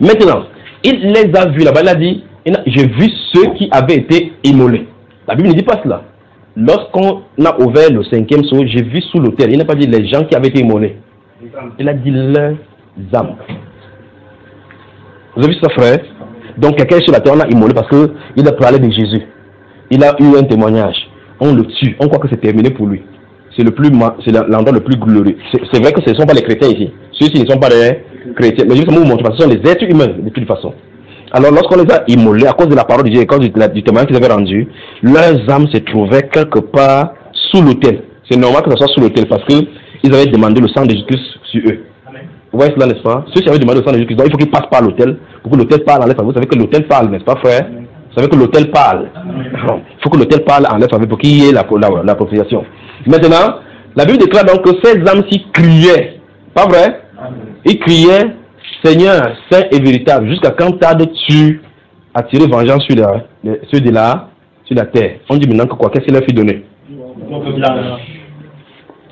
Maintenant, il les a vus là-bas, il a dit, j'ai vu ceux qui avaient été immolés. La Bible ne dit pas cela. Lorsqu'on a ouvert le 5e sceau, j'ai vu sous l'autel. Il n'a pas dit les gens qui avaient été immolés. Il a dit leurs âmes. Vous avez vu ça, frère? Donc quelqu'un sur la terre, on a immolé parce qu'il a parlé de Jésus. Il a eu un témoignage. On le tue. On croit que c'est terminé pour lui. C'est l'endroit le plus glorieux. C'est vrai que ce ne sont pas les chrétiens ici. Ceux-ci ne sont pas des chrétiens. Mais je vais vous montrer parce que ce sont des êtres humains de toute façon. Alors lorsqu'on les a immolés à cause de la parole de Dieu et à cause du témoignage qu'ils avaient rendu, leurs âmes se trouvaient quelque part sous l'autel. C'est normal que ce soit sous l'autel parce qu'ils avaient demandé le sang de Jésus-Christ sur eux. Vous voyez cela, n'est-ce pas? Ceux qui avaient demandé le sang de Jésus-Christ, il faut qu'ils passent par l'autel pour que l'autel parle en leur faveur. Vous savez que l'autel parle, n'est-ce pas, frère? Vous savez que l'autel parle. Il faut que l'autel parle en leur faveur pour qu'il y ait l'appropriation. Maintenant, la Bible déclare donc que ces âmes-ci criaient. Pas vrai? Ils criaient, Seigneur, saint et véritable, jusqu'à quand tardes-tu à tirer vengeance sur ceux de sur la terre? On dit maintenant que quoi? Qu'est-ce qu'il leur fut donné?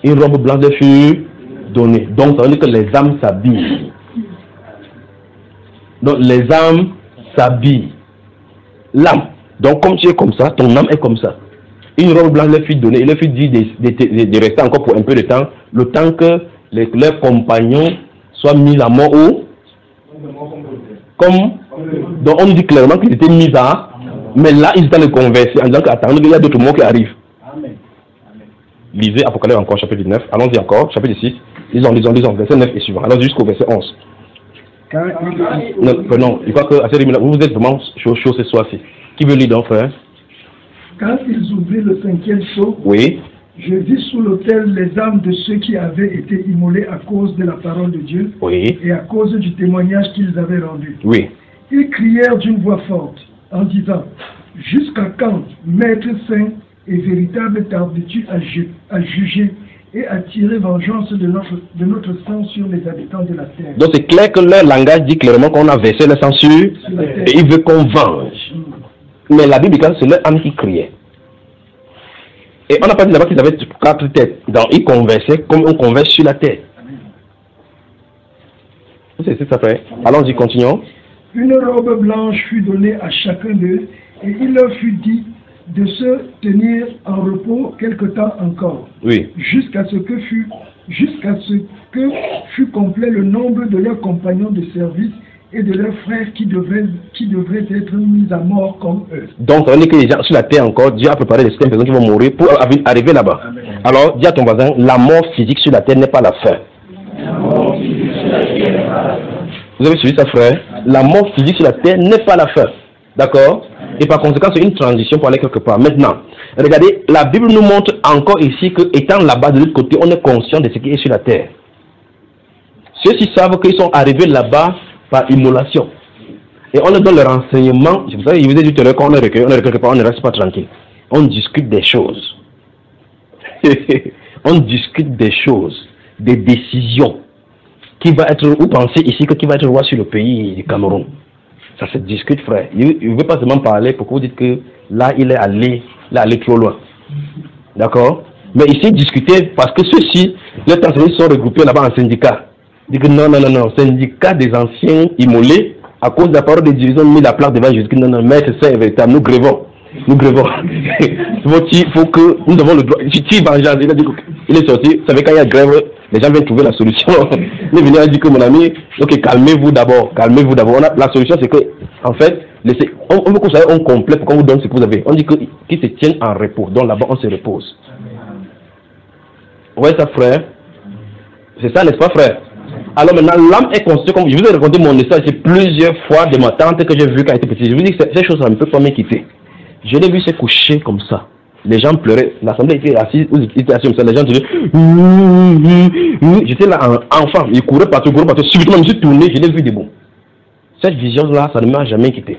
Une robe blanche leur fut donnée. Donc ça veut dire que les âmes s'habillent. Donc les âmes s'habillent. L'âme. Donc comme tu es comme ça, ton âme est comme ça. Une robe blanche leur fut donnée. Il leur fut dit de rester encore pour un peu de temps, le temps que leurs compagnons soient mis à mort ou donc on nous dit clairement qu'ils étaient mis à, mais là ils étaient en converser en disant qu'attendez, il y a d'autres mots qui arrivent. Amen. Lisez Apocalypse encore, chapitre 9. Allons-y encore, chapitre 6. Lisons, verset 9 et suivant. Allons jusqu'au verset 11. Non, je crois que à cette vous êtes vraiment chaud ce soir-ci. Qui veut lire donc, frère? Quand ils ouvrirent le 5e sceau, oui. Je vis sous l'autel les âmes de ceux qui avaient été immolés à cause de la parole de Dieu, oui, et à cause du témoignage qu'ils avaient rendu. Oui. Ils crièrent d'une voix forte en disant, jusqu'à quand, Maître saint et véritable, tardes-tu à juger et à tirer vengeance de notre sang sur les habitants de la terre? Donc c'est clair que leur langage dit clairement qu'on a versé le sang sur et il veut qu'on venge. Mais la Bible dit que c'est leur âme qui criait. Et on n'a pas dit là-bas qu'ils avaient 4 têtes. Donc ils conversaient comme on converse sur la terre. C'est ça, frère. Allons-y, continuons. Une robe blanche fut donnée à chacun d'eux, et il leur fut dit de se tenir en repos quelque temps encore, oui, jusqu'à ce que fût complet le nombre de leurs compagnons de service et de leurs frères qui devraient être mis à mort comme eux. Donc, on est que les gens sur la terre encore, Dieu a préparé des systèmes de personnes qui vont mourir pour arriver là-bas. Alors, dis à ton voisin, la mort physique sur la terre n'est pas la fin. Vous avez suivi ça, frère? La mort physique sur la terre n'est pas la fin. D'accord? Et par conséquent, c'est une transition pour aller quelque part. Maintenant, regardez, la Bible nous montre encore ici que, étant là-bas de l'autre côté, on est conscient de ce qui est sur la terre. Ceux-ci savent qu'ils sont arrivés là-bas par immolation. Et on leur donne le renseignement. Vous savez, je vous ai dit tout à l'heure, quand on est recueilli, quelque part, on ne reste pas tranquille. On discute des choses. On discute des choses, des décisions. Qui va être, vous pensez ici que qui va être roi sur le pays du Cameroun? Ça se discute, frère. Il ne veut pas seulement parler pour que vous dites que là, il est allé trop loin. D'accord? Mais ici, discuter, parce que ceux-ci, les transférés sont regroupés là-bas en syndicat. Ils disent que non, syndicat des anciens immolés, à cause de la parole des dirigeants, mis la plaque devant Jésus. Non, maître, c'est véritable, nous grèvons. Nous grèvons. Il faut que nous avons le droit. Si vengeance, il a dit qu'il est sorti, vous savez, quand il y a grève, les gens viennent trouver la solution. Il est venu et dit que mon ami, ok, calmez-vous d'abord. La solution, c'est que, en fait, on veut que vous soyez on complète pour qu'on vous donne ce que vous avez. On dit qu'ils se tiennent en repos. Donc là-bas, on se repose. Vous voyez ça, frère? C'est ça, n'est-ce pas, frère? Alors maintenant, l'âme est constituée comme... Je vous ai raconté mon histoire ici plusieurs fois de ma tante que j'ai vue quand elle était petite. Je vous dis que ces choses, ça ne peut pas m'inquiéter. Je l'ai vu se coucher comme ça. Les gens pleuraient. L'assemblée était assise comme ça. Les gens disaient... J'étais là, enfant. Il courait partout. Subitement, je me suis tourné. Je l'ai vu debout. Cette vision-là, ça ne m'a jamais quitté.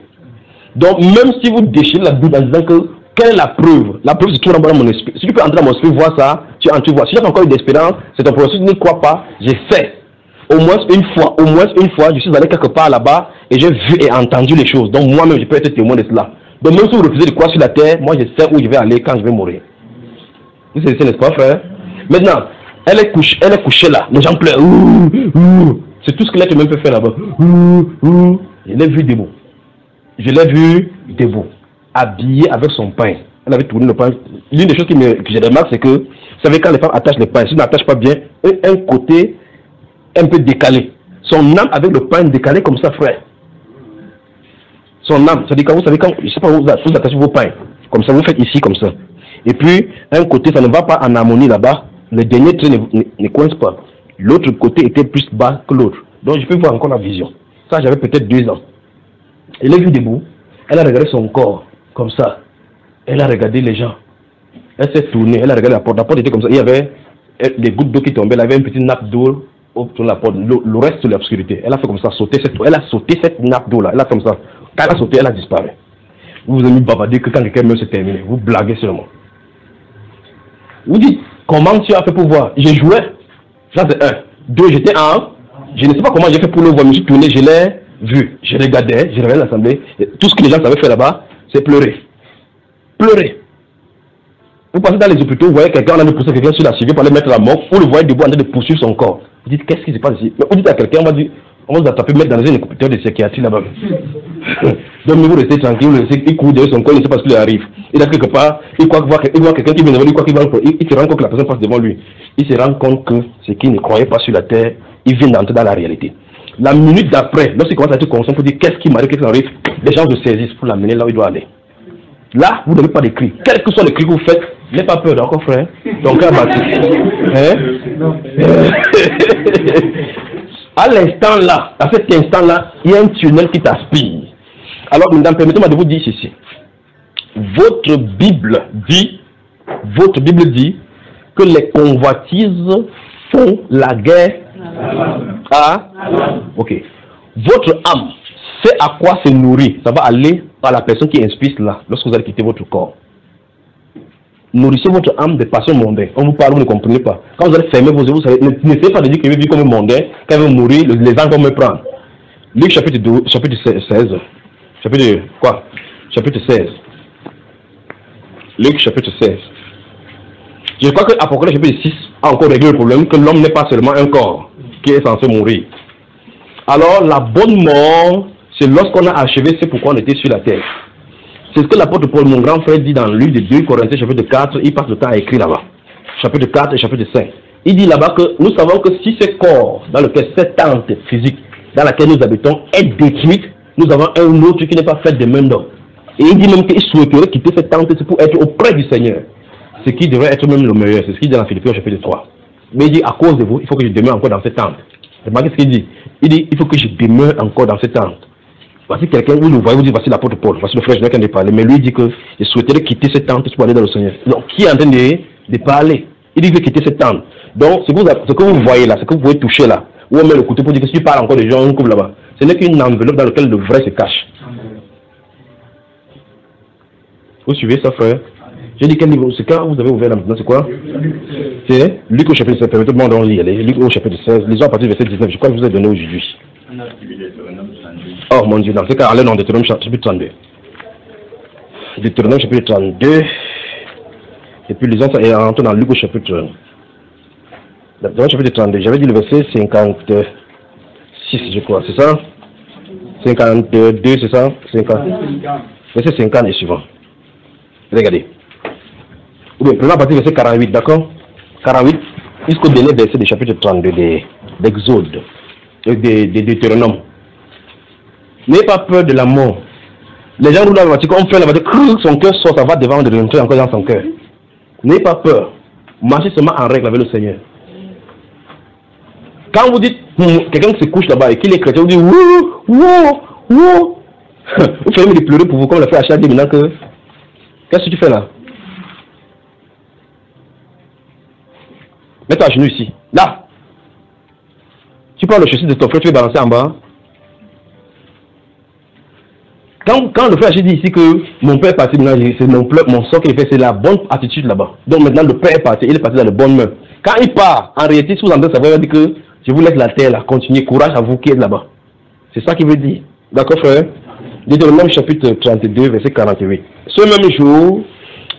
Donc, même si vous déchirez la Bible en disant que... Quelle est la preuve? La preuve, c'est tout dans mon esprit. Si tu peux entrer dans mon esprit, voir ça, tu vois. Si tu as encore eu d'espérance, c'est ton processus, ne crois pas. J'ai fait. Au moins une fois, je suis allé quelque part là-bas et j'ai vu et entendu les choses. Donc, moi-même, je peux être témoin de cela. Donc, même si vous refusez de croire sur la terre, moi, je sais où je vais aller quand je vais mourir. Vous savez, n'est-ce pas, frère? Maintenant, elle est couchée là. Les gens pleurent. C'est tout ce que l'être humain peut faire là-bas. Je l'ai vu debout. Habillée avec son pain. Elle avait tourné le pain. L'une des choses que je remarque, c'est que, vous savez, quand les femmes attachent le pain, si elles n'attachent pas bien, un côté un peu décalé. Son âme avec le pain décalé comme ça, frère. Son âme, c'est-à-dire quand vous savez, je ne sais pas, vous attachez vos pains, comme ça, vous faites ici, comme ça. Et puis, un côté, ça ne va pas en harmonie là-bas. Le dernier trait ne coince pas. L'autre côté était plus bas que l'autre. Donc, je peux voir encore la vision. Ça, j'avais peut-être 2 ans. Elle est vue debout. Elle a regardé son corps. Comme ça, elle a regardé les gens. Elle s'est tournée, elle a regardé la porte. La porte était comme ça. Il y avait des gouttes d'eau qui tombaient. Elle avait une petite nappe d'eau autour de la porte. Le reste de l'obscurité. Elle a fait comme ça, elle a sauté cette nappe d'eau là. Elle a comme ça. Quand elle a sauté, elle a disparu. Vous vous avez mis bavarder que quand quelqu'un meurt, c'est terminé. Vous blaguez seulement. Vous dites, comment tu as fait pour voir? J'ai joué. Ça c'est 1. 2, j'étais en. Je ne sais pas comment j'ai fait pour le voir. Je me suis tourné, je l'ai vu. Je regardais l'assemblée. Tout ce que les gens savaient faire là-bas, c'est pleurer. Pleurer. Vous passez dans les hôpitaux, vous voyez quelqu'un, on a poussé quelqu'un sur la cheville pour aller mettre la mort, vous le voyez debout en train de poursuivre son corps. Vous dites, qu'est-ce qui se passe ici? Mais vous dites à quelqu'un, on va vous attraper, mettre dans un hôpital de psychiatrie là-bas. Donc vous restez tranquille, il court derrière son corps, il ne sait pas ce qui lui arrive. Il a quelque part, il voit quelqu'un qui vient devant lui, il se rend compte que la personne passe devant lui. Il se rend compte que ce qu'il ne croyait pas sur la terre, il vient d'entrer dans la réalité. La minute d'après, lorsqu'il commence à être conscient pour dire qu'est-ce qui m'arrive, qu'est-ce qui m'arrive, les gens se saisissent pour l'amener là où il doit aller. Là, vous n'avez pas de cri. Quel que soit le cri que vous faites, n'ayez pas peur, d'accord, frère? Donc, à l'instant là, à cet instant là, il y a un tunnel qui t'aspire. Alors, maintenant, permettez-moi de vous dire ceci. Votre Bible dit que les convoitises font la guerre à... Ok. Votre âme sait à quoi se nourrir. Ça va aller par la personne qui inspire cela lorsque vous allez quitter votre corps. Nourrissez votre âme de passion mondaine. On vous parle, vous ne comprenez pas. Quand vous allez fermer vos yeux, vous savez, n'essayez pas de dire que je vais vivre comme un mondain. Quand je vais mourir, les gens vont me prendre. Luc chapitre 16. Chapitre 16. Luc chapitre 16. Je crois que Apocalypse chapitre 6 a encore réglé le problème que l'homme n'est pas seulement un corps qui est censé mourir. Alors, la bonne mort, c'est lorsqu'on a achevé, c'est pourquoi on était sur la terre. C'est ce que l'apôtre Paul, mon grand frère, dit dans le livre de 2 Corinthiens, chapitre 4, il passe le temps à écrire là-bas. Chapitre 4 et chapitre 5. Il dit là-bas que nous savons que si ce corps, dans lequel cette tente physique, dans laquelle nous habitons, est détruite, nous avons un autre qui n'est pas fait de main d'homme. Et il dit même qu'il souhaiterait quitter cette tente pour être auprès du Seigneur. Ce qui devrait être même le meilleur. C'est ce qu'il dit dans Philippiens chapitre 3. Mais il dit, à cause de vous, il faut que je demeure encore dans cette tente. Remarquez ce qu'il dit. Il dit, il faut que je demeure encore dans cette tente. Voici quelqu'un, vous le voyez, vous dites, voici l'apôtre Paul, voici le frère Jacques qui en a parlé. Mais lui, il dit que je souhaiterais quitter cette tente pour aller dans le Seigneur. Donc, qui est en train de parler? Il dit qu'il veut quitter cette tente. Donc, ce que vous voyez là, ce que vous pouvez toucher là, où on met le couteau pour dire que si tu parles encore de gens, on coupe là-bas. Ce n'est qu'une enveloppe dans laquelle le vrai se cache. Vous suivez ça, frère? J'ai dit quel livre? C'est quand vous avez ouvert là maintenant, c'est quoi? C'est Luc au chapitre 16. Permettez-moi d'en lire. Luc au chapitre 16. Lisons à partir du verset 19. Je crois que je vous ai donné aujourd'hui. Oh mon Dieu, dans ce cas, allez dans Deutéronome chapitre 32. Deutéronome chapitre 32. Et puis lisons ça et rentrons dans Luc au chapitre. Dans le chapitre 32, j'avais dit le verset 56, je crois, c'est ça? 52, c'est ça? 50. Verset 50 et suivant. Regardez. Ou bien, prenons à partir du verset 48, d'accord? 48, jusqu'au dernier verset du chapitre 32 d'Exode, de Deutéronome. N'ayez pas peur de la mort. Les gens roulent la voiture, quand on fait la voiture, son cœur sort, ça va devant de rentrer encore dans son cœur. N'ayez pas peur. Marchez seulement en règle avec le Seigneur. Quand vous dites, quelqu'un qui se couche là-bas et qu'il est chrétien, vous dites, wouh, wouh, wouh. Vous faites même de pleurer pour vous, comme l'a fait Achad, dit maintenant que, qu'est-ce que tu fais là? Mets-toi à genoux ici. Là. Tu prends le chaussure de ton frère, tu vas balancer en bas. Quand le frère Achad dit ici que mon père est parti, c'est mon sort qu'il fait, c'est la bonne attitude là-bas. Donc maintenant le père est parti, il est parti dans le bon main. Quand il part, en réalité, si vous entendez savoir, il dit que je vous laisse la terre là, continuez, courage à vous qui êtes là-bas. C'est ça qu'il veut dire. D'accord, frère? Deutéronome chapitre 32, verset 48. Ce même jour,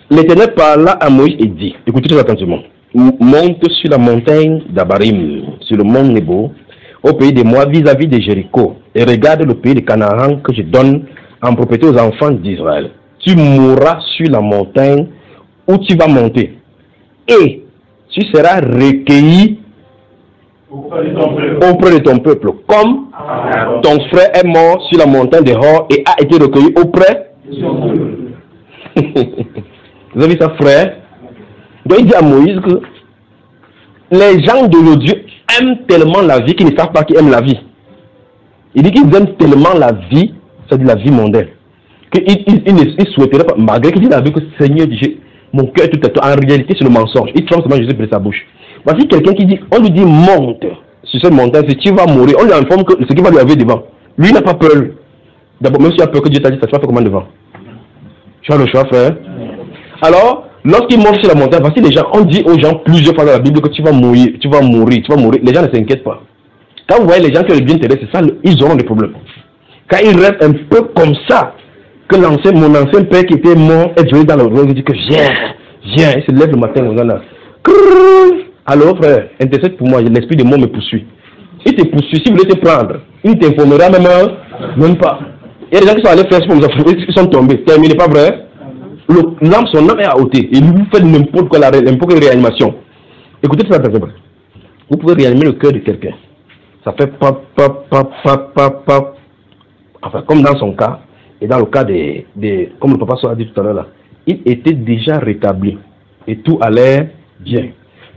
l'Éternel parla à Moïse et dit, écoutez très attentivement, monte sur la montagne d'Abarim, sur le mont Nebo, au pays de Moab vis-à-vis de Jéricho, et regarde le pays de Canaan que je donne en propriété aux enfants d'Israël. Tu mourras sur la montagne où tu vas monter, et tu seras recueilli auprès de ton peuple, comme ton frère est mort sur la montagne de Hor et a été recueilli auprès de son peuple. Vous avez vu ça, frère? Donc il dit à Moïse que les gens d'aujourd'hui aiment tellement la vie qu'ils ne savent pas qu'ils aiment la vie. Il dit qu'ils aiment tellement la vie, c'est-à-dire la vie mondaine, qu'ils souhaiteraient pas, malgré qu'ils disent la vie que Seigneur dit, mon cœur est tout à toi. En réalité, c'est le mensonge. Il trompe seulement Jésus de sa bouche. Voici quelqu'un qui dit, on lui dit monte sur cette montagne, si tu vas mourir, on lui informe que ce qui va lui arriver devant. Lui n'a pas peur. D'abord, même s'il a peur que Dieu t'a dit, ça se fait comment devant? Tu as le choix, frère. Alors, lorsqu'il monte sur la montagne, voici les gens, on dit aux gens plusieurs fois dans la Bible que tu vas mourir, tu vas mourir, tu vas mourir. Les gens ne s'inquiètent pas. Quand vous voyez les gens qui ont le bien terrestre, c'est ça, ils auront des problèmes. Quand ils rêvent un peu comme ça, que mon ancien père qui était mort est venu dans le rêve, il dit que viens, il se lève le matin, on a. Alors frère, intercède pour moi, l'esprit de mort me poursuit. Il te poursuit, si vous voulez te prendre, il t'informera même pas. Il y a des gens qui sont allés faire ce pour nous, ils sont tombés, terminé, pas vrai? L'âme, son âme est à ôter, et vous faites n'importe quelle réanimation. Écoutez ça, vous pouvez réanimer le cœur de quelqu'un. Ça fait pap. Enfin, comme dans son cas, et dans le cas comme le papa a dit tout à l'heure là, il était déjà rétabli, et tout allait bien.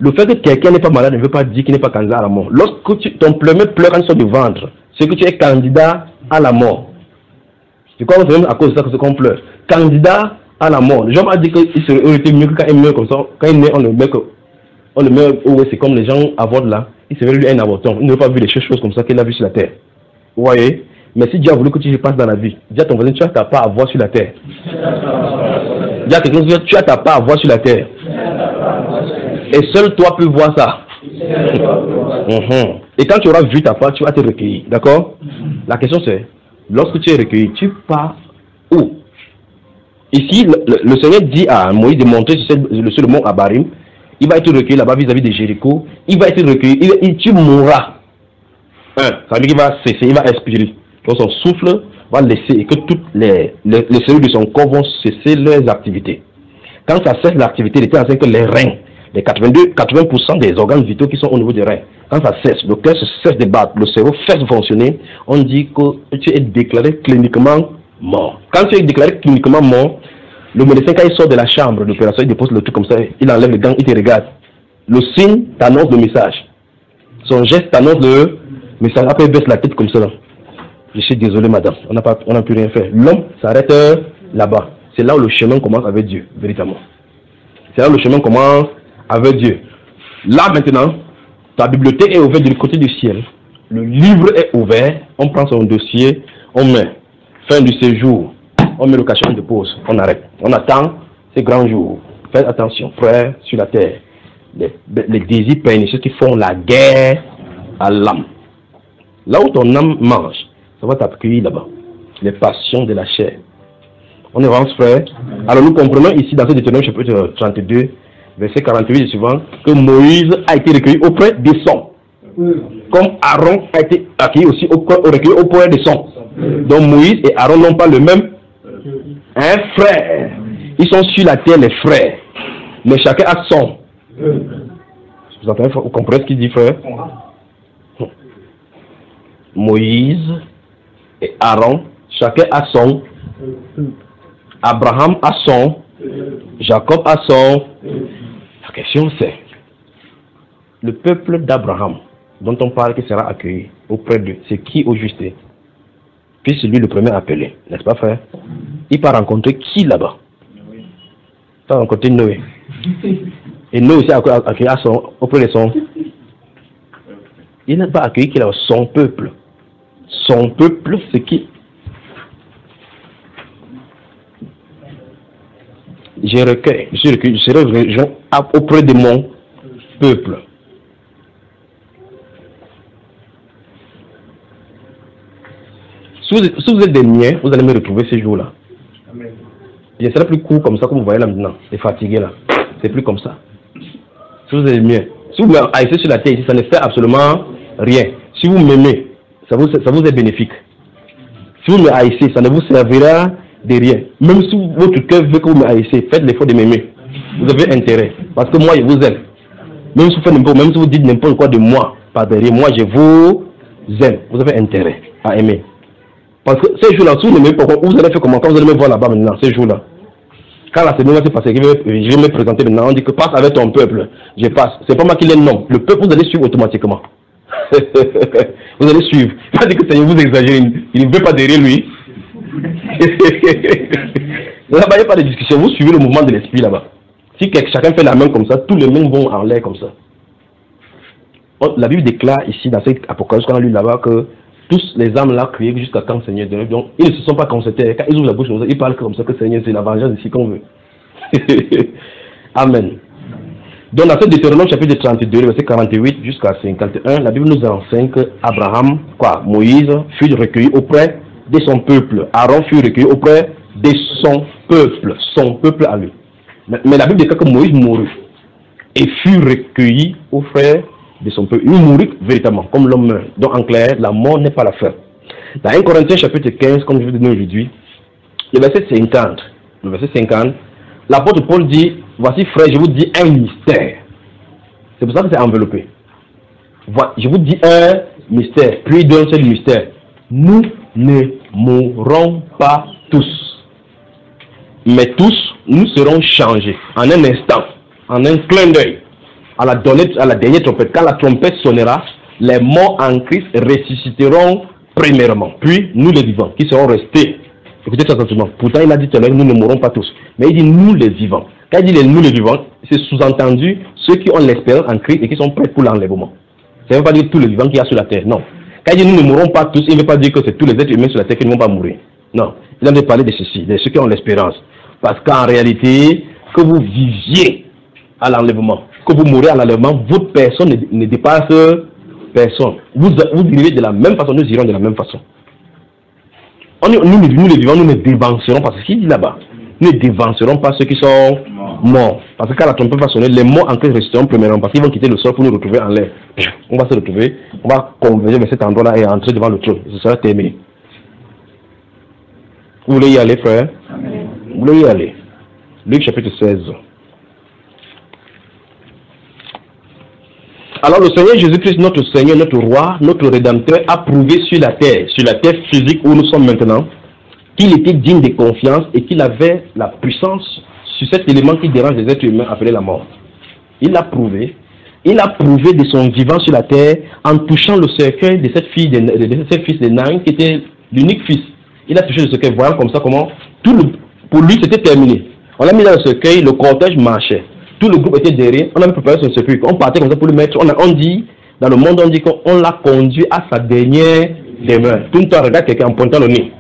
Le fait que quelqu'un n'est pas malade ne veut pas dire qu'il n'est pas candidat à la mort. Lorsque ton pleume pleure quand tu sors du ventre, c'est que tu es candidat à la mort. C'est quoi, c'est même à cause de ça que c'est qu'on pleure. Candidat à la mort. Les gens m'ont dit qu'il aurait été mieux que quand il meurt comme ça. Quand il naît, on le met où c'est comme les gens avortent là. Il serait lui un avorton. Il n'aurait pas vu les choses comme ça qu'il a vu sur la terre. Vous voyez? Mais si Dieu a voulu que tu passes dans la vie, dis à ton voisin, tu as ta part à voir sur la terre. Dis à quelqu'un, tu as ta part à voir sur la terre. Et seul toi peux voir ça. Et quand tu auras vu ta part, tu vas te recueillir. D'accord? La question c'est, lorsque tu es recueilli, tu pars où? Ici, le Seigneur dit à Moïse de monter sur le mont Abarim. Il va être recueilli là-bas vis-à-vis de Jéricho. Il va être recueilli. Tu mourras. Ça veut dire qu'il va cesser, il va expirer. Donc son souffle va laisser et que toutes les cellules de son corps vont cesser leurs activités. Quand ça cesse l'activité, il était enseigné que les reins, les 80% des organes vitaux qui sont au niveau des reins, quand ça cesse, le cœur cesse de battre, le cerveau cesse de fonctionner, on dit que tu es déclaré cliniquement mort. Quand tu es déclaré cliniquement mort, le médecin, quand il sort de la chambre d'opération, il dépose le truc comme ça, il enlève les gants, il te regarde. Le signe t'annonce le message. Son geste t'annonce le message. Après, il baisse la tête comme ça. Je suis désolé, madame, on n'a plus rien fait. L'homme s'arrête là-bas. C'est là où le chemin commence avec Dieu, véritablement. C'est là où le chemin commence avec Dieu. Là, maintenant, ta bibliothèque est ouverte du côté du ciel. Le livre est ouvert. On prend son dossier, on met fin du séjour. On met le cachet de pause. On arrête. On attend ces grands jours. Faites attention, frères, sur la terre. Les désirs pernicieux qui font la guerre à l'âme. Là où ton âme mange, ça va t'accueillir là-bas. Les passions de la chair. On avance, frère. Alors nous comprenons ici dans ce Deutéronome chapitre 32, verset 48 et suivant, que Moïse a été recueilli auprès des sons. Comme Aaron a été recueilli aussi auprès des sons. Donc Moïse et Aaron n'ont pas le même frère. Ils sont sur la terre les frères. Mais chacun a son. Vous entendez, vous comprenez ce qu'il dit, frère? Moïse et Aaron, chacun a son. Abraham a son. Jacob a son. La question c'est, le peuple d'Abraham, dont on parle qui sera accueilli auprès d'eux, c'est qui au juste? Puis c'est lui le premier appelé, n'est-ce pas, frère? Il va rencontrer qui là-bas? Il va rencontrer Noé. Et Noé aussi a accueilli auprès de son. Il n'a pas accueilli qu'il a son peuple. Son peuple, c'est qui? Je serai auprès de mon peuple. Si vous êtes des miens, vous allez me retrouver ces jours-là. Je serai plus court comme ça, comme vous voyez là maintenant. C'est fatigué là. C'est plus comme ça. Si vous êtes des miens, si vous m'haïssez sur la terre ici, ça ne fait absolument rien. Si vous m'aimez, ça vous est bénéfique. Si vous me haïssez, ça ne vous servira de rien. Même si votre cœur veut que vous me haïssez, faites l'effort de m'aimer. Vous avez intérêt. Parce que moi, je vous aime. Même si vous faites n'importe quoi, même si vous dites n'importe quoi de moi, par derrière, moi, je vous aime. Vous avez intérêt à aimer. Parce que ces jours-là, si vous n'aimez pas, vous allez faire comment? Quand vous allez me voir là-bas maintenant, ces jours-là. Quand la semaine va se passer, je vais me présenter maintenant, on dit que passe avec ton peuple. Je passe. C'est pas moi qui l'ai nom. Le peuple, vous allez suivre automatiquement. Vous allez suivre. Pas dire que Seigneur vous exagère, il ne veut pas derrière lui. Là-bas, il n'y a pas de discussion. Vous suivez le mouvement de l'esprit là-bas. Si chacun fait la main comme ça, tous les mains vont en l'air comme ça. La Bible déclare ici, dans cette apocalypse qu'on a lu là-bas, que tous les âmes là criaient jusqu'à quand Seigneur. Donc, ils ne se sont pas concertés. Quand ils ouvrent la bouche, ils parlent comme ça, que Seigneur, c'est la vengeance ici qu'on veut. Amen. Donc, dans ce Deutéronome chapitre 32, verset 48 jusqu'à 51, la Bible nous enseigne que Abraham, Moïse, fut recueilli auprès de son peuple. Aaron fut recueilli auprès de son peuple à lui. Mais la Bible déclare que Moïse mourut et fut recueilli auprès de son peuple. Il mourut véritablement, comme l'homme meurt. Donc en clair, la mort n'est pas la fin. Dans 1 Corinthiens chapitre 15, comme je vous dis aujourd'hui, le verset 50, l'apôtre Paul dit, voici frère, je vous dis un mystère. C'est pour ça que c'est enveloppé. Je vous dis un mystère, puis il donne ce mystère. Nous ne mourrons pas tous, mais tous nous serons changés en un instant, en un clin d'œil, à la dernière trompette. Quand la trompette sonnera, les morts en Christ ressusciteront premièrement, puis nous les vivants qui serons restés. Écoutez ça attentivement. Pourtant il a dit tout à l'heure, nous ne mourrons pas tous, mais il dit nous les vivants. Quand il dit nous les vivants, c'est sous-entendu ceux qui ont l'espérance en Christ et qui sont prêts pour l'enlèvement. Ça ne veut pas dire tous les vivants qu'il y a sur la terre, non. Quand il dit nous ne mourrons pas tous, il ne veut pas dire que c'est tous les êtres humains sur la terre qui ne vont pas mourir. Non, il a de parler de ceci, de ceux qui ont l'espérance. Parce qu'en réalité, que vous viviez à l'enlèvement, que vous mourrez à l'enlèvement, votre personne ne dépasse personne. Vous vivez de la même façon, nous irons de la même façon. Nous les vivants, nous ne dévancerons pas. C'est ce qu'il dit là-bas. Nous ne dévancerons pas ceux qui sont morts. Parce que quand la trompette va sonner, les morts en Christ resteront premièrement. Parce qu'ils vont quitter le sol pour nous retrouver en l'air. On va se retrouver, on va converger vers cet endroit-là et entrer devant le trône. Ce sera terminé. Vous voulez y aller, frère? Vous voulez y aller? Luc chapitre 16. Alors le Seigneur Jésus-Christ, notre Seigneur, notre Roi, notre Rédempteur, a prouvé sur la terre physique où nous sommes maintenant, qu'il était digne de confiance et qu'il avait la puissance sur cet élément qui dérange les êtres humains appelé la mort. Il l'a prouvé. Il a prouvé de son vivant sur la terre en touchant le cercueil de cette fille, de ce fils de Naïn qui était l'unique fils. Il a touché le cercueil, voyant comme ça comment pour lui c'était terminé. On l'a mis dans le cercueil, le cortège marchait. Tout le groupe était derrière, on avait préparé son cercueil. On partait comme ça pour le mettre. On dit, dans le monde, on dit qu'on l'a conduit à sa dernière demeure. Tout le temps, regarde quelqu'un en pointant le nez.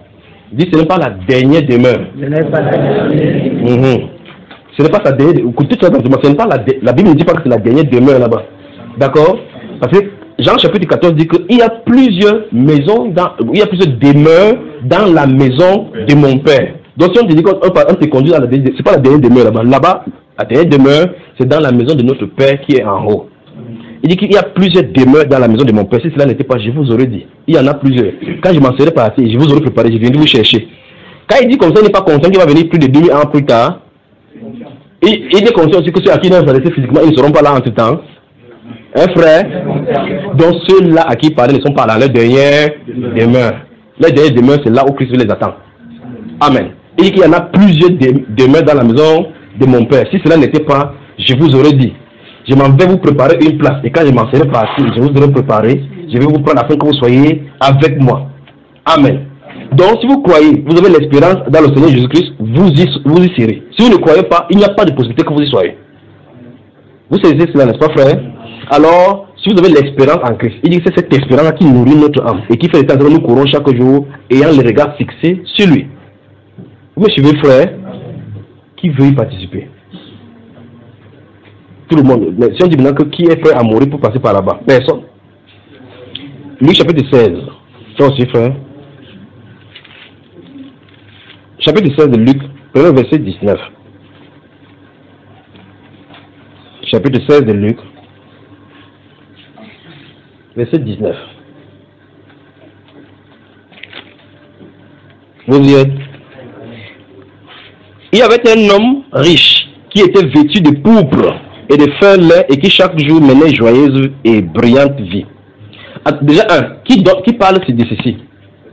Il dit, ce n'est pas la dernière demeure. Ce n'est pas la dernière. Ce n'est pas sa dernière demeure. Ce n'est pas la Bible ne dit pas que c'est la dernière demeure là-bas. D'accord? Parce que Jean chapitre 14 dit qu'il y a plusieurs maisons, il y a plusieurs demeures dans la maison de mon Père. Donc si on te dit qu'on te conduit dans la dernière, ce n'est pas la dernière demeure là-bas. Là-bas, la dernière demeure, c'est dans la maison de notre Père qui est en haut. Il dit qu'il y a plusieurs demeures dans la maison de mon Père. Si cela n'était pas, je vous aurais dit. Il y en a plusieurs. Quand je m'en serais passé, je vous aurais préparé, je viendrai vous chercher. Quand il dit comme ça, il n'est pas conscient qu'il va venir plus de 2000 ans plus tard. Et il est conscient aussi que ceux à qui nous avons laissé physiquement, ils ne seront pas là en tout temps. Hein, frère? Donc ceux-là à qui il parlait ne sont pas là. Leur dernière demeure. Leur dernière demeure, c'est là où Christ les attend. Amen. Il dit qu'il y en a plusieurs demeures dans la maison de mon Père. Si cela n'était pas, je vous aurais dit. Je m'en vais vous préparer une place. Et quand je m'en serai parti, je vous aurai préparé. Je vais vous prendre afin que vous soyez avec moi. Amen. Donc, si vous croyez, vous avez l'espérance dans le Seigneur Jésus-Christ, vous y serez. Si vous ne croyez pas, il n'y a pas de possibilité que vous y soyez. Vous saisissez cela, n'est-ce pas, frère? Alors, si vous avez l'espérance en Christ, il dit que c'est cette espérance qui nourrit notre âme et qui fait que nous courons chaque jour ayant le regard fixé sur lui. Vous me suivez, frère? Qui veut y participer? Tout le monde. Mais si on dit maintenant que qui est prêt à mourir pour passer par là-bas? Personne. Luc chapitre 16. Toi aussi, frère. Chapitre 16 de Luc, premier verset 19. Chapitre 16 de Luc, verset 19. Vous y êtes? Il y avait un homme riche qui était vêtu de pourpre et de fers laids et qui chaque jour menait joyeuse et brillante vie. Déjà, qui parle de ceci?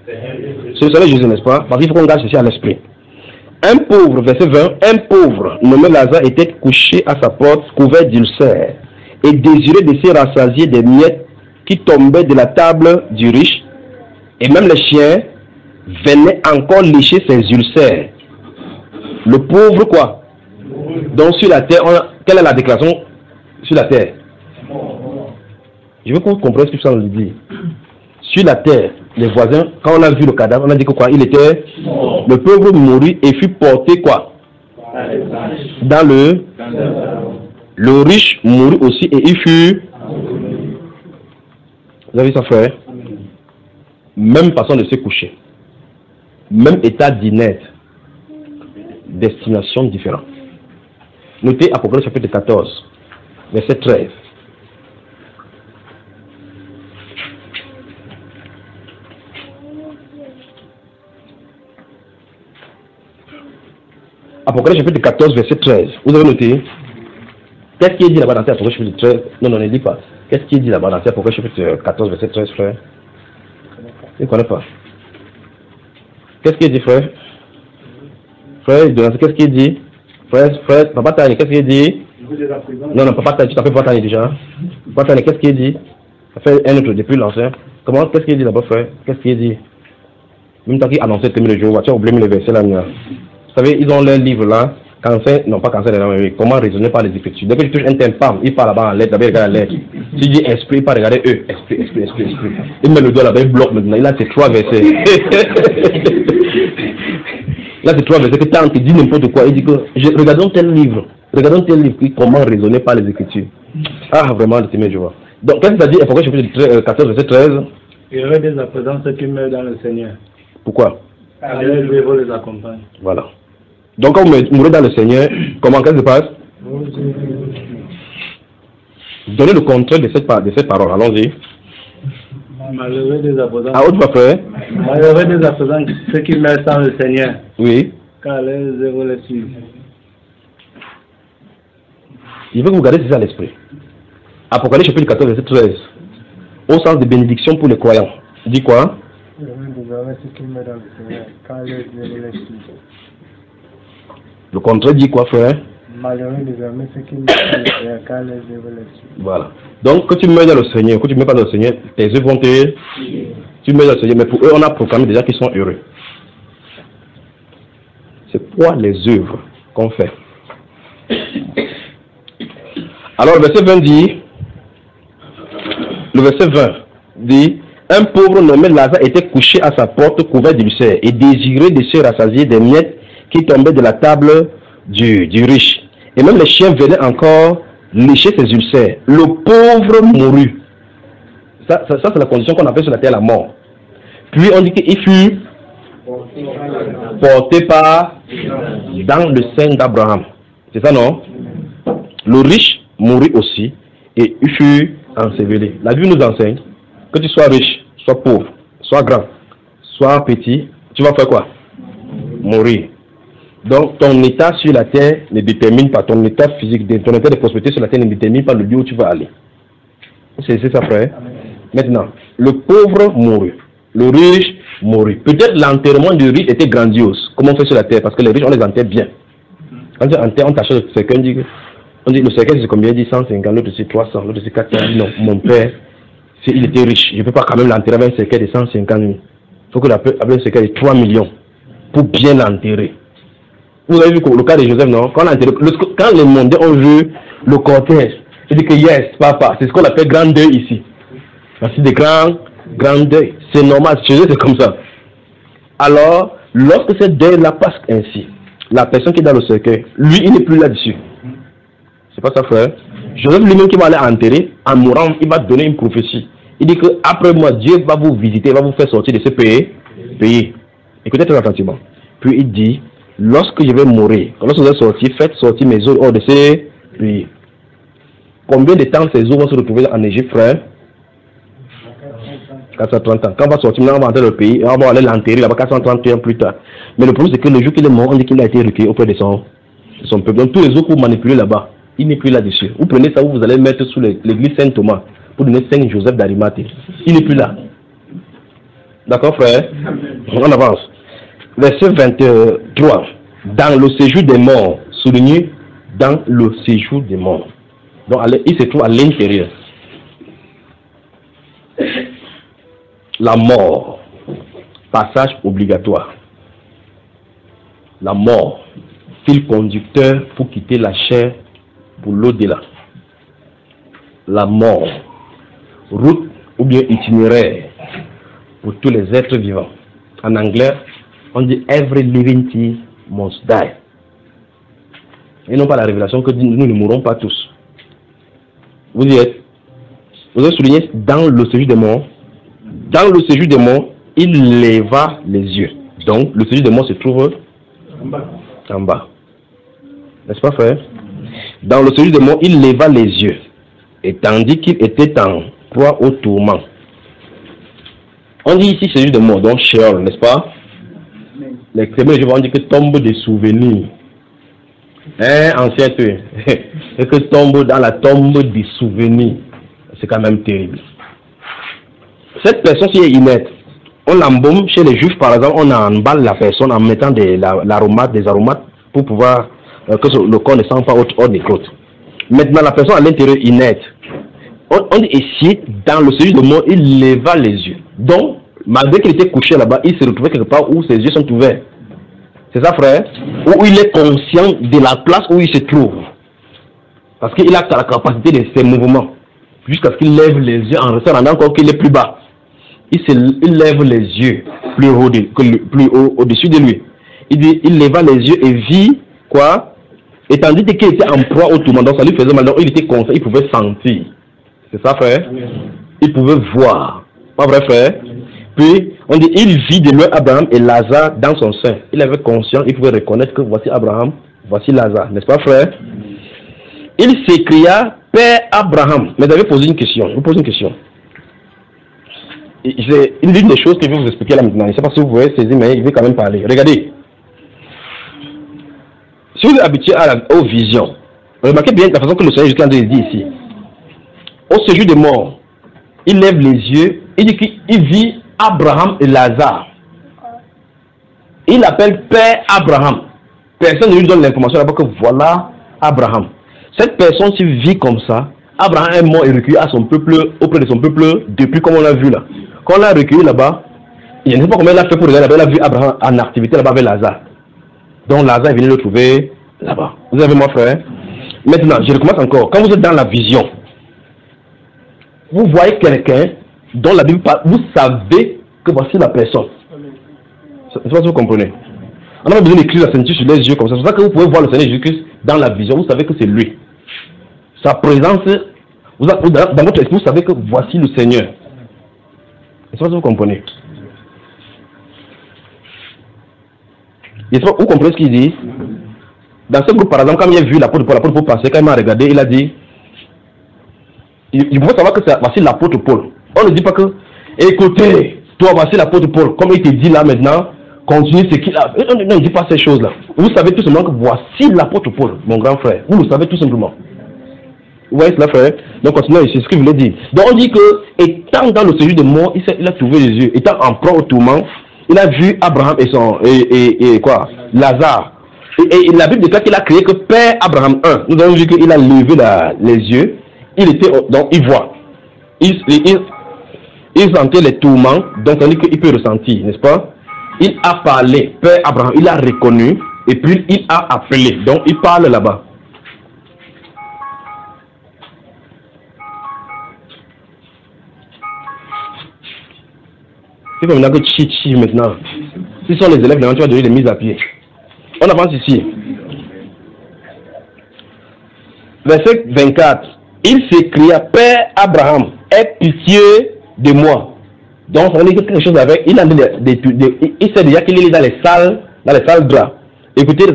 C'est le Seigneur Jésus, n'est-ce pas? Parce qu'il faut qu'on garde ceci à l'esprit. Un pauvre, verset 20, un pauvre nommé Lazare était couché à sa porte, couvert d'ulcères, et désirait de se rassasier des miettes qui tombaient de la table du riche, et même les chiens venaient encore lécher ses ulcères. Le pauvre quoi? Donc sur la terre, quelle est la déclaration sur la terre? Je veux que vous compreniez ce que ça nous dit. Sur la terre, les voisins, quand on a vu le cadavre, on a dit que quoi? Il était mort. Le pauvre mourut et fut porté quoi? Dans le riche mourut aussi et il fut. Vous avez vu ça, frère? Même façon de se coucher. Même état d'inerte. Destination différente. Notez Apocalypse chapitre 14, verset 13. Apocalypse chapitre 14, verset 13. Vous avez noté? Qu'est-ce qui est dit là-bas dans Apocalypse chapitre 13? Non, ne dis pas. Qu'est-ce qui est dit là-bas dans Apocalypse chapitre 14, verset 13, frère? Il ne connaît pas. Qu'est-ce qui est dit, frère? Frère, qu'est-ce qui est dit? Frère, Papa Tani, qu'est-ce qui est dit? Non, Papa Tani, tu t'appelles Papa Tani déjà. Papa Tani, qu'est-ce qui est dit? Ça fait un autre depuis l'ancien. Comment? Qu'est-ce qui est dit là-bas, frère? Qu'est-ce qui est dit? Même temps qu'ils annonçaient le jour, tu as oublié les versets là. Vous savez, ils ont leur livre là. Cancer, non pas cancer, mais comment raisonner par les Écritures. Dès que tu touches un thème, pam, il parle là-bas en lettres, d'abord il regarde la lettre. Si tu dis esprit, il parle regarder eux, esprit. Il met le doigt là-bas, il bloque maintenant. Il a ces trois versets. Là, c'est trois versets que tant qu'il dit n'importe quoi. Il dit que regardons tel livre comment raisonner par les Écritures. Ah, vraiment, le Seigneur, je vois. Donc, qu'est-ce que ça dit? Pourquoi je fais 14, verset 13? Il y aurait dès à présent ceux qui meurent dans le Seigneur. Pourquoi? Alléluia, vous les accompagne. Voilà. Donc, quand vous mourrez dans le Seigneur, comment qu'est-ce qui se passe? Donnez le contraire de cette parole. Allons-y. Malheureux des abondants. À haute voix, frère. Malheureux des apposants, ceux qui meurent sans le Seigneur. Oui. Car les heureux les suivent. Il veut que vous gardez ça à l'esprit. Apocalypse chapitre 14, verset 13. Au sens de bénédiction pour les croyants. Il dit quoi? Le contraire dit quoi, frère? Voilà. Donc, quand tu meurs dans le Seigneur, quand tu ne meurs pas dans le Seigneur, tes œuvres vont te... Tu meurs dans le Seigneur, mais pour eux, on a proclamé déjà qu'ils sont heureux. C'est quoi les œuvres qu'on fait? Alors, le verset 20 dit... Le verset 20 dit... Un pauvre nommé Lazare était couché à sa porte couvert d'ulcères et désirait de se rassasier des miettes qui tombaient de la table du riche. Et même les chiens venaient encore lécher ses ulcères. Le pauvre mourut. Ça c'est la condition qu'on appelle sur la terre la mort. Puis on dit qu'il fut porté par dans le sein d'Abraham. C'est ça, non? Le riche mourut aussi et il fut enseveli. La Bible nous enseigne que tu sois riche, sois pauvre, sois grand, sois petit, tu vas faire quoi? Mourir. Donc ton état sur la terre ne détermine pas ton état physique, ton état de prospérité sur la terre ne détermine pas le lieu où tu vas aller. C'est ça, frère. Maintenant, le pauvre mourut, le riche mourut. Peut-être l'enterrement du riche était grandiose, comme on fait sur la terre, parce que les riches on les enterre bien. Quand tu enterres, on t'achète le cercueil, on dit le cercueil c'est combien? Il dit 150, l'autre c'est 300, l'autre c'est 400. Il dit non, mon père, il était riche, je ne peux pas quand même l'enterrer avec un cercueil de 150 000. Il faut que avec un cercueil de 3 millions pour bien l'enterrer. Vous avez vu le cas de Joseph, non? Quand les mondains ont vu le cortège, ils disent que yes, papa, c'est ce qu'on appelle grand deuil ici. C'est des grands deuil. C'est normal, chez eux c'est comme ça. Alors, lorsque ce deuil-là passe ainsi, la personne qui est dans le cercueil, lui, il n'est plus là-dessus. C'est pas ça, frère. Joseph lui-même qui va aller enterrer, en mourant, il va donner une prophétie. Il dit que après moi, Dieu va vous visiter, va vous faire sortir de ce pays. Écoutez très attentivement. Puis il dit, lorsque je vais mourir, lorsque vous allez sortir, faites sortir mes eaux hors de ces pays. Combien de temps ces eaux vont se retrouver en Égypte, frère? 430 ans. Quand on va sortir, on va entrer dans le pays, on va aller l'enterrer là-bas 430 ans plus tard. Mais le problème, c'est que le jour qu'il est mort, on dit qu'il a été recueilli auprès de son peuple. Donc tous les eaux que vous manipulez là-bas, il n'est plus là-dessus. Vous prenez ça, vous allez mettre sous l'église Saint-Thomas pour donner Saint Joseph d'Arimathée. Il n'est plus là. D'accord, frère? On avance. Verset 23. Dans le séjour des morts. Souligné dans le séjour des morts. Donc, il se trouve à l'intérieur. La mort. Passage obligatoire. La mort. Fil conducteur pour quitter la chair pour l'au-delà. La mort. Route ou bien itinéraire pour tous les êtres vivants. En anglais, on dit every living thing must die. Et non pas la révélation que nous ne mourrons pas tous. Vous avez souligné dans le séjour des morts. Dans le séjour des morts, il leva les yeux. Donc le séjour des morts se trouve en bas. N'est-ce pas, frère? Dans le séjour des morts, il leva les yeux. Et tandis qu'il était en proie au tourment. On dit ici séjour des morts, donc Sheol, n'est-ce pas? Les chrétiens, je vais dire que tombe des souvenirs. Ancien truc. Et que tombe dans la tombe des souvenirs. C'est quand même terrible. Cette personne qui est inerte, on l'embaume chez les juifs, par exemple, on emballe la personne en mettant des aromates pour pouvoir que le corps ne sent pas autre des côtes. Maintenant, la personne à l'intérieur inerte, on dit ici, dans le séjour de mort, il leva les yeux. Donc, malgré qu'il était couché là-bas, il se retrouvait quelque part où ses yeux sont ouverts. C'est ça, frère? Où il est conscient de la place où il se trouve. Parce qu'il a la capacité de ses mouvements. Jusqu'à ce qu'il lève les yeux en se rendant compte qu'il est plus bas. Il lève les yeux plus haut au-dessus de lui. Il dit, il leva les yeux et vit quoi? Et tandis qu'il était en proie au tourment, donc ça lui faisait mal, donc il était conscient, il pouvait sentir. C'est ça, frère? Il pouvait voir. Pas vrai, frère? Puis, on dit, il vit de loin Abraham et Lazare dans son sein. Il avait conscience, il pouvait reconnaître que voici Abraham, voici Lazare. N'est-ce pas, frère? Il s'écria, Père Abraham. Mais vous avez posé une question. Je vous pose une question. une des choses que je vais vous expliquer là maintenant. Je ne sais pas si vous pouvez saisir, mais je vais quand même parler. Regardez. Si vous êtes habitué aux visions, remarquez bien la façon que le Seigneur Jésus dit ici. Au séjour des morts, il lève les yeux, il dit qu'il vit Abraham et Lazare. Il appelle Père Abraham. Personne ne lui donne l'information là-bas que voilà Abraham. Cette personne, s'il vit comme ça, Abraham est mort et recueilli à son peuple, auprès de son peuple, depuis comme on l'a vu là. Quand on l'a recueilli là-bas, il ne sait pas comment il a fait pour regarder là-bas, il a vu Abraham en activité là-bas avec Lazare. Donc Lazare est venu le trouver là-bas. Vous avez mon frère? Maintenant, je recommence encore. Quand vous êtes dans la vision, vous voyez quelqu'un dont la Bible parle, vous savez que voici la personne. Je ne sais pas si vous comprenez. On n'a pas besoin d'écrire la ceinture sur les yeux comme ça. C'est pour ça que vous pouvez voir le Seigneur Jésus-Christ dans la vision. Vous savez que c'est lui. Sa présence, dans votre esprit, vous savez que voici le Seigneur. Je ne sais pas si vous comprenez. Je ne sais pas, vous comprenez ce qu'il dit? Dans ce groupe, par exemple, quand il a vu l'apôtre Paul passer, quand il m'a regardé, il a dit, il faut savoir que voici l'apôtre Paul. On ne dit pas que, écoutez, toi, voici l'apôtre Paul. Comme il te dit là maintenant, continue ce qu'il a. Non, il ne dit pas ces choses-là. Vous savez tout simplement que voici l'apôtre Paul, mon grand frère. Vous le savez tout simplement. Vous voyez cela, frère? Donc, continuez, c'est ce que je voulais dire. Donc, on dit que, étant dans le séjour de mort, il a trouvé Jésus. Étant en proie au tourment, il a vu Abraham et Lazare. Et la Bible déclare qu'il a créé que Père Abraham 1. Nous avons vu qu'il a levé les yeux. Il était, donc, il voit. Il sentait les tourments, donc on dit qu'il peut ressentir, n'est-ce pas? Il a parlé, Père Abraham, il a reconnu, et puis il a appelé. Donc, il parle là-bas. C'est comme maintenant que chi maintenant. Si ce sont les élèves, maintenant tu vas donner des mises à pied. On avance ici. Verset 24. Il s'écria, Père Abraham, aie pitié de moi. Donc, on dit quelque chose avec. Il sait déjà qu'il est dans les salles draps. Écoutez,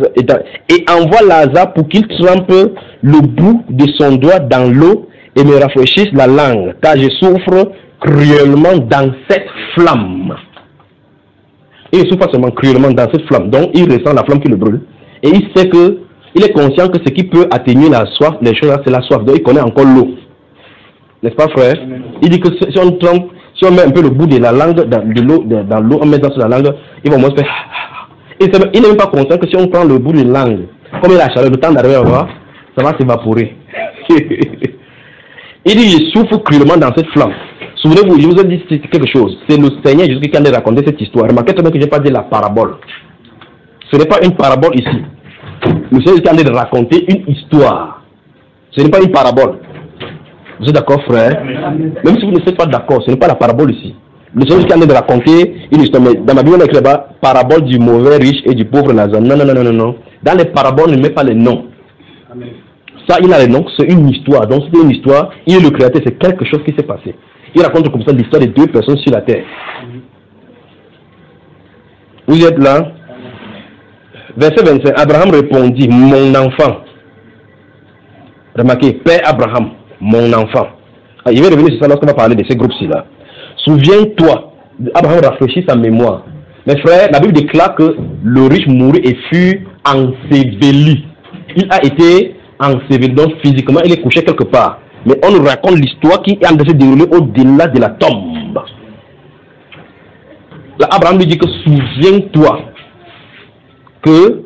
et envoie Lazare pour qu'il trempe le bout de son doigt dans l'eau et me rafraîchisse la langue, car je souffre cruellement dans cette flamme. Et il souffre pas seulement cruellement dans cette flamme. Donc, il ressent la flamme qui le brûle. Et il sait que, il est conscient que ce qui peut atténuer la soif, les choses là, c'est la soif. Donc, il connaît encore l'eau. N'est-ce pas, frère? Il dit que si on trempe, si on met un peu le bout de la langue dans l'eau, on met ça sur la langue, il va au moins faire. Il n'est même pas conscient que si on prend le bout de la langue, comme il a la chaleur, le temps d'arriver à voir, ça va s'évaporer. Il dit, il souffre cruellement dans cette flamme. Souvenez-vous, je vous ai dit quelque chose. C'est le Seigneur Jésus qui a raconté cette histoire. Remarquez tout de même que je n'ai pas dit la parabole. Ce n'est pas une parabole ici. Le Seigneur qui a raconté une histoire. Ce n'est pas une parabole. Vous êtes d'accord, frère? Même si vous ne êtes pas d'accord, ce n'est pas la parabole ici. Le Seigneur qui a raconté une histoire. Mais dans ma Bible, on écrit là-bas, parabole du mauvais riche et du pauvre Lazare. Non, non, non, non, non. Dans les paraboles, on ne met pas les noms. Ça, il a les noms, c'est une histoire. Donc, c'est une histoire. Il est le créateur, c'est quelque chose qui s'est passé. Il raconte comme ça l'histoire de deux personnes sur la terre. Vous êtes là? Verset 25. Abraham répondit, mon enfant. Remarquez, Père Abraham, mon enfant. Ah, il va revenir sur ça lorsqu'on va parler de ces groupes-ci là. Souviens-toi, Abraham rafraîchit sa mémoire. Mes frères, la Bible déclare que le riche mourut et fut enseveli. Il a été enseveli, donc physiquement il est couché quelque part. Mais on nous raconte l'histoire qui est en train de se dérouler au-delà de la tombe. Là, Abraham lui dit que souviens-toi que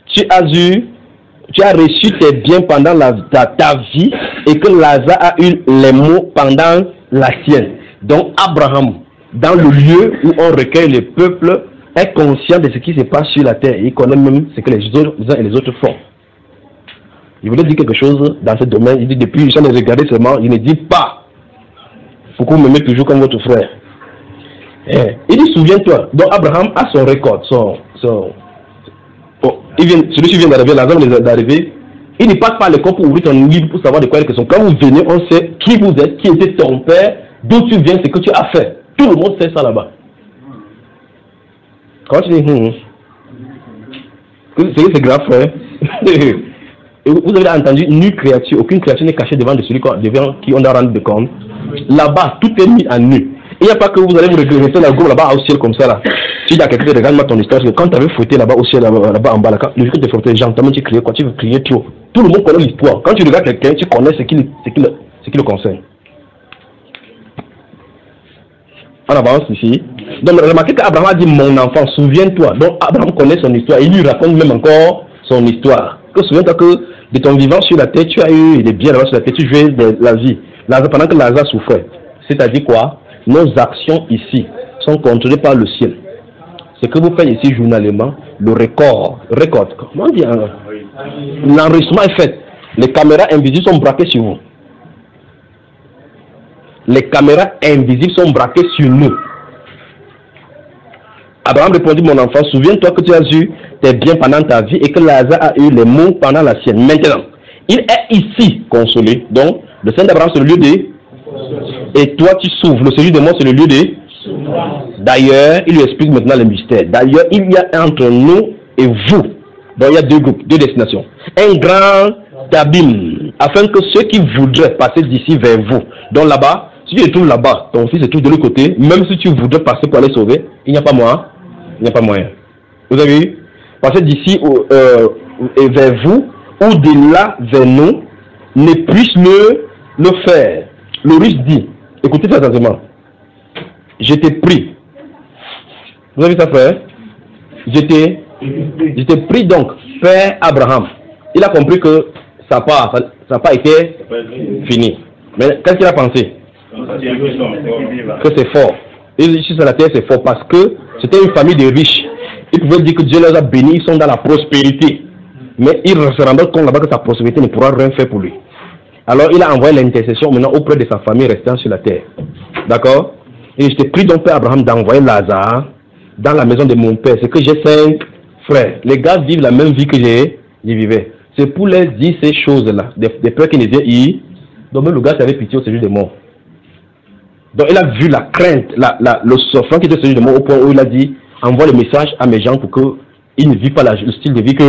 tu as reçu tes biens pendant ta vie et que Lazare a eu les maux pendant la sienne. Donc Abraham, dans le lieu où on recueille le peuple, est conscient de ce qui se passe sur la terre. Il connaît même ce que les uns et les autres font. Il voulait dire quelque chose dans ce domaine. Il dit depuis, je les regarder seulement, il ne dit pas. Pourquoi vous m'aimez toujours comme votre frère? Il dit, souviens-toi. Donc Abraham a son record. Celui-ci vient d'arriver, Lazare vient d'arriver. Il ne passe pas le corps pour ouvrir ton livre pour savoir de quoi il est question. Quand vous venez, on sait qui vous êtes, qui était ton père, d'où tu viens, ce que tu as fait. Tout le monde sait ça là-bas. Quand tu dis, c'est grave, frère. Et vous avez entendu, nulle créature, aucune créature n'est cachée devant celui devant qui on a rendu de compte. Là-bas, tout est mis à nu. Il n'y a pas que vous allez vous regretter là-bas au ciel comme ça là. Tu dis à quelqu'un, regarde-moi ton histoire, parce que quand tu avais fouetté là-bas au ciel, là-bas en bas, là, le jour que tu fouettais, j'entends tu criais quoi, tu veux crier trop. Tout le monde connaît l'histoire. Quand tu regardes quelqu'un, tu connais ce qui le concerne. On avance ici. Donc remarquez qu'Abraham a dit mon enfant, souviens-toi. Donc Abraham connaît son histoire, il lui raconte même encore son histoire. Souviens-toi que de ton vivant sur la terre, tu as eu des biens là-bas sur la terre, tu jouais de la vie. Pendant que Lazare souffrait. C'est-à-dire quoi? Nos actions ici sont contrôlées par le ciel. Ce que vous faites ici journalement, le record, comment dire, l'enregistrement est fait. Les caméras invisibles sont braquées sur vous. Les caméras invisibles sont braquées sur nous. Abraham répondit, mon enfant, souviens-toi que tu as eu tes biens pendant ta vie et que Lazare a eu les maux pendant la sienne. Maintenant, il est ici consolé. Donc, le sein d'Abraham, c'est le lieu de... Et toi, tu souffres. Le séjour de mort, c'est le lieu de... D'ailleurs, il lui explique maintenant le mystère. D'ailleurs, il y a entre nous et vous. Donc, il y a deux groupes, deux destinations. Un grand abîme, afin que ceux qui voudraient passer d'ici vers vous. Donc là-bas, si tu te trouves là-bas, ton fils se trouve de l'autre côté, même si tu voudrais passer pour aller sauver, il n'y a pas moyen. Il n'y a pas moyen. Vous avez vu? Passer d'ici vers vous, ou de là vers nous, ne puisse le faire. Le riche dit, écoutez très attentivement, je t'ai pris. Vous avez vu ça, frère? Je t'ai pris donc, Père Abraham. Il a compris que ça n'a pas été fini. Mais qu'est-ce qu'il a pensé? Que c'est fort. Et ici sur la terre, c'est fort parce que c'était une famille de riches. Ils pouvaient dire que Dieu les a bénis, ils sont dans la prospérité. Mais il se rendait compte là-bas que sa prospérité ne pourra rien faire pour lui. Alors il a envoyé l'intercession maintenant auprès de sa famille restant sur la terre. D'accord? Et je t'ai pris donc Père Abraham d'envoyer Lazare dans la maison de mon père. C'est que j'ai 5 frères. Les gars vivent la même vie que j'ai vivais. C'est pour leur dire ces choses-là. Des peurs qui les viennent. Donc même le gars avait pitié au séjour des morts. Donc il a vu la crainte, le souffrant qui était au séjour des morts au point où il a dit, envoie le message à mes gens pour qu'ils ne vivent pas le style de vie que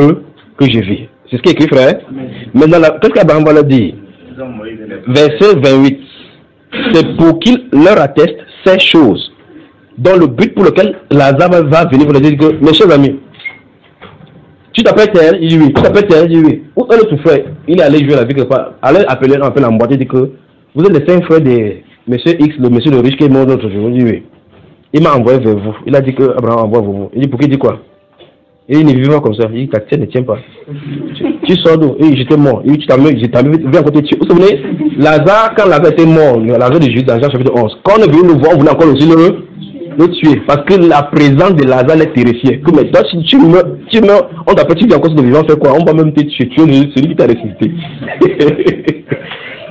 je vis. C'est ce qui est écrit, frère. Maintenant, qu'est-ce qu'Abraham va leur dire? Verset 28. C'est pour qu'il leur atteste ces choses. Dans le but pour lequel Lazare va venir pour leur dire que, mes chers amis, tu t'appelles tel, il dit oui. Tu t'appelles tel, il dit oui. Où est le tout frère? Il est allé jouer la vie quelque part. Allez appeler un peu la boîte et dit que vous êtes les 5 frères de monsieur X, le monsieur le riche qui est mort l'autre jour. Il dit oui. Il m'a envoyé vers vous. Il a dit que Abraham envoie vers vous. Il dit pour qui? Il dit quoi? Et il ne vit pas comme ça. Il dit ta tête ne tient pas. Tu sors d'où? Et j'étais mort. Il dit tu t'as mis, viens à côté de tu. Vous vous souvenez? Lazare, quand Lazare était mort, Lazare de Jude dans Jean chapitre 11. Quand on est venu le voir, on voulait encore aussi le tuer. Parce que la présence de Lazare les terrifiait. Que maintenant, si tu meurs, on t'appelle, tu viens encore de vivant, faire quoi? On va même te tuer. Tu es celui qui t'a ressuscité.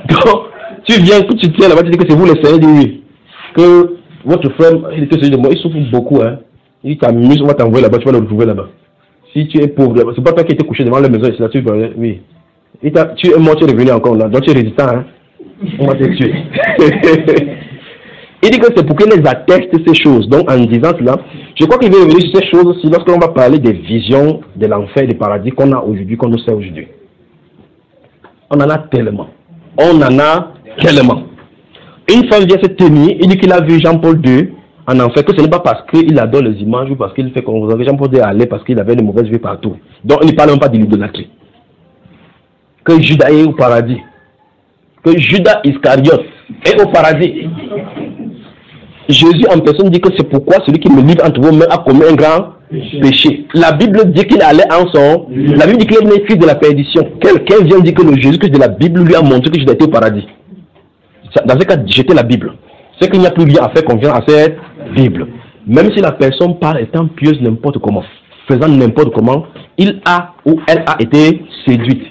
Donc, tu viens, que tu tiens là-bas, tu dis que c'est vous le Seigneur, dit oui. Que votre frère, il était celui de moi, il souffre beaucoup, hein. Il dit t'amuse, on va t'envoyer là-bas, tu vas le retrouver là-bas. Si tu es pauvre, c'est pas toi qui étais couché devant la maison, c'est là, oui. Tu es mort, tu es revenu encore là, donc tu es résistant, hein. On va te tuer. Il dit que c'est pour qu'il les atteste ces choses. Donc en disant cela, je crois qu'il veut revenir sur ces choses aussi lorsqu'on va parler des visions de l'enfer et du paradis qu'on a aujourd'hui, qu'on nous sait aujourd'hui. On en a tellement. On en a tellement. Une femme vient se tenir, il dit qu'il a vu Jean-Paul II en enfer, que ce n'est pas parce qu'il adore les images ou parce qu'il fait comme vous avez Jean-Paul II aller parce qu'il avait de mauvaises vues partout. Donc il ne parle même pas de l'idolâtrie. Que Judas est au paradis. Que Judas Iscariote est au paradis. Jésus en personne dit que c'est pourquoi celui qui me livre entre vos mains a commis un grand péché. La Bible dit qu'il allait en son. La Bible dit qu'il est né fils de la perdition. Quelqu'un vient dire que le Jésus Christ de la Bible lui a montré que Judas était au paradis. Dans ce cas, jeter la Bible. C'est qu'il n'y a plus rien à faire confiance à cette Bible. Même si la personne parle étant pieuse n'importe comment, faisant n'importe comment, il a ou elle a été séduite.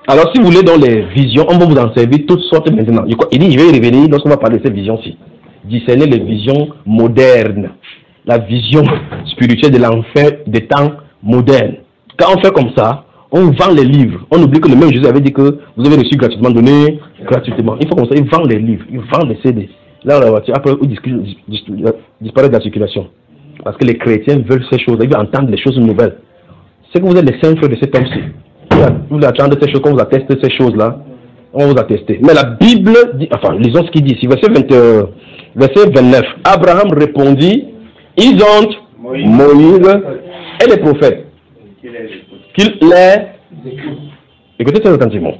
Alors si vous voulez dans les visions, on va vous en servir toutes sortes maintenant. Il dit, je vais y revenir lorsqu'on va parler de ces visions-ci. Discerner les visions modernes. La vision spirituelle de l'enfer des temps modernes. Quand on fait comme ça, on vend les livres. On oublie que le même Jésus avait dit que vous avez reçu gratuitement, donné gratuitement. Il faut comme ça, il vend les livres, il vend les CD. Là, on la voiture, après, il disparaît de la circulation. Parce que les chrétiens veulent ces choses, ils veulent entendre les choses nouvelles. C'est que vous êtes les saints frères de cet homme-ci. Vous attendez ces choses, quand vous attestez ces choses-là, on va vous attester. Mais la Bible dit, enfin, lisons ce qu'il dit ici, verset Verset 29. Abraham répondit, ils ont Moïse et les prophètes. Qu'il les... Écoutez très attentivement.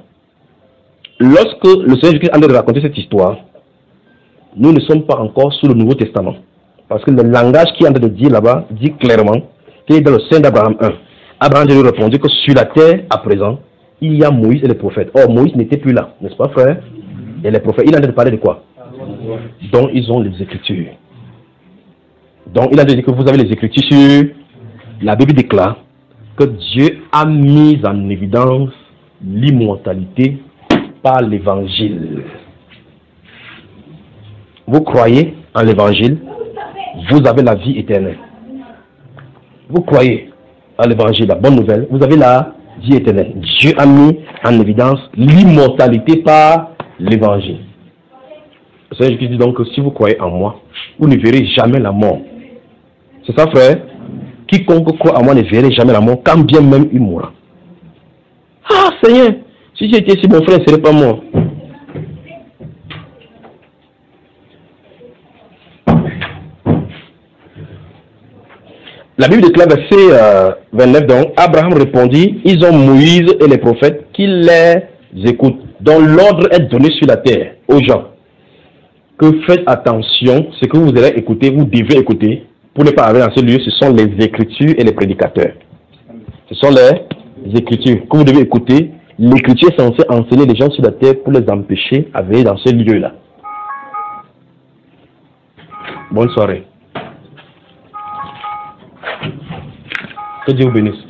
Lorsque le Seigneur Jésus-Christ est en train de raconter cette histoire, nous ne sommes pas encore sous le Nouveau Testament. Parce que le langage qu'il est en train de dire là-bas dit clairement qu'il est dans le sein d'Abraham 1. Abraham lui répondit que sur la terre, à présent, il y a Moïse et les prophètes. Or, Moïse n'était plus là, n'est-ce pas, frère? Et les prophètes, il est en train de parler de quoi? Donc, ils ont les Écritures. Donc, il a dit que vous avez les Écritures sur... La Bible déclare que Dieu a mis en évidence l'immortalité par l'Évangile. Vous croyez en l'Évangile, vous avez la vie éternelle. Vous croyez en l'Évangile, la bonne nouvelle, vous avez la vie éternelle. Dieu a mis en évidence l'immortalité par l'Évangile. Le Seigneur Jésus dit donc que si vous croyez en moi, vous ne verrez jamais la mort. C'est ça, frère? Quiconque croit en moi ne verrait jamais la mort, quand bien même il mourra. Ah, Seigneur, si j'étais ici, mon frère ne serait pas mort. La Bible déclare, verset 29, donc, Abraham répondit, ils ont Moïse et les prophètes qui les écoutent, dont l'ordre est donné sur la terre aux gens. Que faites attention, ce que vous allez écouter, vous devez écouter, pour ne pas arriver dans ce lieu, ce sont les Écritures et les prédicateurs. Ce sont les Écritures que vous devez écouter. L'Écriture est censée enseigner les gens sur la terre pour les empêcher à venir dans ce lieu-là. Bonne soirée. Que Dieu vous bénisse.